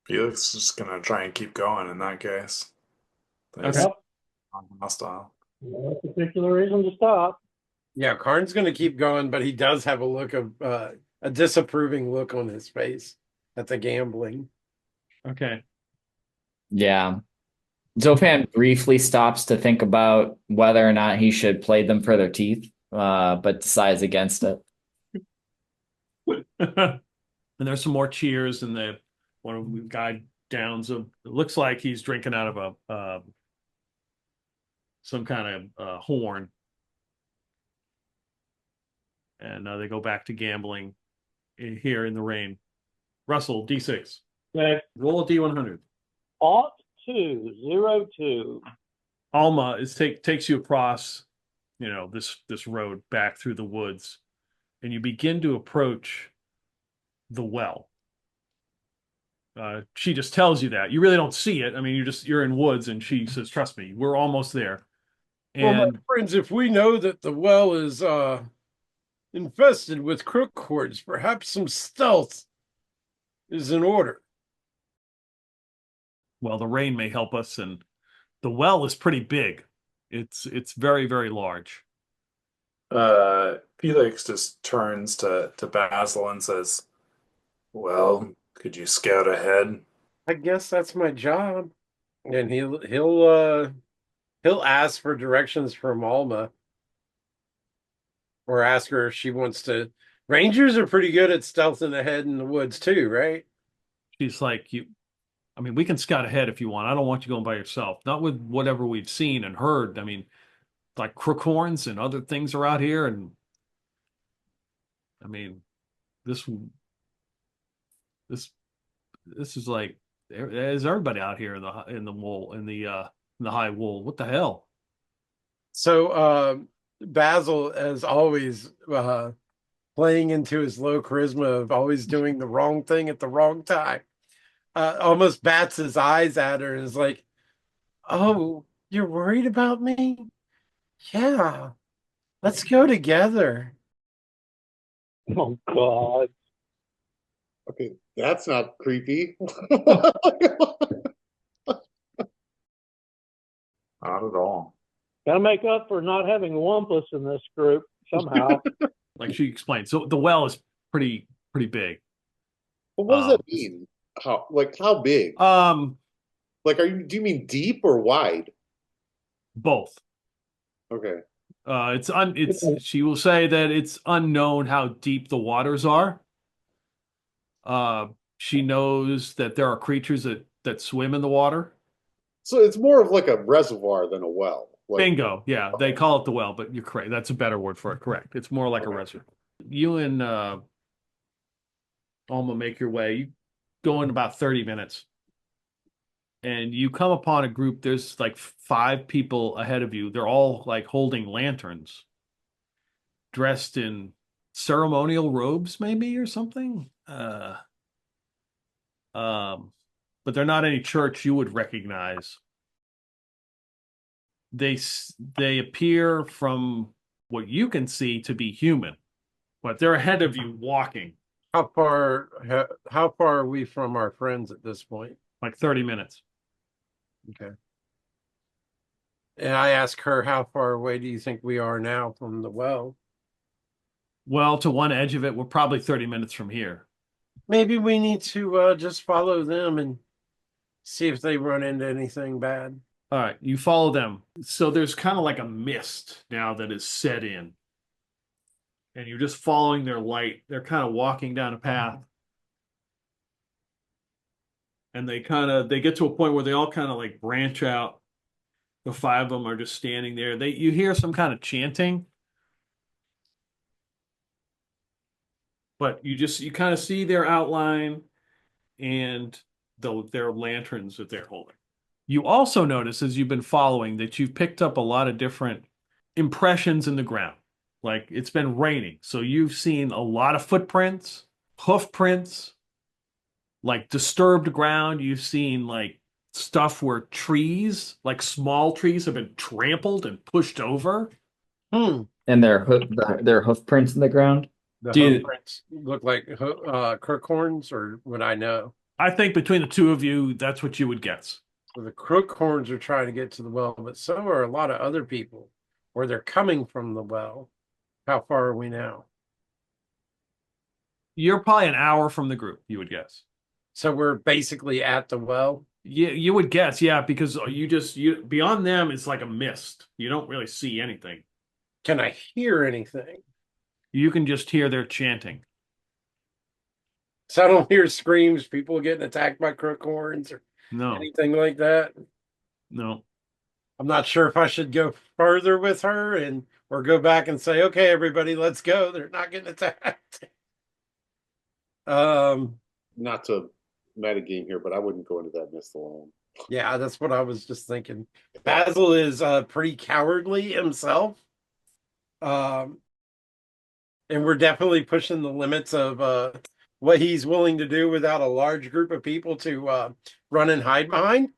Felix is just gonna try and keep going in that case. Okay. Hostile. No particular reason to stop. Yeah, Karn's going to keep going, but he does have a look of a disapproving look on his face at the gambling. Okay. Yeah. Zophan briefly stops to think about whether or not he should play them for their teeth, but decides against it. And there's some more cheers and one of the guy downs it looks like he's drinking out of a some kind of horn. And they go back to gambling here in the rain. Russell, D6. Okay. Roll a D100. 202. Alma takes you across, this road back through the woods, and you begin to approach the well. She just tells you that. You really don't see it. I mean, you're in woods, and she says, "Trust me, we're almost there." Well, my And friends, if we know that the well is infested with crook hordes, perhaps some stealth is in order. well, the rain may help us, and the well is pretty big. It's very, very large. Felix just turns to Basil and says, "Well, could you scout ahead?" I guess that's my job. And he'll ask for directions from Alma, or ask her if she wants to. Rangers are pretty good at stealthing ahead in the woods too, right? She's like, we can scout ahead if you want. I don't want you going by yourself. Not with whatever we've seen and heard. I mean, like crookhorns and other things are out here, and I mean, this is like there's everybody out here in the wool in the high wool. What the hell? So Basil, as always, playing into his low charisma of always doing the wrong thing at the wrong time, almost bats his eyes at her and is like, "Oh, you're worried about me? Yeah, let's go together." Oh, God. Okay, that's not creepy. Not at all. Gotta make up for not having Wampus in this group somehow. Like she explained. So the well is pretty big. But what does that mean? How big? Like, do you mean deep or wide? Both. Okay. She will say that it's unknown how deep the waters are. She knows that there are creatures that swim in the water. So it's more of like a reservoir than a well. Bingo. Yeah, they call it the well, but you're correct. That's a better word for it. Correct. It's more like a reservoir. You and Alma make your way. You go in about 30 minutes. And you come upon a group. There's like 5 people ahead of you. They're all like holding lanterns, dressed in ceremonial robes, maybe, or something. but they're not any church you would recognize. They appear from what you can see to be human, but they're ahead of you walking. How far are we from our friends at this point? Like 30 minutes. Okay. And I ask her, how far away do you think we are now from the well? Well, to one edge of it, we're probably 30 minutes from here. Maybe we need to just follow them and see if they run into anything bad. All right, you follow them. So there's kind of like a mist now that is set in. And you're just following their light. They're kind of walking down a path. And they get to a point where they all kind of like branch out. The 5 of them are just standing there. You hear some kind of chanting. But you kind of see their outline and their lanterns that they're holding. You also notice, as you've been following, that you've picked up a lot of different impressions in the ground. Like, it's been raining, so you've seen a lot of footprints, hoof prints, like disturbed ground. You've seen like stuff where trees, like small trees, have been trampled and pushed over. And their hoof prints in the ground. The Dude. hoof prints look like crookhorns, or would I know? I think between the two of you, that's what you would guess. So the crookhorns are trying to get to the well, but so are a lot of other people, or they're coming from the well. How far are we now? You're probably an hour from the group, you would guess. So we're basically at the well? Yeah, you would guess, yeah, because you beyond them, it's like a mist. You don't really see anything. Can I hear anything? You can just hear their chanting. So I don't hear screams, people getting attacked by crookhorns or anything like that? No. I'm not sure if I should go further with her or go back and say, okay, everybody, let's go. They're not getting attacked. Not to metagame here, but I wouldn't go into that mist alone. Yeah, that's what I was just thinking. Basil is pretty cowardly himself. And we're definitely pushing the limits of what he's willing to do without a large group of people to run and hide behind.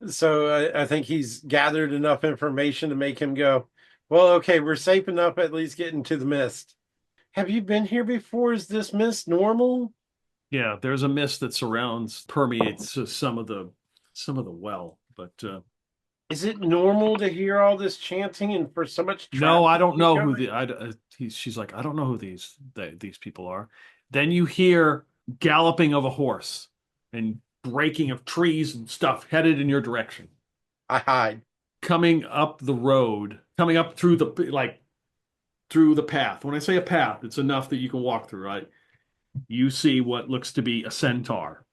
So I think he's gathered enough information to make him go, well, okay, we're safe enough at least get into the mist. Have you been here before? Is this mist normal? Yeah, there's a mist that permeates some of the well, but is it normal to hear all this chanting and for so much? No, I don't know who she's like, I don't know who these people are. Then you hear galloping of a horse and breaking of trees and stuff headed in your direction. I hide. Coming up the road, coming up through the path. When I say a path, it's enough that you can walk through, right? You see what looks to be a centaur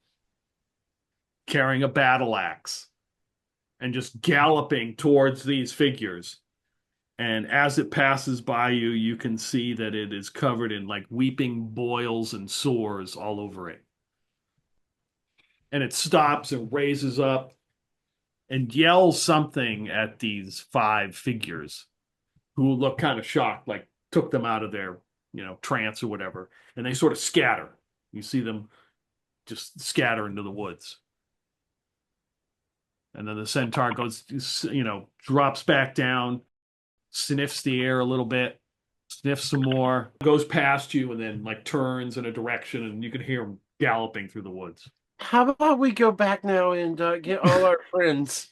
carrying a battle axe and just galloping towards these figures. And as it passes by you, you can see that it is covered in like weeping boils and sores all over it. And it stops and raises up and yells something at these 5 figures who look kind of shocked, like took them out of their, trance or whatever. And they sort of scatter. You see them just scatter into the woods. And then the centaur goes, drops back down, sniffs the air a little bit, sniffs some more, goes past you, and then like turns in a direction, and you can hear him galloping through the woods. How about we go back now and get all our friends?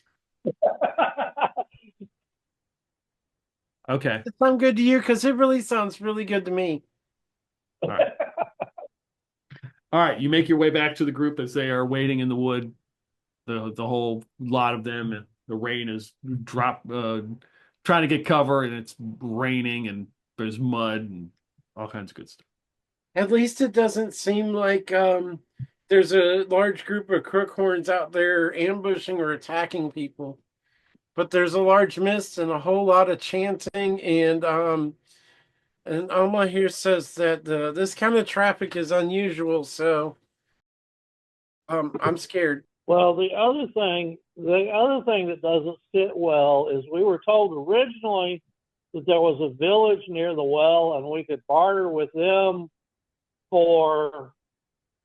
Okay. Does it sound good to you? Because it really sounds really good to me. All right. All right. You make your way back to the group as they are waiting in the wood. The whole lot of them, and the rain is trying to get cover, and it's raining, and there's mud and all kinds of good stuff. At least it doesn't seem like there's a large group of crookhorns out there ambushing or attacking people. But there's a large mist and a whole lot of chanting, and Alma here says that this kind of traffic is unusual, so I'm scared. Well, the other thing that doesn't sit well is we were told originally that there was a village near the well and we could barter with them for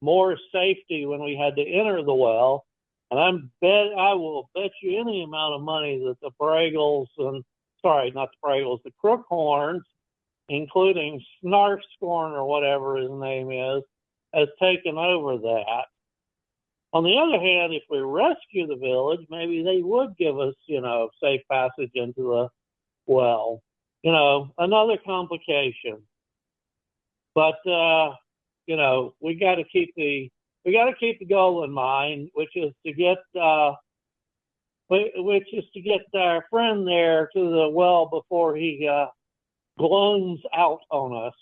more safety when we had to enter the well. And I will bet you any amount of money that the Breggles not the Breggles, the Crookhorns, including Snarkscorn or whatever his name is, has taken over that. On the other hand, if we rescue the village, maybe they would give us, safe passage into the well. Another complication. But we got to keep the goal in mind, which is to get our friend there to the well before he gloams out on us.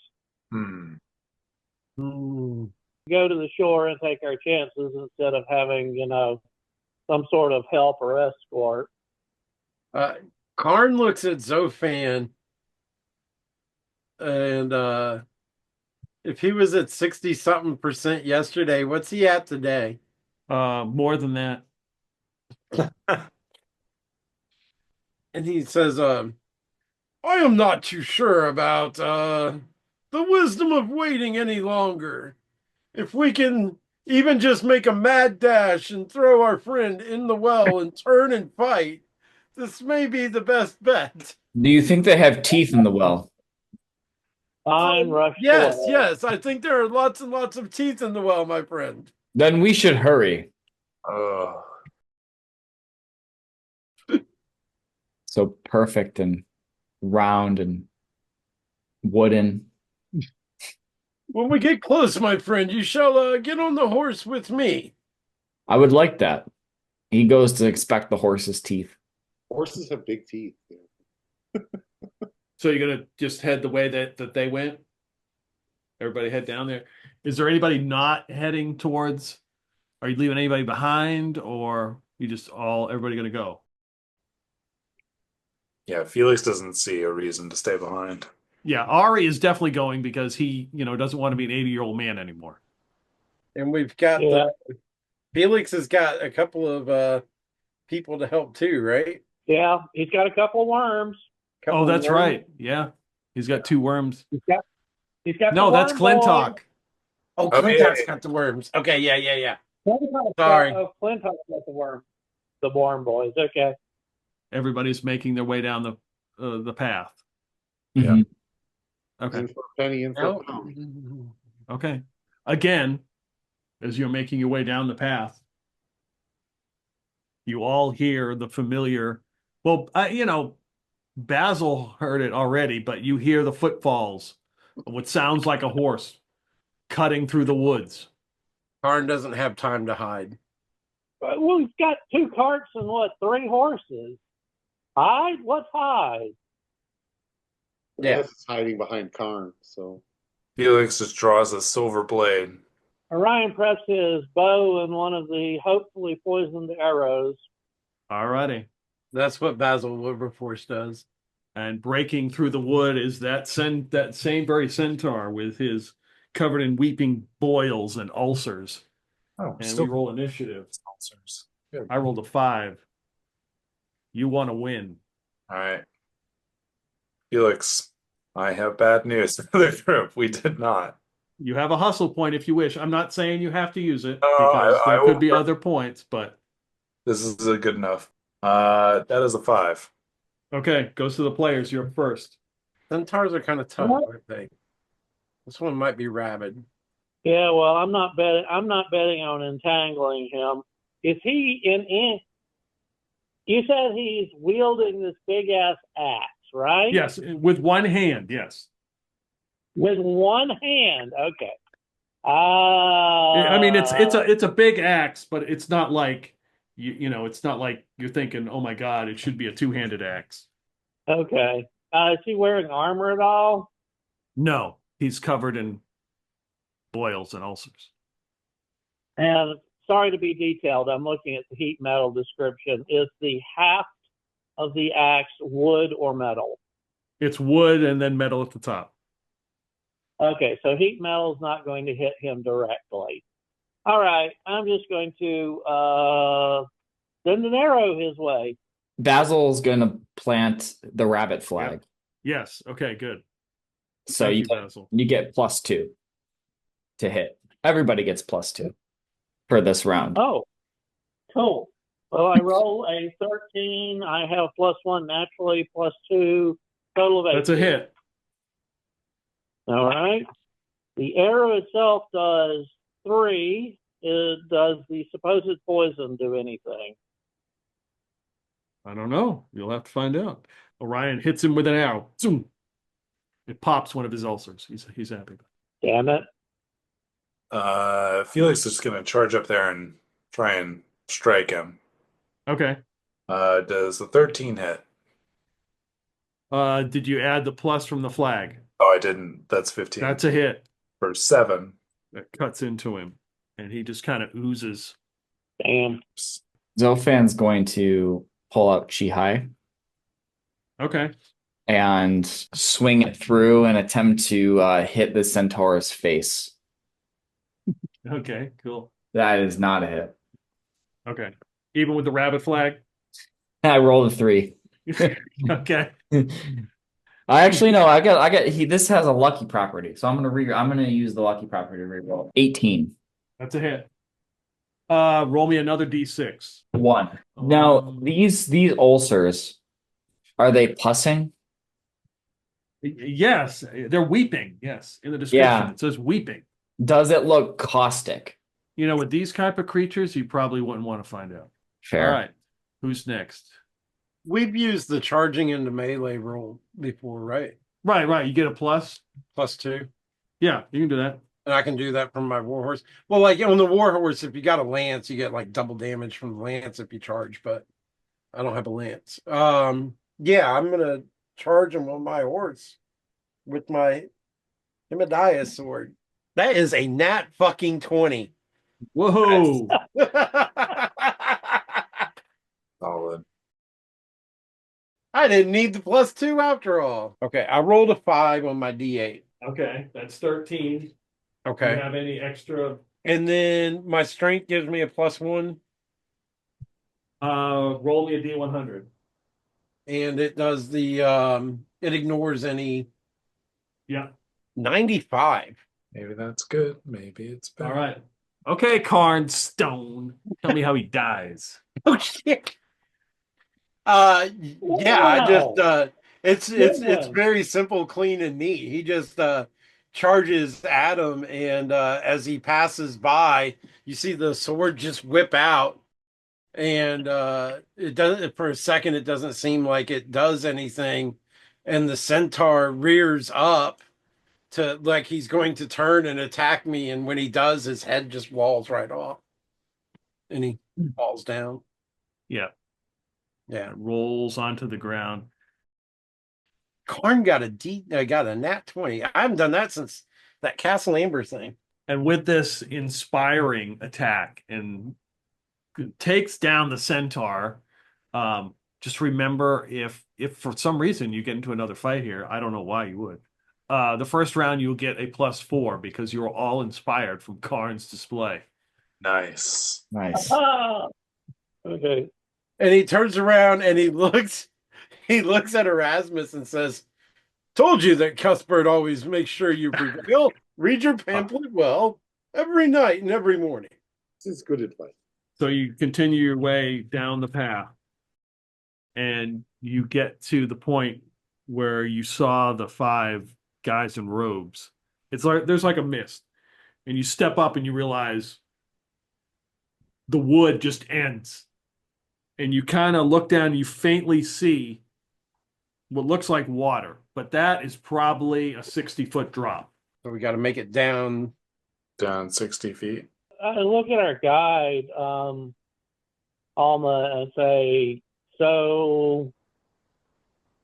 Go to the shore and take our chances instead of having some sort of help or escort. Karn looks at Zophan, and if he was at 60-something% yesterday, what's he at today? More than that. And he says, I am not too sure about the wisdom of waiting any longer. If we can even just make a mad dash and throw our friend in the well and turn and fight, this may be the best bet. Do you think they have teeth in the well? Fine, rush. Yes. I think there are lots and lots of teeth in the well, my friend. Then we should hurry. So perfect and round and wooden. When we get close, my friend, you shall get on the horse with me. I would like that. He goes to inspect the horse's teeth. Horses have big teeth. So you're gonna just head the way that they went? Everybody head down there. Is there anybody not heading towards? Are you leaving anybody behind, or you just everybody gonna go? Yeah, Felix doesn't see a reason to stay behind. Yeah, Ari is definitely going because he, doesn't want to be an 80-year-old man anymore. And we've got Felix has got a couple of people to help too, right? Yeah, he's got a couple worms. That's right. Yeah, he's got 2 worms. He's got. No, that's Clintock. Oh, Clintock's got the worms. Okay, yeah. Sorry. Clintock's got the worm. The worm boys. Okay. Everybody's making their way down the path. Yeah. Okay. In for a penny, in for a pound. Okay. Again, as you're making your way down the path, you all hear the familiar. Well, Basil heard it already, but you hear the footfalls of what sounds like a horse cutting through the woods. Karn doesn't have time to hide. Well, he's got 2 carts and 3 horses. Hide? What's hide? Yeah. It's hiding behind Karn, so. Felix just draws a silver blade. Orion preps his bow and one of the hopefully poisoned arrows. All righty. That's what Basil Wilberforce does. And breaking through the wood is that same very centaur with his covered in weeping boils and ulcers. Oh, and we roll initiative. Ulcers. I rolled a 5. You want to win. All right. Felix, I have bad news for the group. We did not. You have a hustle point if you wish. I'm not saying you have to use it No, because I there could will- be other points, but This is good enough. That is a 5. okay, goes to the players. You're first. Centaurs are kind of tough, aren't they? This one might be rabid. Yeah, well, I'm not betting on entangling him. Is he in? You said he's wielding this big ass axe, right? Yes, with one hand. Yes. With one hand. Okay. I mean, it's a big axe, but it's not like it's not like you're thinking, oh my God, it should be a 2-handed axe. Okay. Is he wearing armor at all? No, he's covered in boils and ulcers. And sorry to be detailed. I'm looking at the heat metal description. Is the haft of the axe wood or metal? It's wood and then metal at the top. Okay, so heat metal is not going to hit him directly. All right, I'm just going to send an arrow his way. Basil's going to plant the rabbit flag. Yes. Okay, good. So Thank you Basil. get +2 to hit. Everybody gets +2 for this round. Oh, cool. Well, I roll a 13. I have +1 naturally, +2, total of 18. That's a hit. All right. The arrow itself does 3. Does the supposed poison do anything? I don't know. You'll have to find out. Orion hits him with an arrow. Zoom. It pops one of his ulcers. He's happy. Damn it. Felix is going to charge up there and try and strike him. Okay. Does the 13 hit? Did you add the plus from the flag? Oh, I didn't. That's 15. That's a hit. For 7. That cuts into him, and he just kind of oozes. Damn. Zophan's going to pull out Chi-Hai Okay. and swing it through and attempt to hit the Centaur's face. Okay, cool. That is not a hit. Okay. Even with the rabbit flag? I rolled a 3. Okay. I actually no. I got. This has a lucky property, so I'm gonna use the lucky property to reroll. 18. That's a hit. Roll me another D6. 1. Now these ulcers, are they pussing? Yes, they're weeping. Yes, in the description it says weeping. Does it look caustic? You know, with these type of creatures, you probably wouldn't want to find out. Fair. All right. Who's next? We've used the charging into melee roll before, right? Right. You get a plus. +2. Yeah, you can do that. And I can do that from my warhorse. Well, like on the warhorse, if you got a lance, you get like double damage from the lance if you charge, but I don't have a lance. Yeah, I'm gonna charge him on my horse with my Himadiah sword. That is a nat fucking 20. Whoa. Solid. I didn't need the +2 after all. Okay, I rolled a 5 on my D8. Okay, that's 13. Do Okay. you have any extra? And then my strength gives me a +1. Roll me a D100. And it does the it ignores any Yeah. 95. Maybe that's good. Maybe it's bad. All right. Okay, Karn Stone. Tell me how he dies. Oh shit. Yeah, I just it's very simple, clean, and neat. He just charges at him, and as he passes by, you see the sword just whip out, and it doesn't for a second. It doesn't seem like it does anything, and the centaur rears up to like he's going to turn and attack me, and when he does, his head just walls right off, and he falls down. Yeah. Yeah. It rolls onto the ground. Karn got a nat 20. I haven't done that since that Castle Amber thing. And with this inspiring attack and takes down the centaur, just remember if for some reason you get into another fight here, I don't know why you would. The first round you'll get a +4 because you're all inspired from Karn's display. Nice. Nice. Okay. And he turns around and he looks at Erasmus and says, "Told you that Cuthbert always makes sure you read your pamphlet well every night and every morning." This is good advice. So you continue your way down the path and you get to the point where you saw the 5 guys in robes. It's like there's like a mist, and you step up and you realize the wood just ends, and you kind of look down and you faintly see what looks like water, but that is probably a 60-foot drop. So we got to make it down. Down 60 feet. I look at our guide, Alma, and say, so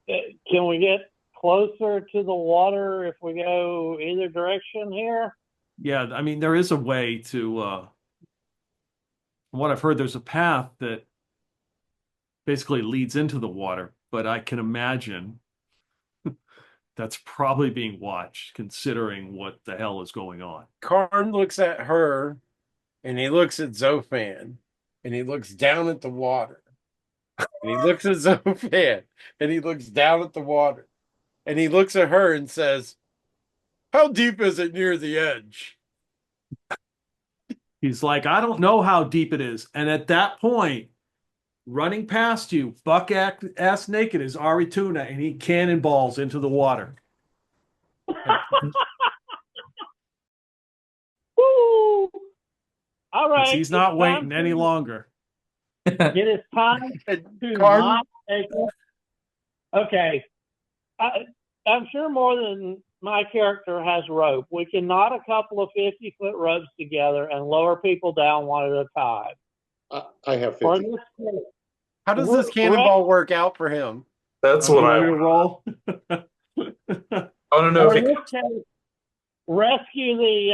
can we get closer to the water if we go either direction here? Yeah, I mean, there is a way to, from what I've heard, there's a path that basically leads into the water, but I can imagine that's probably being watched considering what the hell is going on. Karn looks at her and he looks at Zophan and he looks down at the water. And he looks at Zophan and he looks down at the water. And he looks at her and says, "How deep is it near the edge?" He's like, I don't know how deep it is. And at that point, running past you, buck ass naked is Ari Tuna, and he cannonballs into the water. Woo! All 'Cause right. he's not it's waiting time any to- longer. It is time to Carn- not take it. Okay. I'm sure more than my character has rope. We can knot a couple of 50-foot ropes together and lower people down one at a time. I have For 50. this case, How does this cannonball work out for him? That's You what want I me to roll? want to know. for If it, this case, rescue the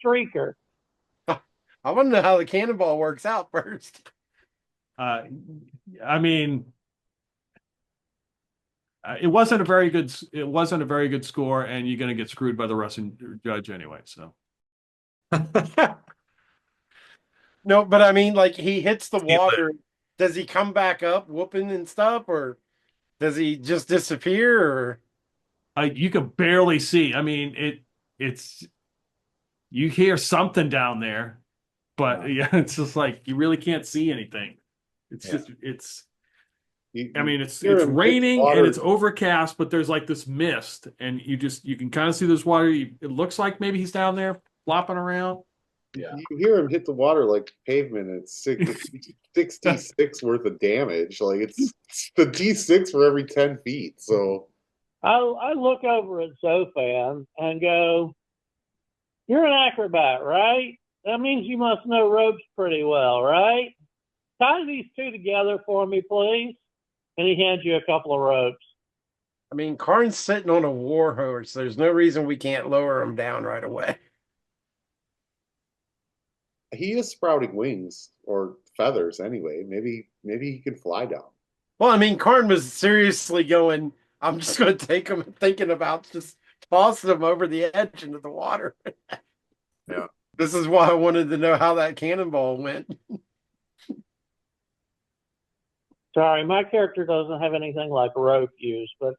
streaker. I want to know how the cannonball works out first. I mean, it wasn't a very good score, and you're going to get screwed by the Russian judge anyway. So No, but I mean, like, he hits the water. Does he come back up whooping and stuff, or does he just disappear? Or you can barely see. I mean, it's you hear something down there, but yeah, it's just like you really can't see anything. It's just it's. I mean, it's raining and it's overcast, but there's like this mist, and you can kind of see this water. It looks like maybe he's down there flopping around. yeah. You hear him hit the water like pavement. It's 66 worth of damage. Like it's the D6 for every 10 feet. So I look over at Zophan and go, "You're an acrobat, right? That means you must know ropes pretty well, right? Tie these two together for me, please." And he hands you a couple of ropes. I mean, Karn's sitting on a war horse. There's no reason we can't lower him down right away. he is sprouting wings or feathers anyway. Maybe he can fly down. Well, I mean, Karn was seriously going, I'm just going to take him, thinking about just tossing him over the edge into the water. Yeah. This is why I wanted to know how that cannonball went. Sorry, my character doesn't have anything like rope use, but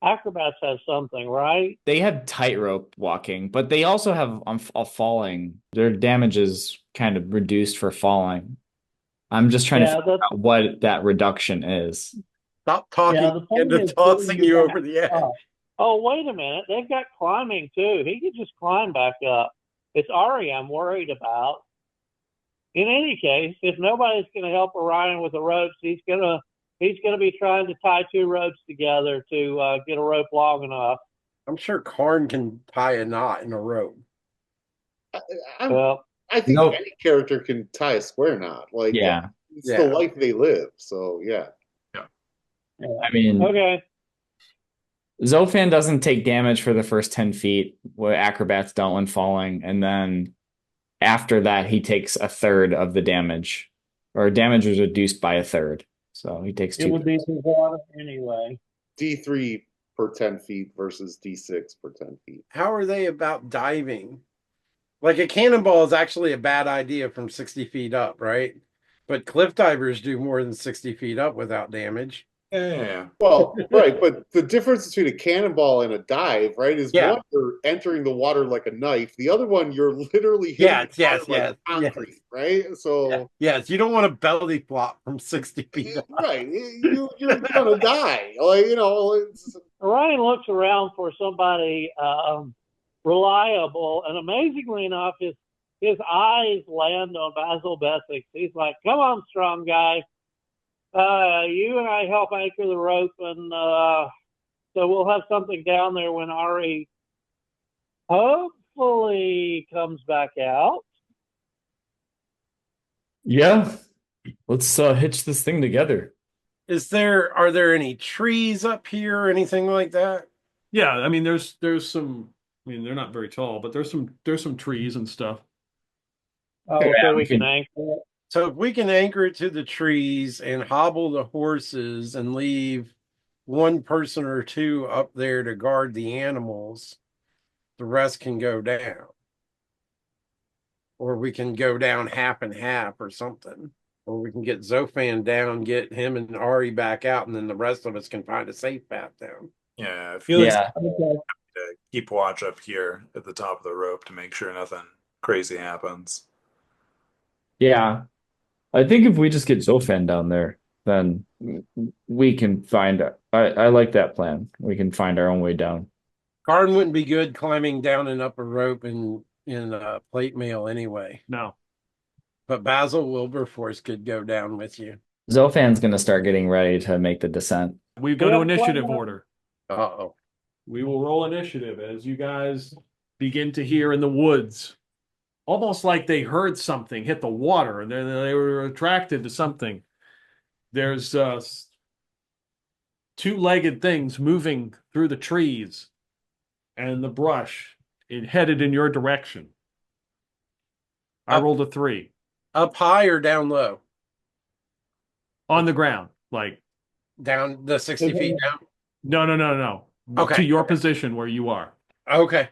acrobats have something, right? They have tightrope walking, but they also have falling. Their damage is kind of reduced for falling. I'm just trying to figure out what that reduction is. Stop talking into tossing you over the edge. Oh, wait a minute. They've got climbing too. He could just climb back up. It's Ari I'm worried about. In any case, if nobody's going to help Orion with the ropes, he's going to be trying to tie two ropes together to get a rope long enough. I'm sure Karn can tie a knot in a rope. I think any character can tie a square knot. Like, it's the life they live. So, yeah. I mean, okay. Zophan doesn't take damage for the first 10 feet, where acrobats don't when falling, and then after that, he takes a third of the damage, or damage is reduced by a third. So he takes 2. It would be through water anyway. D3 per 10 feet versus D6 per 10 feet. How are they about diving? Like, a cannonball is actually a bad idea from 60 feet up, right? But cliff divers do more than 60 feet up without damage. Yeah. Well, right, but the difference between a cannonball and a dive, right, is one you're entering the water like a knife. The other one you're literally hitting like concrete, right? So yes, you don't want to belly flop from 60 feet up. Right, you're gonna die. Like, Ryan looks around for somebody reliable, and amazingly enough, his eyes land on Basil Bessex. He's like, "Come on, strong guy. You and I help anchor the rope, and so we'll have something down there when Ari hopefully comes back out." Yeah, let's hitch this thing together. Are there any trees up here or anything like that? Yeah, I mean, there's some. I mean, they're not very tall, but there's some trees and stuff. Oh, so we can anchor it. So if we can anchor it to the trees and hobble the horses and leave one person or two up there to guard the animals, the rest can go down. Or we can go down half and half or something. Or we can get Zophan down, get him and Ari back out, and then the rest of us can find a safe path down. Yeah, I feel like Okay. keep watch up here at the top of the rope to make sure nothing crazy happens. Yeah. I think if we just get Zophan down there, then we can find I like that plan. We can find our own way down. Karn wouldn't be good climbing down and up a rope in plate mail anyway. No. But Basil Wilberforce could go down with you. Zophan's gonna start getting ready to make the descent. We go to Yeah, initiative why not? order. Uh-oh. We will roll initiative as you guys begin to hear in the woods. Almost like they heard something hit the water and they were attracted to something. There's two-legged things moving through the trees and the brush. It headed in your direction. I rolled a 3. Up high or down low? On the ground. Like, Down the 60 feet down? no. Okay. To your position where you are. Okay.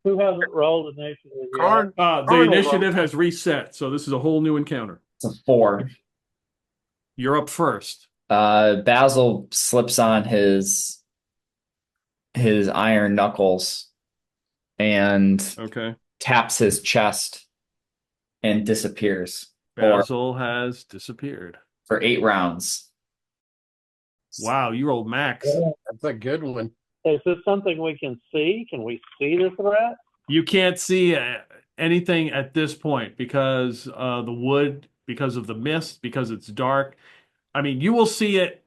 Who hasn't rolled initiative yet? Karn. The Arnold initiative has reset, so this is a whole new encounter. It's a 4. You're up first. Basil slips on his iron knuckles and Okay. taps his chest and disappears Basil has disappeared. for 8 rounds. Wow, you rolled max. That's a good one. Is this something we can see? Can we see the threat? You can't see anything at this point because the wood, because of the mist, because it's dark. I mean, you will see it.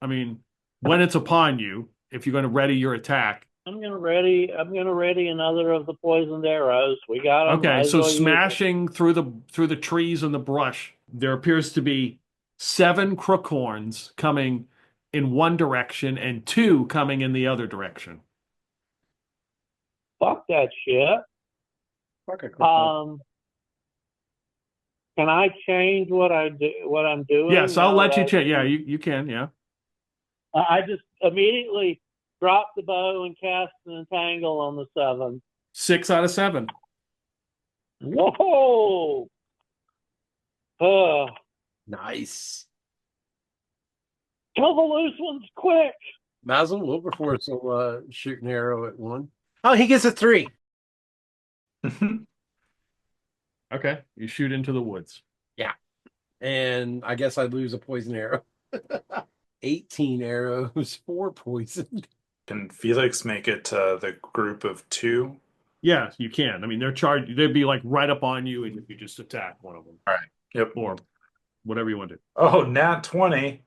I mean, when it's upon you, if you're going to ready your attack. I'm gonna ready another of the poisoned arrows. We got them. Okay, so smashing through the trees and the brush, there appears to be 7 crookhorns coming in one direction and 2 coming in the other direction. Fuck that shit. Okay. Can I change what I'm doing? Yes, I'll now let you that change. Yeah, you can. Yeah. I just immediately drop the bow and cast an entangle on the 7. 6 out of 7. Whoa! Nice. Kill the loose ones quick! Basil Wilberforce will shoot an arrow at one. Oh, he gets a 3. Okay, you shoot into the woods. And I guess I'd lose a poison arrow. 18 arrows, 4 poisoned. Can Felix make it to the group of 2? Yeah, you can. I mean, they're charged. They'd be like right up on you, and you just attack one of them. All right. Yep. Or whatever you want to do. Oh, nat 20.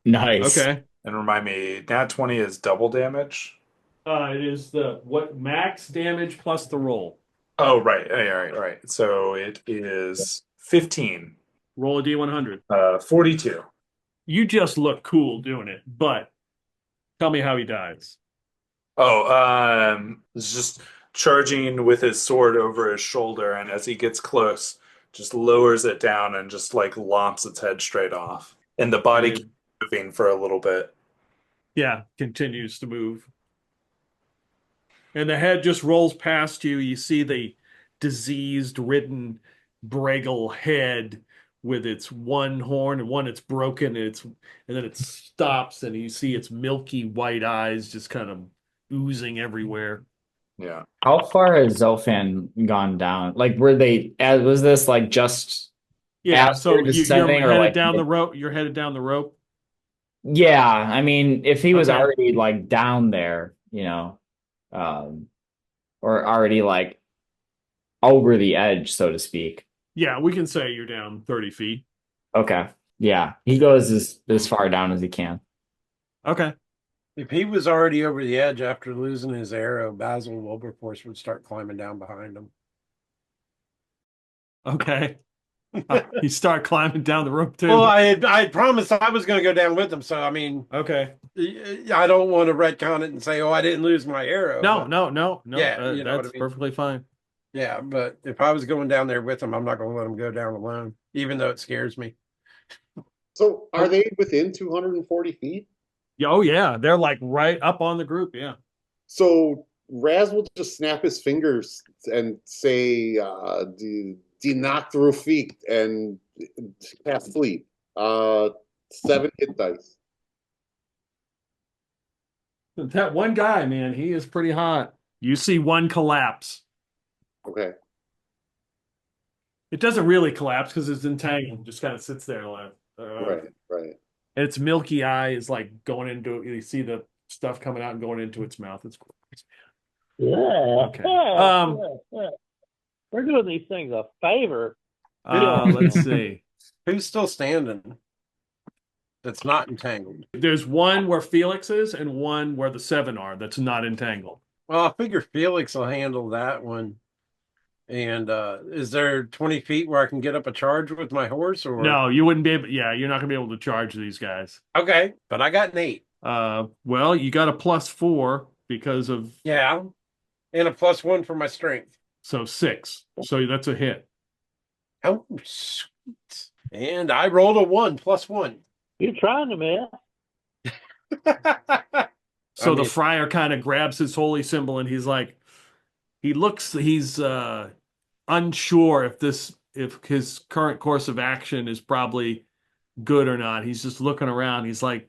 Nice. Okay. And remind me, nat 20 is double damage? It is what max damage plus the roll. Oh, right. All right. So it is 15. Roll a d100. 42. You just look cool doing it, but tell me how he dies. It's just charging with his sword over his shoulder, and as he gets close, just lowers it down and just like lomps its head straight off. And the body keeps moving for a little bit. Yeah, continues to move. And the head just rolls past you. You see the diseased-ridden Breggles head with its one horn and one it's broken, and then it stops, and you see its milky white eyes just kind of oozing everywhere. Yeah. How far has Zophan gone down? Like, were they? Was this like just? Yeah, After so you're descending or headed like down the rope. You're headed down the rope. Yeah, I mean, if he was Okay. already like down there, or already like over the edge, so to speak. Yeah, we can say you're down 30 feet. Okay. Yeah, he goes as far down as he can. Okay. If he was already over the edge after losing his arrow, Basil Wilberforce would start climbing down behind him. Okay. You start climbing down the rope too. Well, I had promised I was going to go down with him, so I mean, Okay. I don't want to retcon it and say, "Oh, I didn't lose my arrow." No. Yeah, you know what that's I mean. perfectly fine. Yeah, but if I was going down there with him, I'm not going to let him go down alone, even though it scares me. So are they within 240 feet? Yeah, oh yeah, they're like right up on the group. Yeah. So Raz will just snap his fingers and say, "Die knock through feet," and cast sleep. 7 hit dice. That one guy, man, he is pretty hot. You see one collapse. Okay. It doesn't really collapse because it's entangled. It just kind of sits there like, Right. and its milky eye is like going into it. You see the stuff coming out and going into its mouth. It's gross. Yeah. Okay. Yeah. We're doing these things a favor. Let's see. Who's still standing? That's not entangled. There's one where Felix is and one where the 7 are that's not entangled. Well, I figure Felix will handle that one. And is there 20 feet where I can get up a charge with my horse? Or No, you wouldn't be able. Yeah, you're not gonna be able to charge these guys. Okay, but I got an 8. Well, you got a +4 because of Yeah, and a +1 for my strength. so 6. So that's a hit. Oh, sweet. And I rolled a 1 +1. You're trying to miss. So I the mean- friar kind of grabs his holy symbol and he's like, he's unsure if his current course of action is probably good or not. He's just looking around. He's like,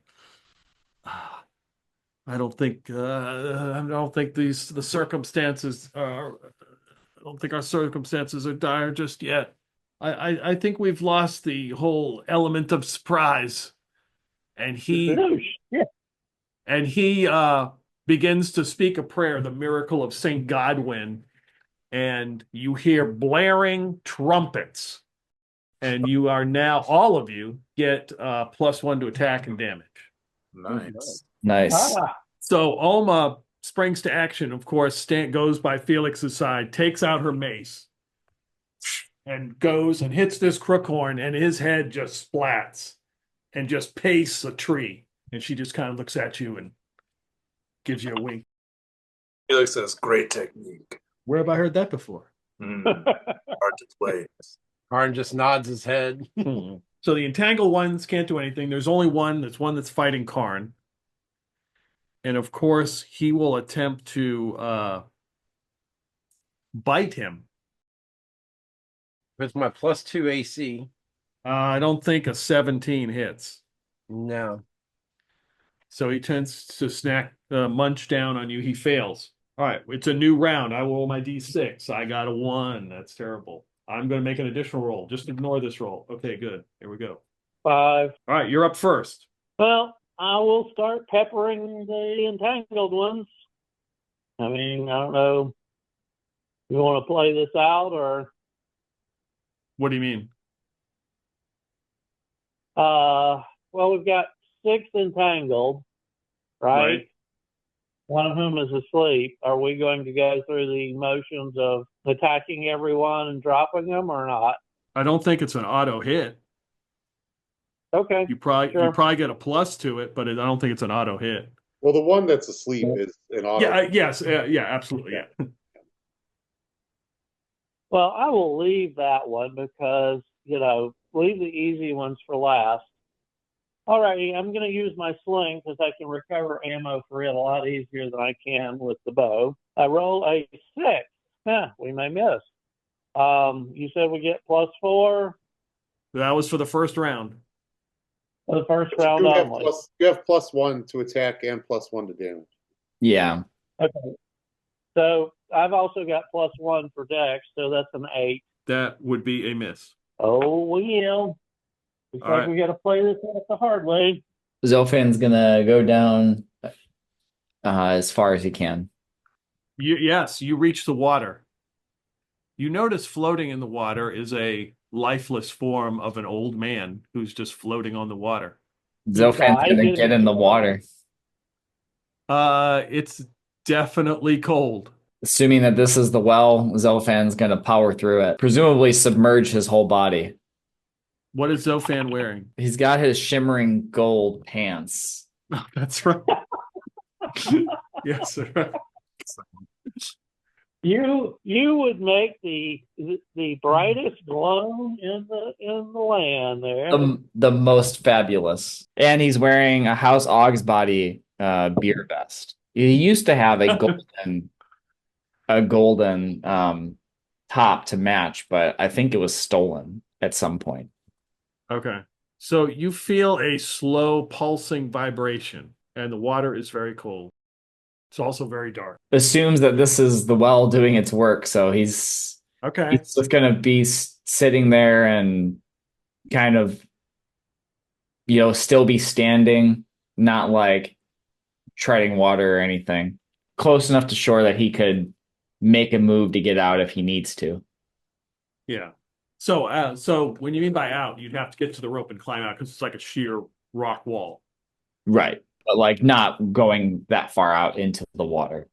I don't think the circumstances are. I don't think our circumstances are dire just yet. I think we've lost the whole element of surprise. And he begins to speak a prayer, the miracle of Saint Godwin, and you hear blaring trumpets. And you are now, all of you get +1 to attack and damage. Nice. Nice. So Alma springs to action, of course, goes by Felix's side, takes out her mace, and goes and hits this crookhorn, and his head just splats and just pastes a tree. And she just kind of looks at you and gives you a wink. Felix has great technique. Where have I heard that before? Hard to play. Karn just nods his head. So the entangled ones can't do anything. There's only one that's fighting Karn. And of course, he will attempt to bite him. With my +2 AC. I don't think a 17 hits. No. So he tends to munch down on you. He fails. All right, it's a new round. I roll my D6. I got a 1. That's terrible. I'm going to make an additional roll. Just ignore this roll. Okay, good. Here we go. 5. All right, you're up first. Well, I will start peppering the entangled ones. I mean, I don't know. You want to play this out or? What do you mean? Well, we've got 6 entangled, right? One of whom is asleep. Are we going to go through the motions of attacking everyone and dropping them or not? I don't think it's an auto hit. Okay. You probably get a plus to it, but I don't think it's an auto hit. Well, the one that's asleep is an auto. Yeah, yes, yeah, absolutely, yeah. Well, I will leave that one because, leave the easy ones for last. All righty, I'm going to use my sling because I can recover ammo for it a lot easier than I can with the bow. I roll a 6. We may miss. You said we get +4? That was for the first round. For the first round only. You have +1 to attack and +1 to damage. Yeah. Okay. So I've also got +1 for dex, so that's an 8. That would be a miss. Oh, well. Looks All like right. we got to play this out the hard way. Zophan's gonna go down as far as he can. Yes, you reach the water. You notice floating in the water is a lifeless form of an old man who's just floating on the water. Zophan's gonna get in the water. It's definitely cold. Assuming that this is the well, Zophan's gonna power through it. Presumably submerge his whole body. What is Zophan wearing? He's got his shimmering gold pants. Oh, that's right. Yes, sir. You would make the brightest glow in the land there. The most fabulous. And he's wearing a House Og's body beer vest. He used to have a golden top to match, but I think it was stolen at some point. Okay. So you feel a slow pulsing vibration, and the water is very cold. It's also very dark. Assumes that this is the well doing its work, so he's Okay. just gonna be sitting there and kind of, still be standing, not like treading water or anything. Close enough to shore that he could make a move to get out if he needs to. Yeah. So when you mean by out, you'd have to get to the rope and climb out because it's like a sheer rock wall. Right. But like not going that far out into the water.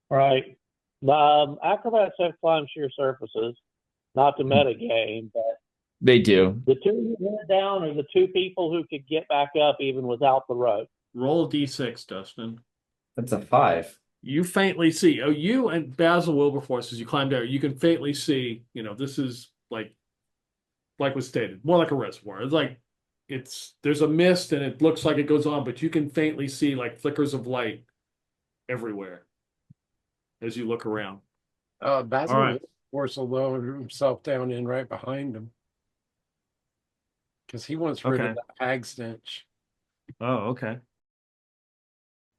Right. Acrobats have climbed sheer surfaces, not the meta game, but They do. the two who went down are the two people who could get back up even without the rope. Roll a d6, Dustin. That's a 5. You faintly see. Oh, you and Basil Wilberforce, as you climb down, you can faintly see. This is like was stated, more like a reservoir. It's like there's a mist and it looks like it goes on, but you can faintly see like flickers of light everywhere as you look around. Basil All right. will lower himself down in right behind him. Because he wants rid of that hag stench. Oh, okay.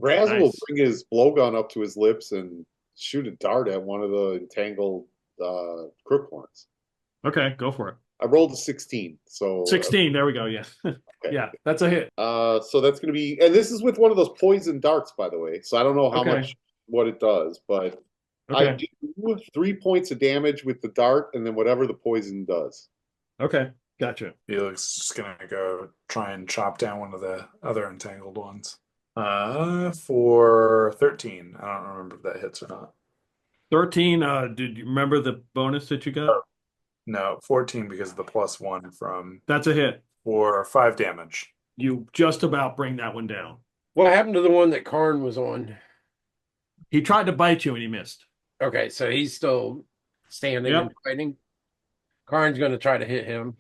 Raz will Nice. bring his blowgun up to his lips and shoot a dart at one of the entangled crookhorns. Okay, go for it. I rolled a 16, so 16. There we go. Yeah. okay. Yeah, that's a hit. So that's going to be, and this is with one of those poison darts, by the way. So I don't know how much what it does, but I do 3 points of damage with the dart, and then whatever the poison does. Okay, gotcha. Felix is just gonna go try and chop down one of the other entangled ones. For 13. I don't remember if that hits or not. 13. Did you remember the bonus that you got? No, 14 because of the +1 from That's a hit. for 5 damage. You just about bring that one down. What happened to the one that Karn was on? He tried to bite you and he missed. Okay, so he's still standing and fighting. Karn's going to try to hit him.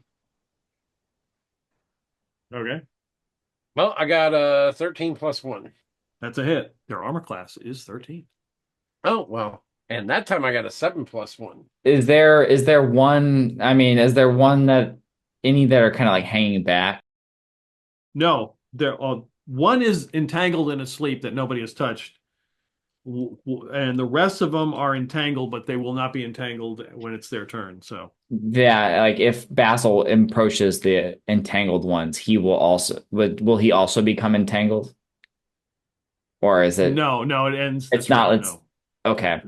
Okay. Well, I got a 13 plus 1. That's a hit. Their armor class is 13. Oh, well. And that time I got a 7 plus 1. Is there one, is there one that any that are kind of like hanging back? No, one is entangled and asleep that nobody has touched. And the rest of them are entangled, but they will not be entangled when it's their turn. So Yeah, like if Basil approaches the entangled ones, he will he also become entangled? Or is it no, it ends. It's not okay.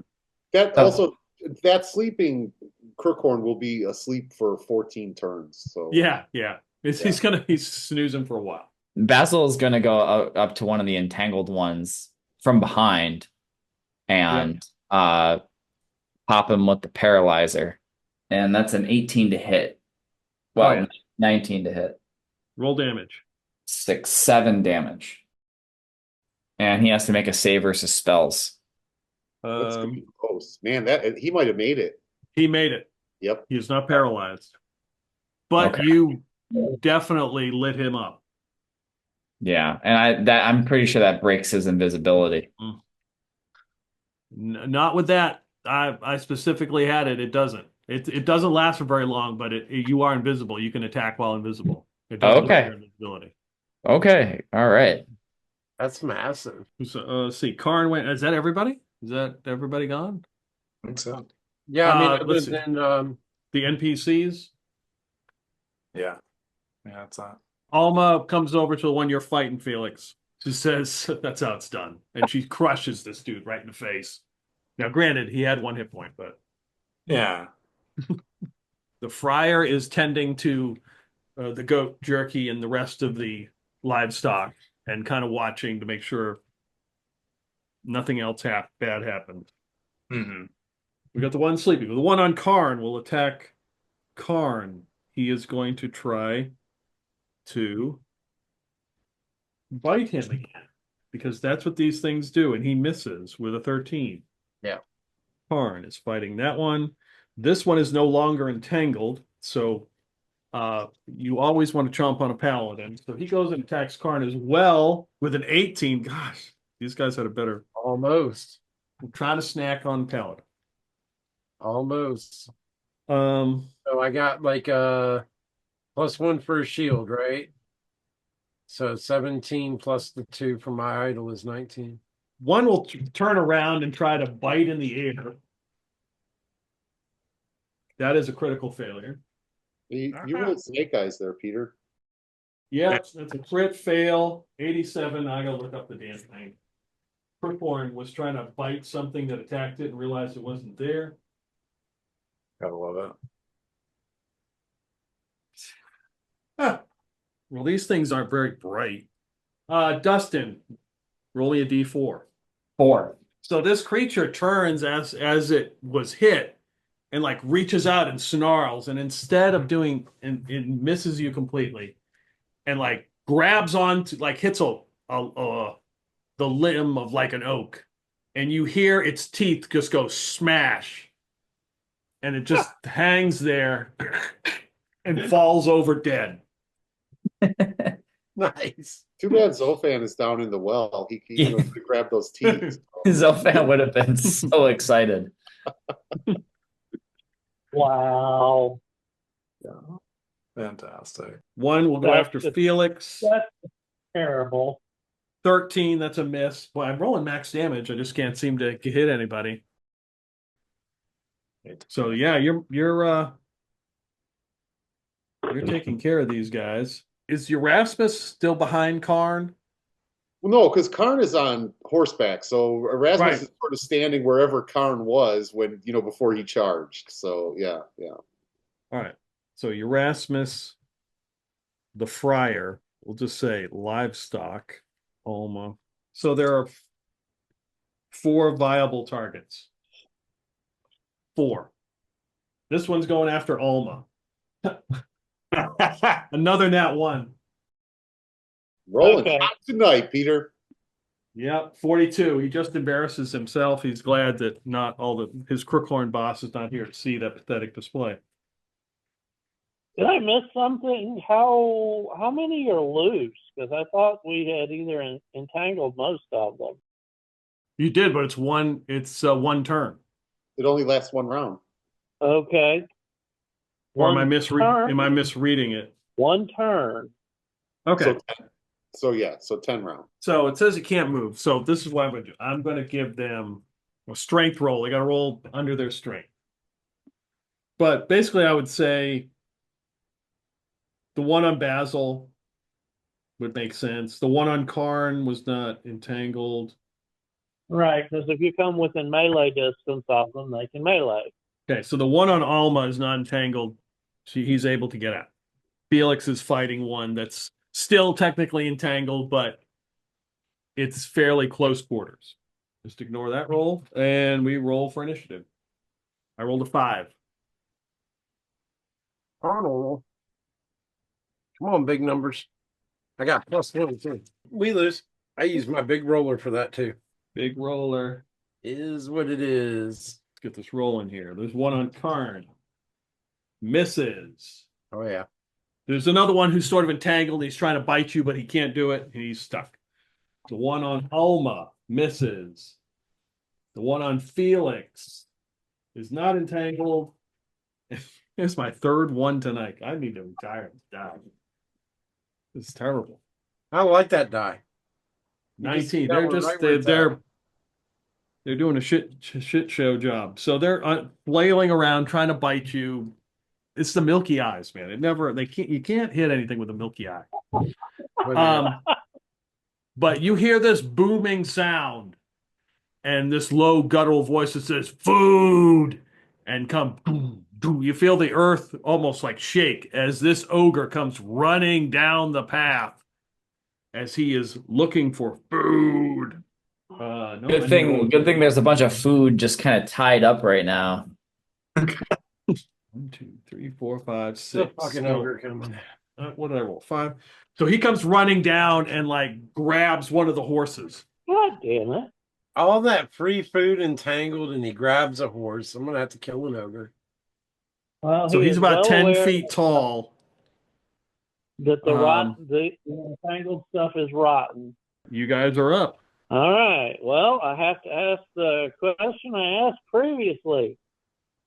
That sleeping crookhorn will be asleep for 14 turns. So yeah. He's snoozing for a while. Basil is gonna go up to one of the entangled ones from behind and pop him with the paralyzer. And that's an 18 to hit. Well, 19 to hit. Roll damage. 7 damage. And he has to make a save versus spells. That's gonna be close. Man, that he might have made it. He made it. Yep. He is not paralyzed. But you definitely lit him up. Yeah, and I'm pretty sure that breaks his invisibility. Not with that. I specifically had it. It doesn't. It doesn't last for very long, but you are invisible. You can attack while invisible. It doesn't lose your invisibility. Okay. All right. That's massive. So, let's see. Karn went. Is that everybody? Is that everybody gone? I think so. Yeah, other than the NPCs. Yeah, that's that. Alma comes over to the one you're fighting, Felix. She says, "That's how it's done," and she crushes this dude right in the face. Now, granted, he had 1 hit point, but yeah. The friar is tending to the goat jerky and the rest of the livestock, and kind of watching to make sure nothing else bad happens. Mm-hmm. We got the one sleeping. The one on Karn will attack Karn. He is going to try to bite him again, because that's what these things do, and he misses with a 13. Yeah. Karn is fighting that one. This one is no longer entangled, so you always want to chomp on a paladin. So he goes and attacks Karn as well with an 18. Gosh, these guys had a better... Almost. I'm trying to snack on paladin. Almost. So I got like a +1 for a shield, right? So 17 plus the 2 for my idol is 19. One will turn around and try to bite in the air. That is a critical failure. You went snake eyes there, Peter. Yep, that's a crit fail. 87. I gotta look up the damn thing. Crickhorn was trying to bite something that attacked it and realized it wasn't there. Gotta love it. Huh. Well, these things aren't very bright. Dustin, roll me a d4. 4. So this creature turns as it was hit and like reaches out and snarls, and instead of doing and it misses you completely and like grabs onto like hits the limb of like an oak, and you hear its teeth just go smash, and it just hangs there and falls over dead. Nice. Too bad Zophan is down in the well. He could grab those teeth. Zophan would have been so excited. Wow. Fantastic. One will go That's after just- Felix. That's terrible. 13, that's a miss. Well, I'm rolling max damage. I just can't seem to hit anybody. So yeah, you're taking care of these guys. Is Erasmus still behind Karn? Well, no, because Karn is on horseback, so Erasmus Right. is sort of standing wherever Karn was when before he charged. So yeah. All right. So Erasmus, the friar, we'll just say livestock, Alma. So there are 4 viable targets. 4. This one's going after Alma. Another nat 1. Rolling Okay. hot tonight, Peter. Yep, 42. He just embarrasses himself. He's glad that not his Crookhorn boss is not here to see that pathetic display. Did I miss something? How many are loose? Because I thought we had either entangled most of them. You did, but it's one turn. It only lasts one round. Okay. Or am One I misreading it? One turn. Okay. So 10 rounds. So it says you can't move. So this is what I'm going to do. I'm going to give them a strength roll. They got to roll under their strength. But basically, I would say the one on Basil would make sense. The one on Karn was not entangled. Right, because if you come within melee distance of them, they can melee. Okay, so the one on Alma is not entangled. He's able to get out. Felix is fighting one that's still technically entangled, but it's fairly close quarters. Just ignore that roll, and we roll for initiative. I rolled a 5. Arnold. Come on, big numbers. I got +1 too. We lose. I use my big roller for that too. Big roller. Is what it is. Let's get this rolling here. There's one on Karn. Misses. Oh yeah. There's another one who's sort of entangled. He's trying to bite you, but he can't do it. He's stuck. The one on Alma misses. The one on Felix is not entangled. It's my 3rd one tonight. I need to retire. This is terrible. I like that die. 19. That They're one just right where it's they're doing a shit show job. So they're flailing around trying to bite you. It's the milky eyes, man. You can't hit anything with a milky eye. But you hear this booming sound and this low guttural voice that says food, and you feel the earth almost like shake as this ogre comes running down the path as he is looking for food. Good thing there's a bunch of food just kind of tied up right now. 1, 2, 3, 4, 5, 6. The fucking ogre coming. What did I roll? 5. So he comes running down and like grabs one of the horses. God damn it. All that free food entangled, and he grabs a horse. I'm gonna have to kill an ogre. Well, So he he's is about well 10 aware feet tall. That the entangled stuff is rotten. You guys are up. All right. Well, I have to ask the question I asked previously.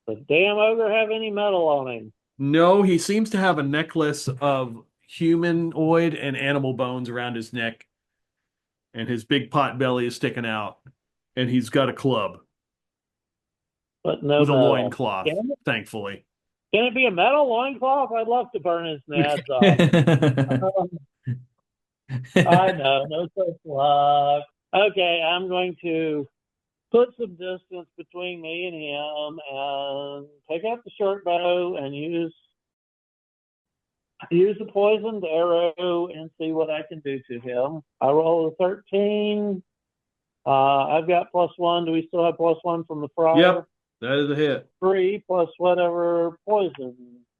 Does damn ogre have any metal on him? No, he seems to have a necklace of humanoid and animal bones around his neck. and his big pot belly is sticking out, and he's got a club But no with a metal. loincloth, Can it? thankfully. Can it be a metal loincloth? I'd love to burn his nads off. I know, no such luck. Okay, I'm going to put some distance between me and him and take out the short bow and use a poisoned arrow and see what I can do to him. I roll a 13. I've got +1. Do we still have +1 from the prior? Yep, that is a hit. 3 plus whatever poison.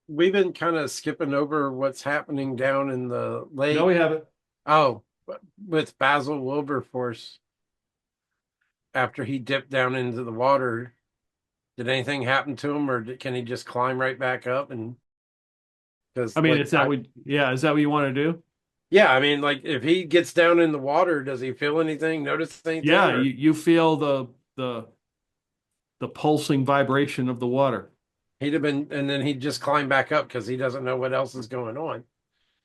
We've been kind of skipping over what's happening down in the lake. No, we haven't. Oh, but with Basil Wilberforce, after he dipped down into the water, did anything happen to him, or can he just climb right back up? And I mean, is that what you want to do? Yeah, I mean, like if he gets down in the water, does he feel anything? Notice anything? Yeah, you feel the pulsing vibration of the water. He'd have been, and then he'd just climb back up because he doesn't know what else is going on.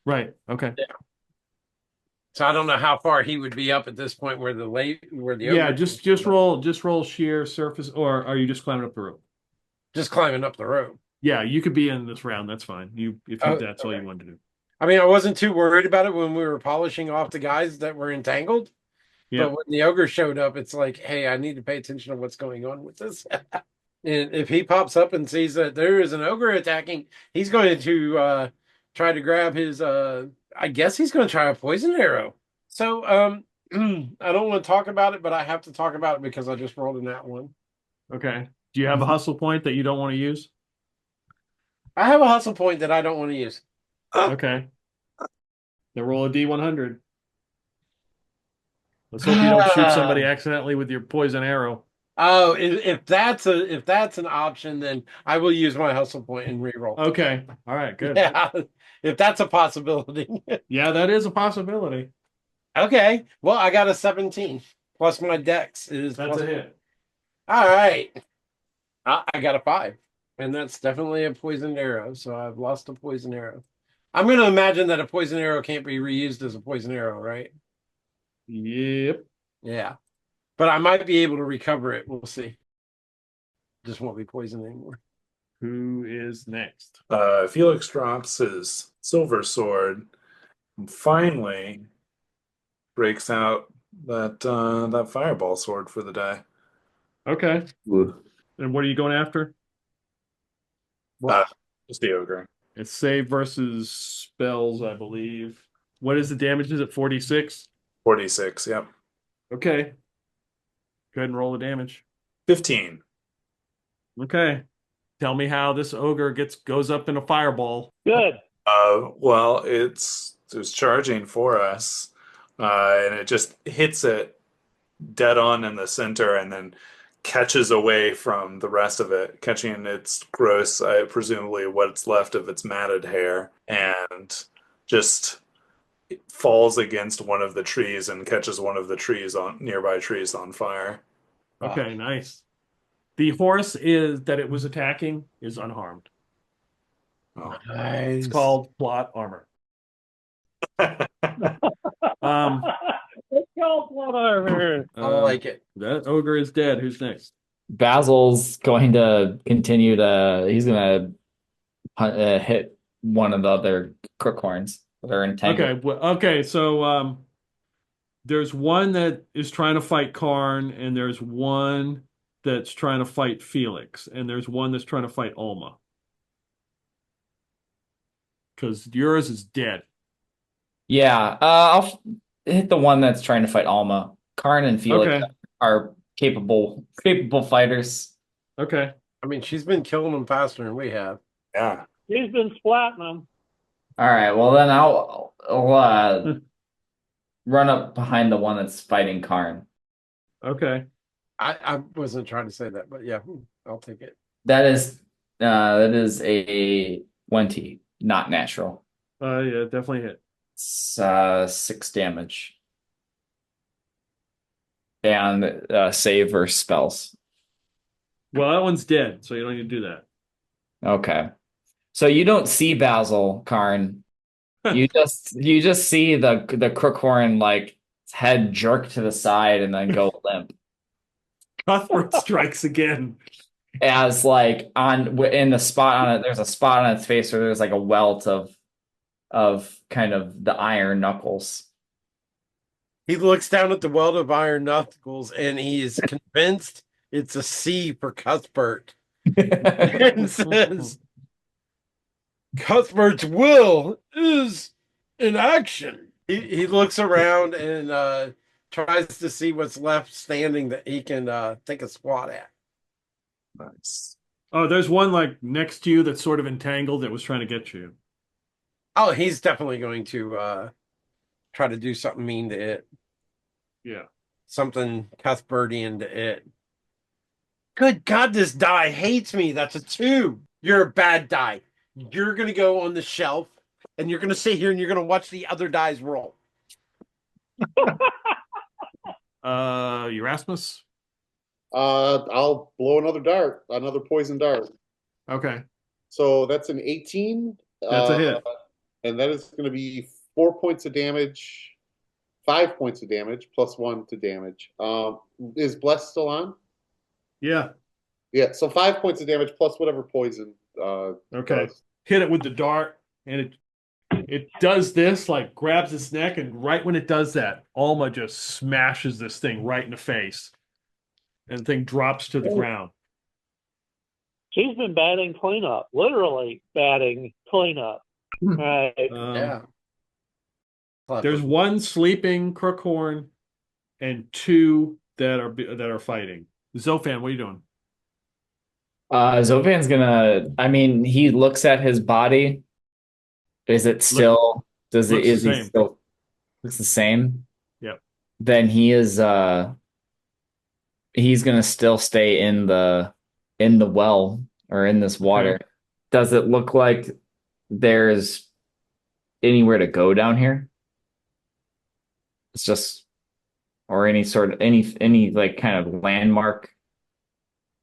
Right. Okay. Yeah. So I don't know how far he would be up at this point where the Yeah, just roll sheer surface, or are you just climbing up the rope? Just climbing up the rope. Yeah, you could be in this round. That's fine. That's all you wanted to do. I mean, I wasn't too worried about it when we were polishing off the guys that were entangled. Yeah. But when the ogre showed up, it's like, hey, I need to pay attention to what's going on with this. And if he pops up and sees that there is an ogre attacking, he's going to try to grab his. I guess he's going to try a poison arrow. So I don't want to talk about it, but I have to talk about it because I just rolled in that one. Okay. Do you have a hustle point that you don't want to use? I have a hustle point that I don't want to use. Okay. Then roll a D100. Let's hope you don't shoot somebody accidentally with your poison arrow. Oh, if that's an option, then I will use my hustle point and reroll. Okay. All right. Good. Yeah, if that's a possibility. Yeah, that is a possibility. Okay. Well, I got a 17 plus my dex is. That's a hit. All right. I got a 5, and that's definitely a poisoned arrow. So I've lost a poison arrow. I'm going to imagine that a poison arrow can't be reused as a poison arrow, right? Yep. Yeah. But I might be able to recover it. We'll see. Just won't be poisoned anymore. Who is next? Felix drops his silver sword and finally breaks out that fireball sword for the day. Okay. And what are you going after? Just the ogre. It's save versus spells, I believe. What is the damage? Is it 46? 46, yep. Okay. Go ahead and roll the damage. 15. Okay. Tell me how this ogre goes up in a fireball. Good. Well, it was charging for us, and it just hits it dead on in the center and then catches away from the rest of it, catching its gross, presumably what's left of its matted hair, and just falls against one of the trees and catches one of the nearby trees on fire. Okay, nice. The horse that it was attacking is unharmed. Oh. Nice. It's called plot armor. It's called plot armor. I like it. That ogre is dead. Who's next? Basil's going to continue to. He's going to hit one of the other crookhorns that are entangled. Okay. So there's one that is trying to fight Karn, and there's one that's trying to fight Felix, and there's one that's trying to fight Alma. Because yours is dead. Yeah, I'll hit the one that's trying to fight Alma. Karn and Felix are capable fighters. Okay. I mean, she's been killing them faster than we have. Yeah. He's been splatting them. All right. Well, then I'll run up behind the one that's fighting Karn. Okay. I wasn't trying to say that, but yeah, I'll take it. That is a 20, not natural. Yeah, definitely hit. It's 6 damage. And save or spells. Well, that one's dead, so you don't need to do that. Okay. So you don't see Basil, Karn. You just see the crookhorn like head jerk to the side and then go limp. Cuthbert strikes again. As like in the spot on it, there's a spot on its face where there's like a welt of kind of the iron knuckles. He looks down at the welt of iron knuckles and he is convinced it's a C for Cuthbert. And says, Cuthbert's will is in action. He looks around and tries to see what's left standing that he can take a swat at. Nice. Oh, there's one like next to you that's sort of entangled that was trying to get you. Oh, he's definitely going to try to do something mean to it. Yeah. Something Cuthbertian to it. Good God, this die hates me. That's a 2. You're a bad die. You're going to go on the shelf and you're going to sit here and you're going to watch the other dies roll. Erasmus? I'll blow another poison dart. Okay. So that's an 18. That's a hit. And that is going to be 4 points of damage, 5 points of damage, plus 1 to damage. Is Bless still on? Yeah. Yeah, so 5 points of damage plus whatever poison. Okay. Does. Hit it with the dart, and it does this, like grabs its neck, and right when it does that, Alma just smashes this thing right in the face. And the thing drops to the ground. She's been batting cleanup, literally batting cleanup. Right. Yeah. There's one sleeping Crookhorn and 2 that are fighting. Zophan, what are you doing? Zophan's gonna. I mean, he looks at his body. Is it still? Does it? Looks Is the he same. still? Looks the same. Yep. Then he is. He's gonna still stay in the well or in this water. Okay. Does it look like there's anywhere to go down here? It's just, or any sort of any like kind of landmark.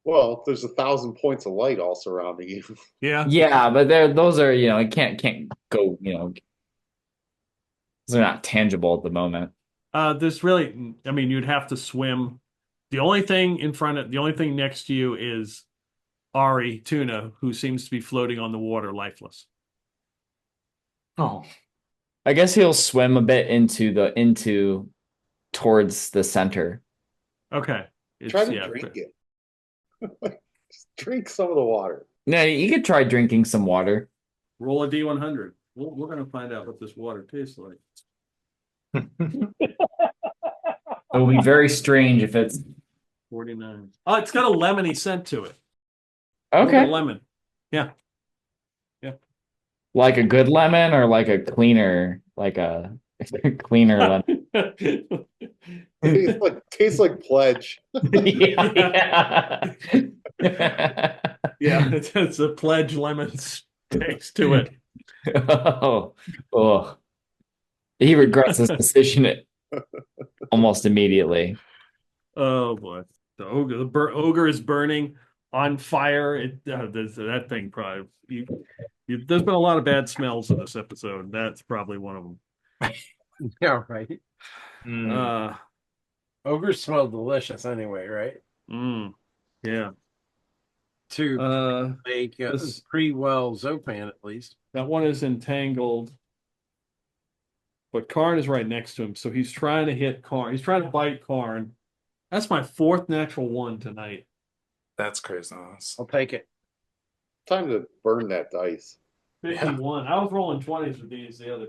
Well, there's 1,000 points of light all surrounding you. Yeah. Yeah, but those are, it can't go, they're not tangible at the moment. There's really, I mean, you'd have to swim. The only thing next to you is Ari Tuna, who seems to be floating on the water, lifeless. Oh. I guess he'll swim a bit into towards the center. Okay. Try to drink it. Just drink some of the water. No, you could try drinking some water. Roll a D100. We're going to find out what this water tastes like. It will be very strange if it's 49. Oh, it's got a lemony scent to it. okay. Lemon. Yeah. Yeah. Like a good lemon or like a cleaner lemon. Tastes like Pledge. Yeah. Yeah, it's a Pledge lemon taste to it. Oh. He regrets his decision almost immediately. Oh boy, the ogre is burning on fire. That thing probably. There's been a lot of bad smells in this episode. That's probably one of them. Yeah, right. Ogres smell delicious anyway, right? Yeah. To make pretty well Zophan at least. That one is entangled, but Karn is right next to him, so he's trying to hit Karn. He's trying to bite Karn. That's my 4th natural 1 tonight. That's crazy. I'll take it. Time to burn that dice. 51. I was rolling 20s with these the other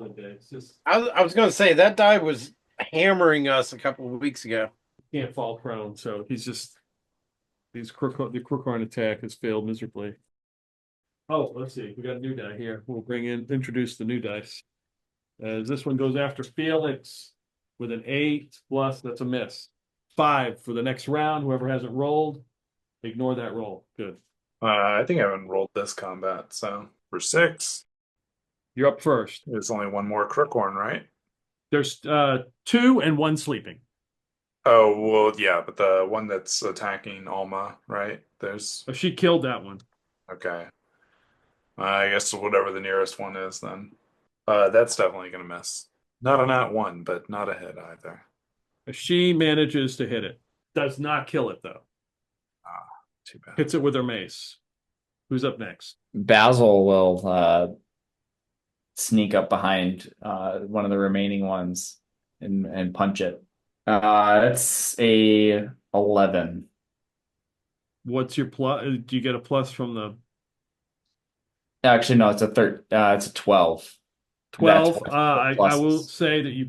day. It's just I was going to say that die was hammering us a couple of weeks ago. Can't fall prone, so the Crookhorn attack has failed miserably. Oh, let's see. We got a new die here. We'll introduce the new dice. As this one goes after Felix with an 8 plus, that's a miss. 5 for the next round. Whoever hasn't rolled, ignore that roll. Good. I think I haven't rolled this combat, so for 6. You're up first. There's only one more Crookhorn, right? There's 2 and 1 sleeping. Oh, well, yeah, but the one that's attacking Alma, right? She killed that one. Okay. I guess whatever the nearest one is then. That's definitely going to miss. Not a nat one, but not a hit either. She manages to hit it. Does not kill it though. Too bad. Hits it with her mace. Who's up next? Basil will sneak up behind one of the remaining ones and punch it. It's a 11. What's your plus? Do you get a plus from the Actually, no, it's a 12. 12? That's I will pluses. say that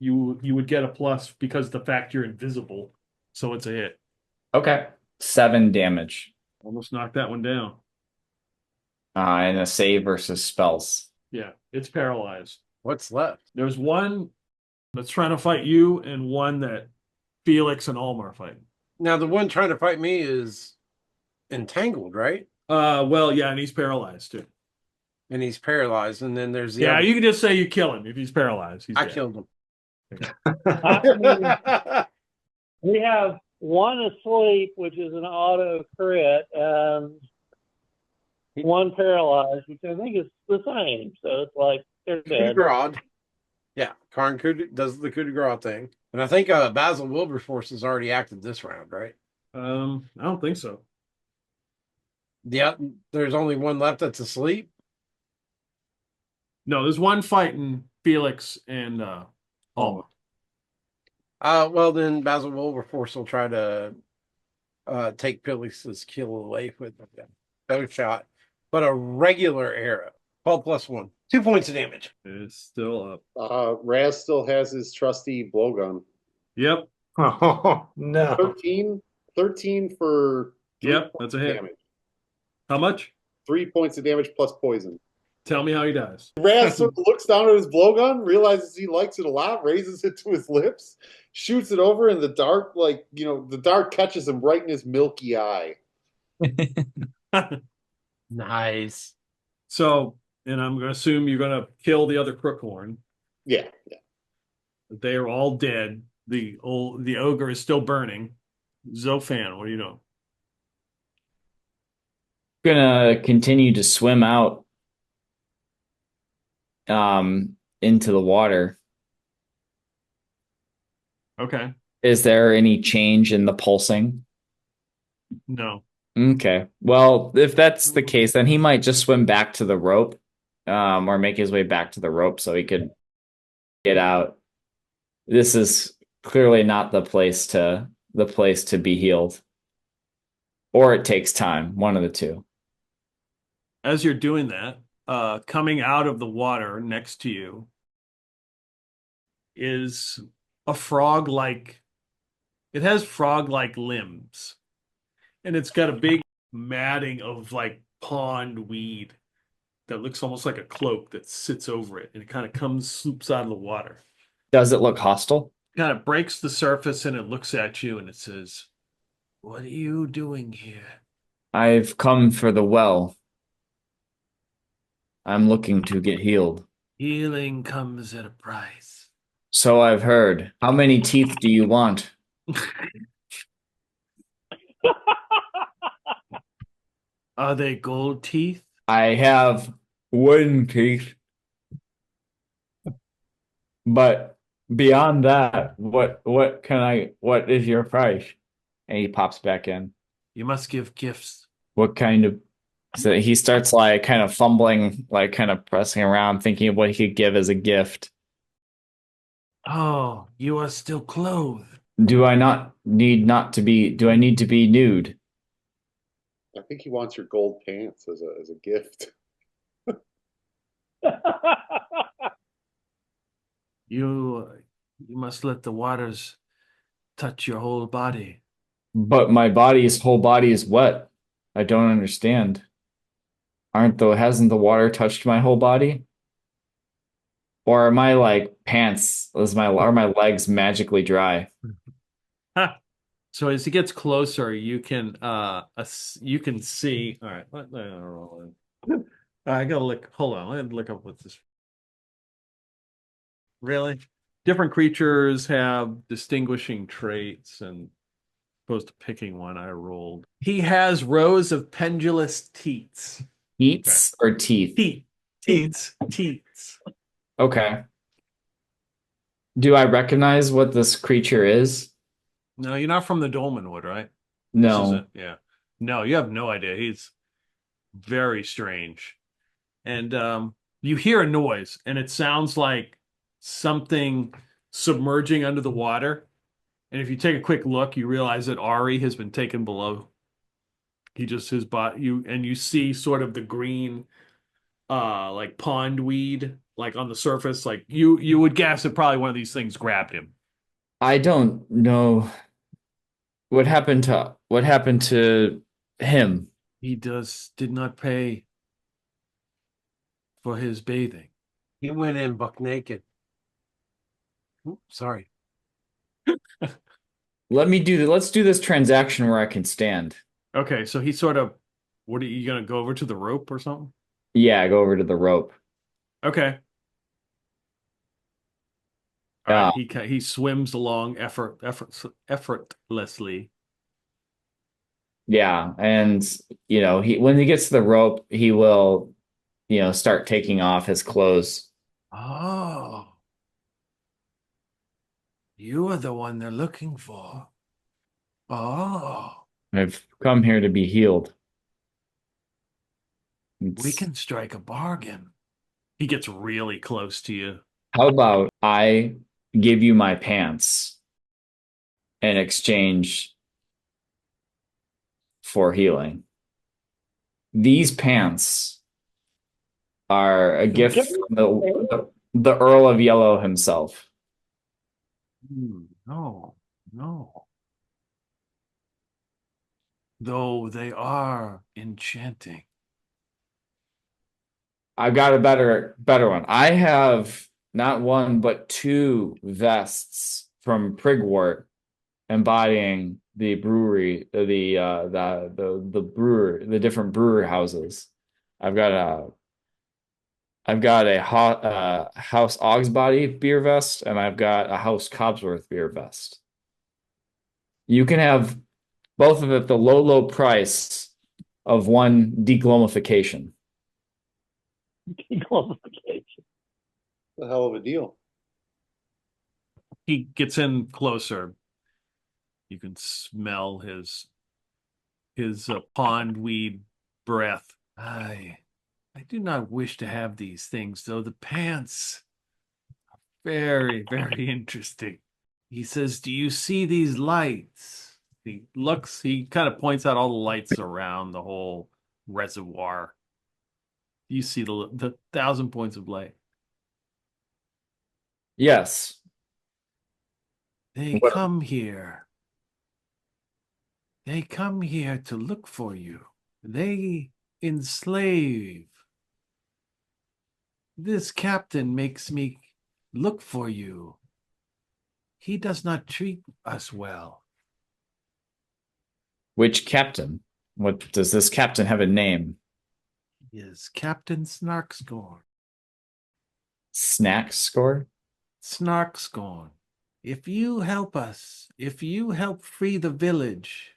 you would get a plus because of the fact you're invisible. So it's a hit. Okay. 7 damage. Almost knocked that one down. And a save versus spells. Yeah, it's paralyzed. What's left? There's one that's trying to fight you and one that Felix and Alma are fighting. Now, the one trying to fight me is entangled, right? Well, yeah, and he's paralyzed too. And he's paralyzed. And then there's the Yeah, other. you can just say you kill him if he's paralyzed. He's I dead. killed him. We have one asleep, which is an auto crit, and one paralyzed, which I think is the same. So it's like they're Coup de dead. grace. Yeah, Karn does the coup de grace thing. And I think Basil Wilberforce has already acted this round, right? I don't think so. Yeah, there's only one left that's asleep. No, there's one fighting Felix and Alma. Well, then Basil Wilberforce will try to take Felix's kill away with a bow shot, but a regular arrow. 12 plus 1. 2 points of damage. It's still up. Raz still has his trusty blowgun. Yep. Oh no. 13 for Yep, that's a hit. damage. How much? 3 points of damage plus poison. Tell me how he dies. Raz sort of looks down at his blowgun, realizes he likes it a lot, raises it to his lips, shoots it over, and the dart, the dart catches him right in his milky eye. Nice. So, and I'm going to assume you're going to kill the other Crookhorn. Yeah. They are all dead. The ogre is still burning. Zophan, what are you doing? Gonna continue to swim out into the water. Okay. Is there any change in the pulsing? No. Okay. Well, if that's the case, then he might just swim back to the rope, or make his way back to the rope so he could get out. This is clearly not the place to be healed. Or it takes time, one of the two. As you're doing that, coming out of the water next to you is a frog-like. It has frog-like limbs. And it's got a big matting of like pond weed that looks almost like a cloak that sits over it. And it kind of swoops out of the water. Does it look hostile? Kind of breaks the surface and it looks at you and it says, "What are you doing here?" I've come for the well. I'm looking to get healed. Healing comes at a price. So I've heard. How many teeth do you want? Are they gold teeth? I have wooden teeth. But beyond that, what is your price? And he pops back in. You must give gifts. What kind of, so he starts like kind of fumbling, like kind of pressing around, thinking of what he could give as a gift. Oh, you are still clothed. Do I need to be nude? I think he wants your gold pants as a gift. You must let the waters touch your whole body. But my whole body is wet. I don't understand. Hasn't the water touched my whole body? Or are my are my legs magically dry? So as he gets closer, you can see. All right, I gotta look. Hold on, let me look up what this. Really, different creatures have distinguishing traits, and opposed to picking one, I rolled. He has rows of pendulous teats. Teats or teeth? Teats. Okay. Do I recognize what this creature is? No, you're not from the Dolmenwood, right? This No. isn't. Yeah. No, you have no idea. He's very strange. And you hear a noise, and it sounds like something submerging under the water. And if you take a quick look, you realize that Ari has been taken below. His body, you see sort of the green like pond weed like on the surface. Like you would guess that probably one of these things grabbed him. I don't know what happened to him. He did not pay for his bathing. He went in buck naked. Oops, sorry. Let's do this transaction where I can stand. Okay, so he sort of, what are you gonna go over to the rope or something? Yeah, go over to the rope. Okay. All right, he swims along effortlessly. Yeah, and when he gets to the rope, he will, start taking off his clothes. Oh, you are the one they're looking for. Oh, I've come here to be healed. we can strike a bargain. He gets really close to you. How about I give you my pants in exchange for healing? These pants are a gift from the Earl of Yellow himself. No. Though they are enchanting. I've got a better one. I have not one but two vests from Prigwort embodying the brewery, the brewer, the different brewer houses. I've got a House Ogsbody beer vest, and I've got a House Cobsworth beer vest. You can have both of it at the low price of one deglomification. Deglorification. A hell of a deal. He gets in closer. You can smell his pondweed breath. I do not wish to have these things, though the pants are very, very interesting. He says, "Do you see these lights?" He kind of points out all the lights around the whole reservoir. You see the 1,000 points of light. Yes. They come here. They come here to look for you. They enslave. This captain makes me look for you. He does not treat us well. Which captain? What does this captain have a name? He is Captain Snarkscorn. Snarkscorn? Snarkscorn. If you help us, if you help free the village,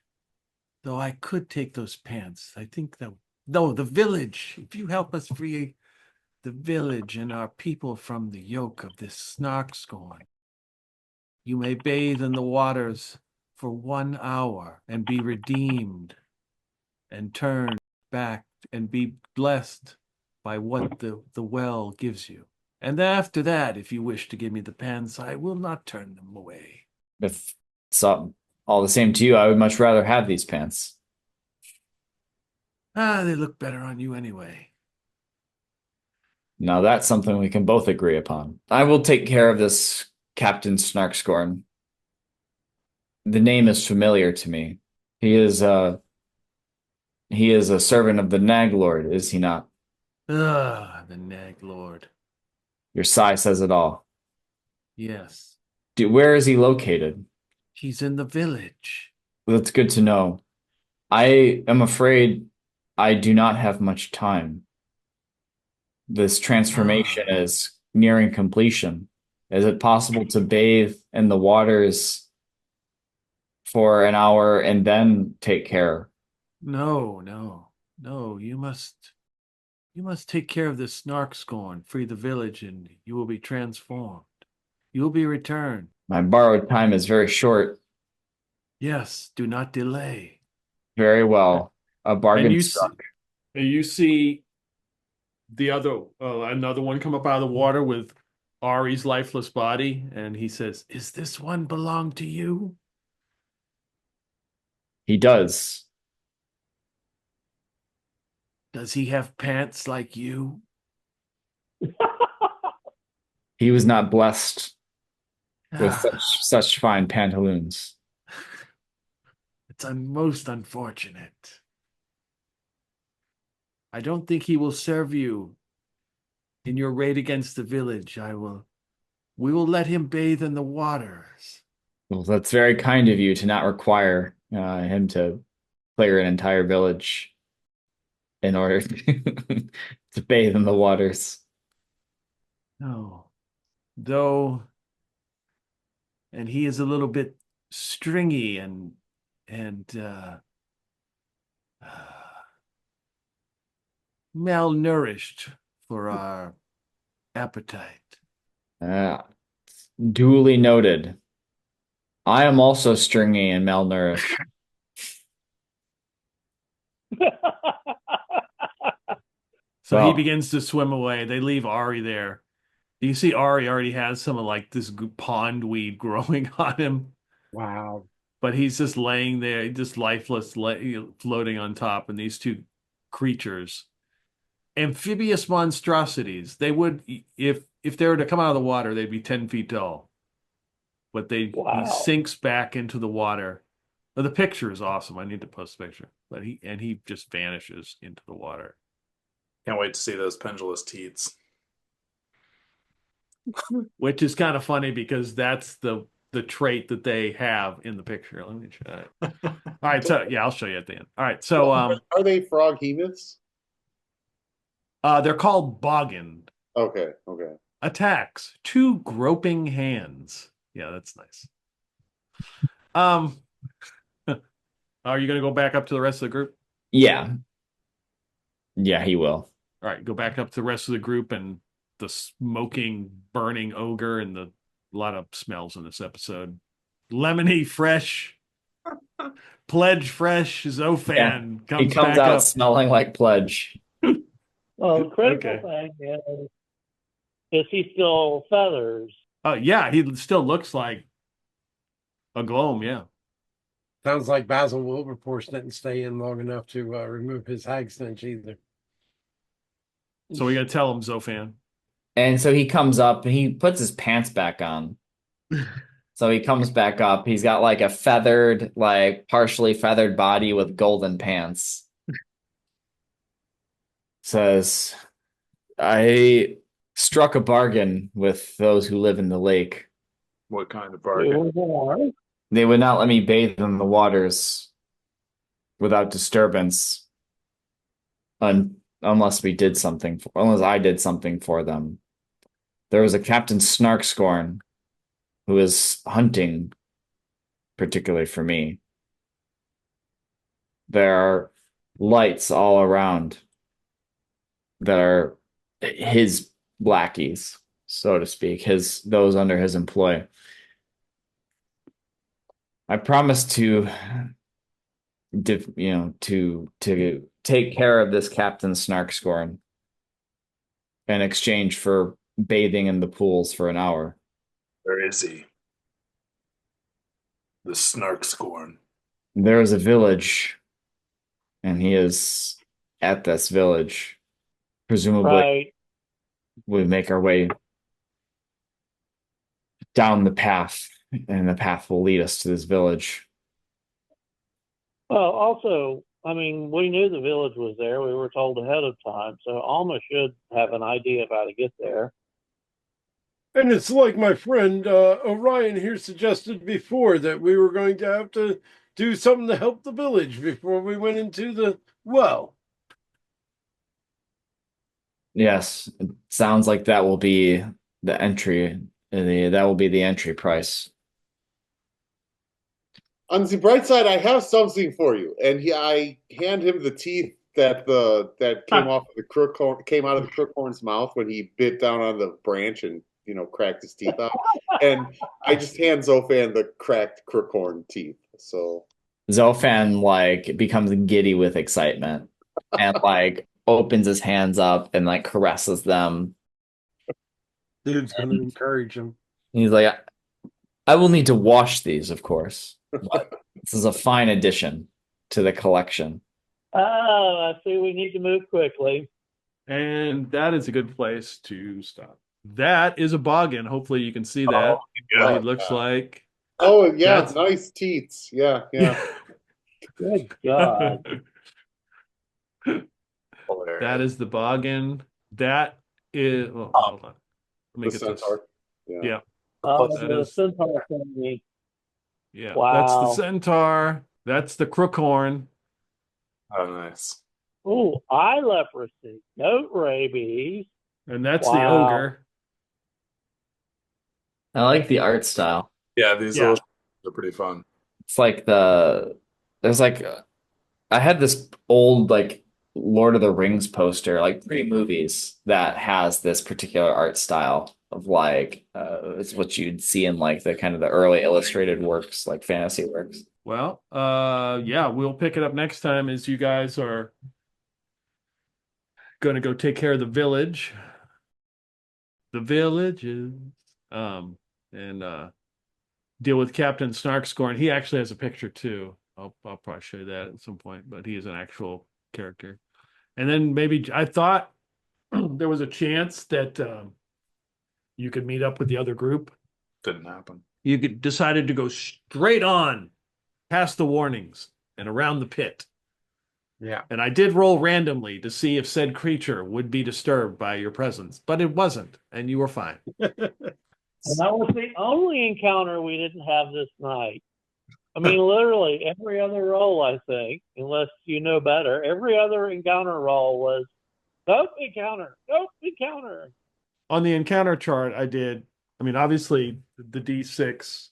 though I could take those pants, I think that, no, the village, if you help us free the village and our people from the yoke of this Snarkscorn, you may bathe in the waters for 1 hour and be redeemed and turn back and be blessed by what the well gives you. And after that, if you wish to give me the pants, I will not turn them away. If it's all the same to you, I would much rather have these pants. They look better on you anyway. Now that's something we can both agree upon. I will take care of this Captain Snarkscorn. The name is familiar to me. He is a servant of the Nag Lord, is he not? The Nag Lord. Your sigh says it all. Yes. Where is he located? He's in the village. That's good to know. I am afraid I do not have much time. This transformation is nearing completion. Is it possible to bathe in the waters for an hour and then take care? No. You must take care of this Snarkscorn, free the village, and you will be transformed. You'll be returned. My borrowed time is very short. Yes, do not delay. Very well. A And bargain you struck. see the other another one come up out of the water with Ari's lifeless body, and he says, "Is this one belong to you?" He does. Does he have pants like you? He was not blessed with Ah, such fine pantaloons. it's most unfortunate. I don't think he will serve you in your raid against the village. We will let him bathe in the waters. Well, that's very kind of you to not require him to clear an entire village in order to bathe in the waters. No. Though, and he is a little bit stringy and malnourished for our appetite. Duly noted. I am also stringy and malnourished. So he Well- begins to swim away. They leave Ari there. You see Ari already has some of like this pond weed growing on him, Wow. but he's just laying there, just lifeless, floating on top. And these two creatures, amphibious monstrosities, they would, if they were to come out of the water, they'd be 10 feet tall. But he Wow. sinks back into the water. Well, the picture is awesome. I need to post a picture. But he just vanishes into the water. Can't wait to see those pendulous teats. Which is kind of funny because that's the trait that they have in the picture. Let me try it. All right, so yeah, I'll show you at the end. All right, so Are they frog hemoths? they're called Boggins. Okay. Attacks 2 groping hands. Yeah, that's nice. Are you going to go back up to the rest of the group? Yeah. Yeah, he will. All right, go back up to the rest of the group and the smoking, burning ogre and a lot of smells in this episode. Lemony fresh, pledge fresh, Zophan He comes comes back out up. smelling like pledge. Well, the critical Okay. thing is he still feathers? Yeah, he still looks like a Gnome, yeah. Sounds like Basil Wilberforce didn't stay in long enough to remove his hag stench either. So we got to tell him, Zophan. And so he comes up and he puts his pants back on. So he comes back up. He's got like a feathered, like partially feathered body with golden pants. Says, I struck a bargain with those who live in the lake. What kind of bargain? They would not let me bathe in the waters without disturbance unless I did something for them. There was a Captain Snarkscorn who is hunting particularly for me. There are lights all around that are his lackeys, so to speak, those under his employ. I promised to take care of this Captain Snarkscorn in exchange for bathing in the pools for an hour. Where is he? The Snarkscorn. There is a village, and he is at this village. Presumably, Right. we make our way down the path, and the path will lead us to this village. Well, also, I mean, we knew the village was there. We were told ahead of time, so Alma should have an idea of how to get there. And it's like my friend Orion here suggested before that we were going to have to do something to help the village before we went into the well. Yes, it sounds like that will be the entry. That will be the entry price. On the bright side, I have something for you. And I hand him the teeth that came off of the came out of the crookhorn's mouth when he bit down on the branch and cracked his teeth out. And I just hand Zophan the cracked crookhorn teeth. So Zophan like becomes giddy with excitement and like opens his hands up and like caresses them. Dude's going to encourage him. He's like, I will need to wash these, of course. But this is a fine addition to the collection. Oh, I see. We need to move quickly. And that is a good place to stop. That is a boggin. Hopefully you can see that. yeah. It looks like. oh yeah, That's- nice teats. Yeah. Good God. That is the boggin. That is. Oh, hold on. Let me The get Centaur. this. Yeah. Yeah. Oh, That the is- Centaur thing. Yeah. Wow. That's the centaur. That's the crookhorn. Oh, nice. Ooh, eye leprosy, goat rabies. And that's the Wow. ogre. I like the art style. Yeah, these Yeah. little are pretty fun. It's like there's like I had this old like Lord of the Rings poster, like pre-movies, that has this particular art style of like it's what you'd see in like the kind of the early illustrated works, like fantasy works. Well, yeah, we'll pick it up next time as you guys are going to go take care of the village. The villages. And deal with Captain Snarkscorn. He actually has a picture too. I'll probably show you that at some point, but he is an actual character. And then maybe I thought there was a chance that you could meet up with the other group. Didn't happen. You decided to go straight on past the warnings and around the pit. Yeah. And I did roll randomly to see if said creature would be disturbed by your presence, but it wasn't, and you were fine. And that was the only encounter we didn't have this night. I mean, literally every other roll, I think, unless you know better, every other encounter roll was nope, encounter. On the encounter chart, I mean, obviously the D6,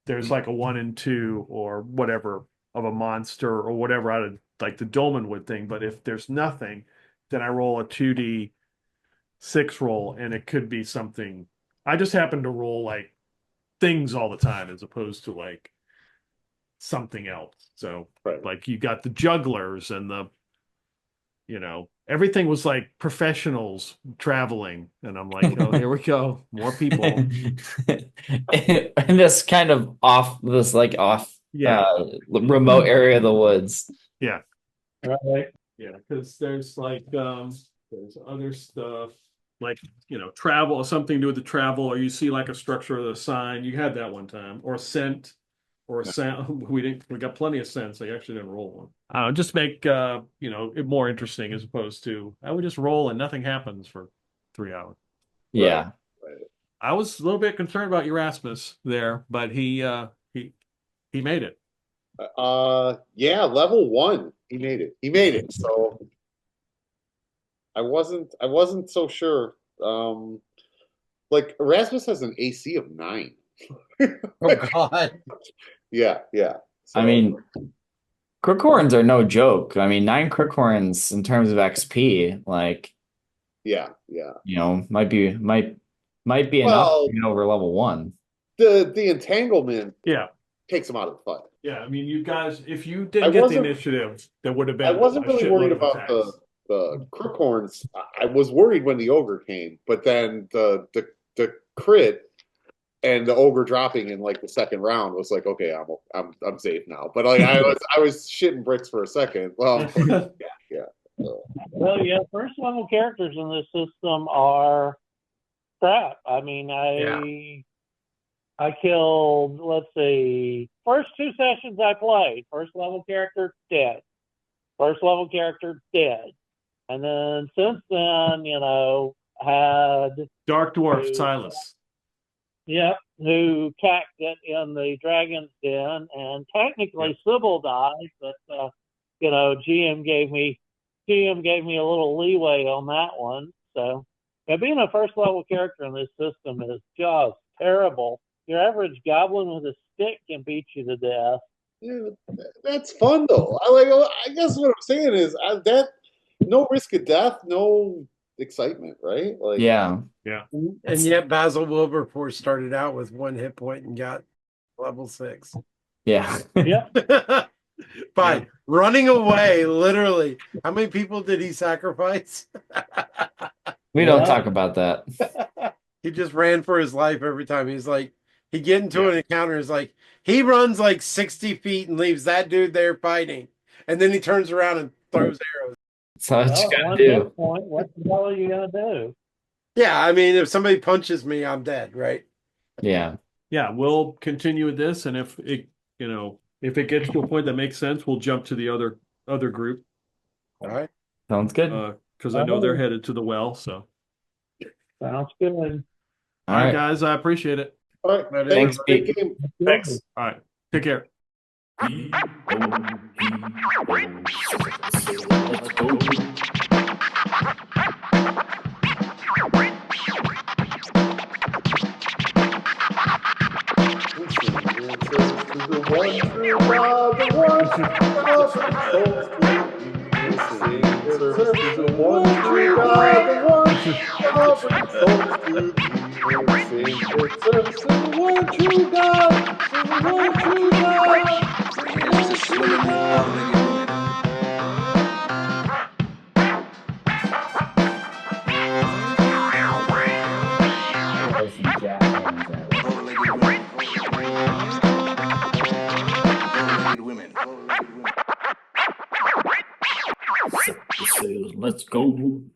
there's like a 1 and 2 or whatever of a monster or whatever out of like the Dolmenwood thing. But if there's nothing, then I roll a 2D6 roll and it could be something. I just happen to roll like things all the time as opposed to like something else. So Right. like you got the jugglers and everything was like professionals traveling. And I'm like, oh, here we go. More people. And this kind of off Yeah. remote area of the woods. Yeah. Right. Yeah. Because there's like, there's other stuff like, travel or something to do with the travel, or you see like a structure of the sign. You had that one time, or a scent. Or a sound. We got plenty of sense. I actually didn't roll one. Just make it more interesting as opposed to I would just roll and nothing happens for 3 hours. Yeah. I was a little bit concerned about Erasmus there, but he made it. Yeah, level 1. He made it. So I wasn't so sure. Like Erasmus has an AC of 9. Oh God. Yeah. So, I mean, crookhorns are no joke. I mean, 9 crookhorns in terms of XP, like, yeah. might be enough Well- to get over level 1. The entanglement Yeah. takes him out of the fight. Yeah. I mean, you guys, if you I didn't get the wasn't- initiative, there would have been I wasn't a really shitload worried of about attacks. the crookhorns. I was worried when the ogre came, but then the crit and the ogre dropping in like the second round was like, okay, I'm safe now. But like I was shitting bricks for a second. Well, yeah. Well, yeah, first level characters in this system are crap. I mean, I killed, let's see, first 2 sessions I played, first level character dead. First level character dead. And then since then, had Dark Dwarf, Silas. Yep, who cacked it in the Dragon's Den, and technically Sybil died, but GM gave me a little leeway on that one. So, being a first level character in this system is just terrible. Your average goblin with a stick can beat you to death. Yeah, that's fun though. I guess what I'm saying is that no risk of death, no excitement, right? Like, Yeah. And yet Basil Wilberforce started out with 1 hit point and got level 6. Yeah. Yep. By running away, literally. How many people did he sacrifice? We don't Yeah. talk about that. He just ran for his life every time. He's like, he get into an encounter, is like, he runs like 60 feet and leaves that dude there fighting. And then he turns around and throws arrows. So what you Well, gotta one do. hit point. What the hell are you gonna do? Yeah, I mean, if somebody punches me, I'm dead, right? Yeah. Yeah, we'll continue with this, and if it, if it gets to a point that makes sense, we'll jump to the other group All right. Sounds good. because I know they're headed to the well. So, Sounds good. All all right, right. guys, I appreciate it. all right, Thanks, Good Pete. game. Thanks. All right, take care. Let's go. Let's go.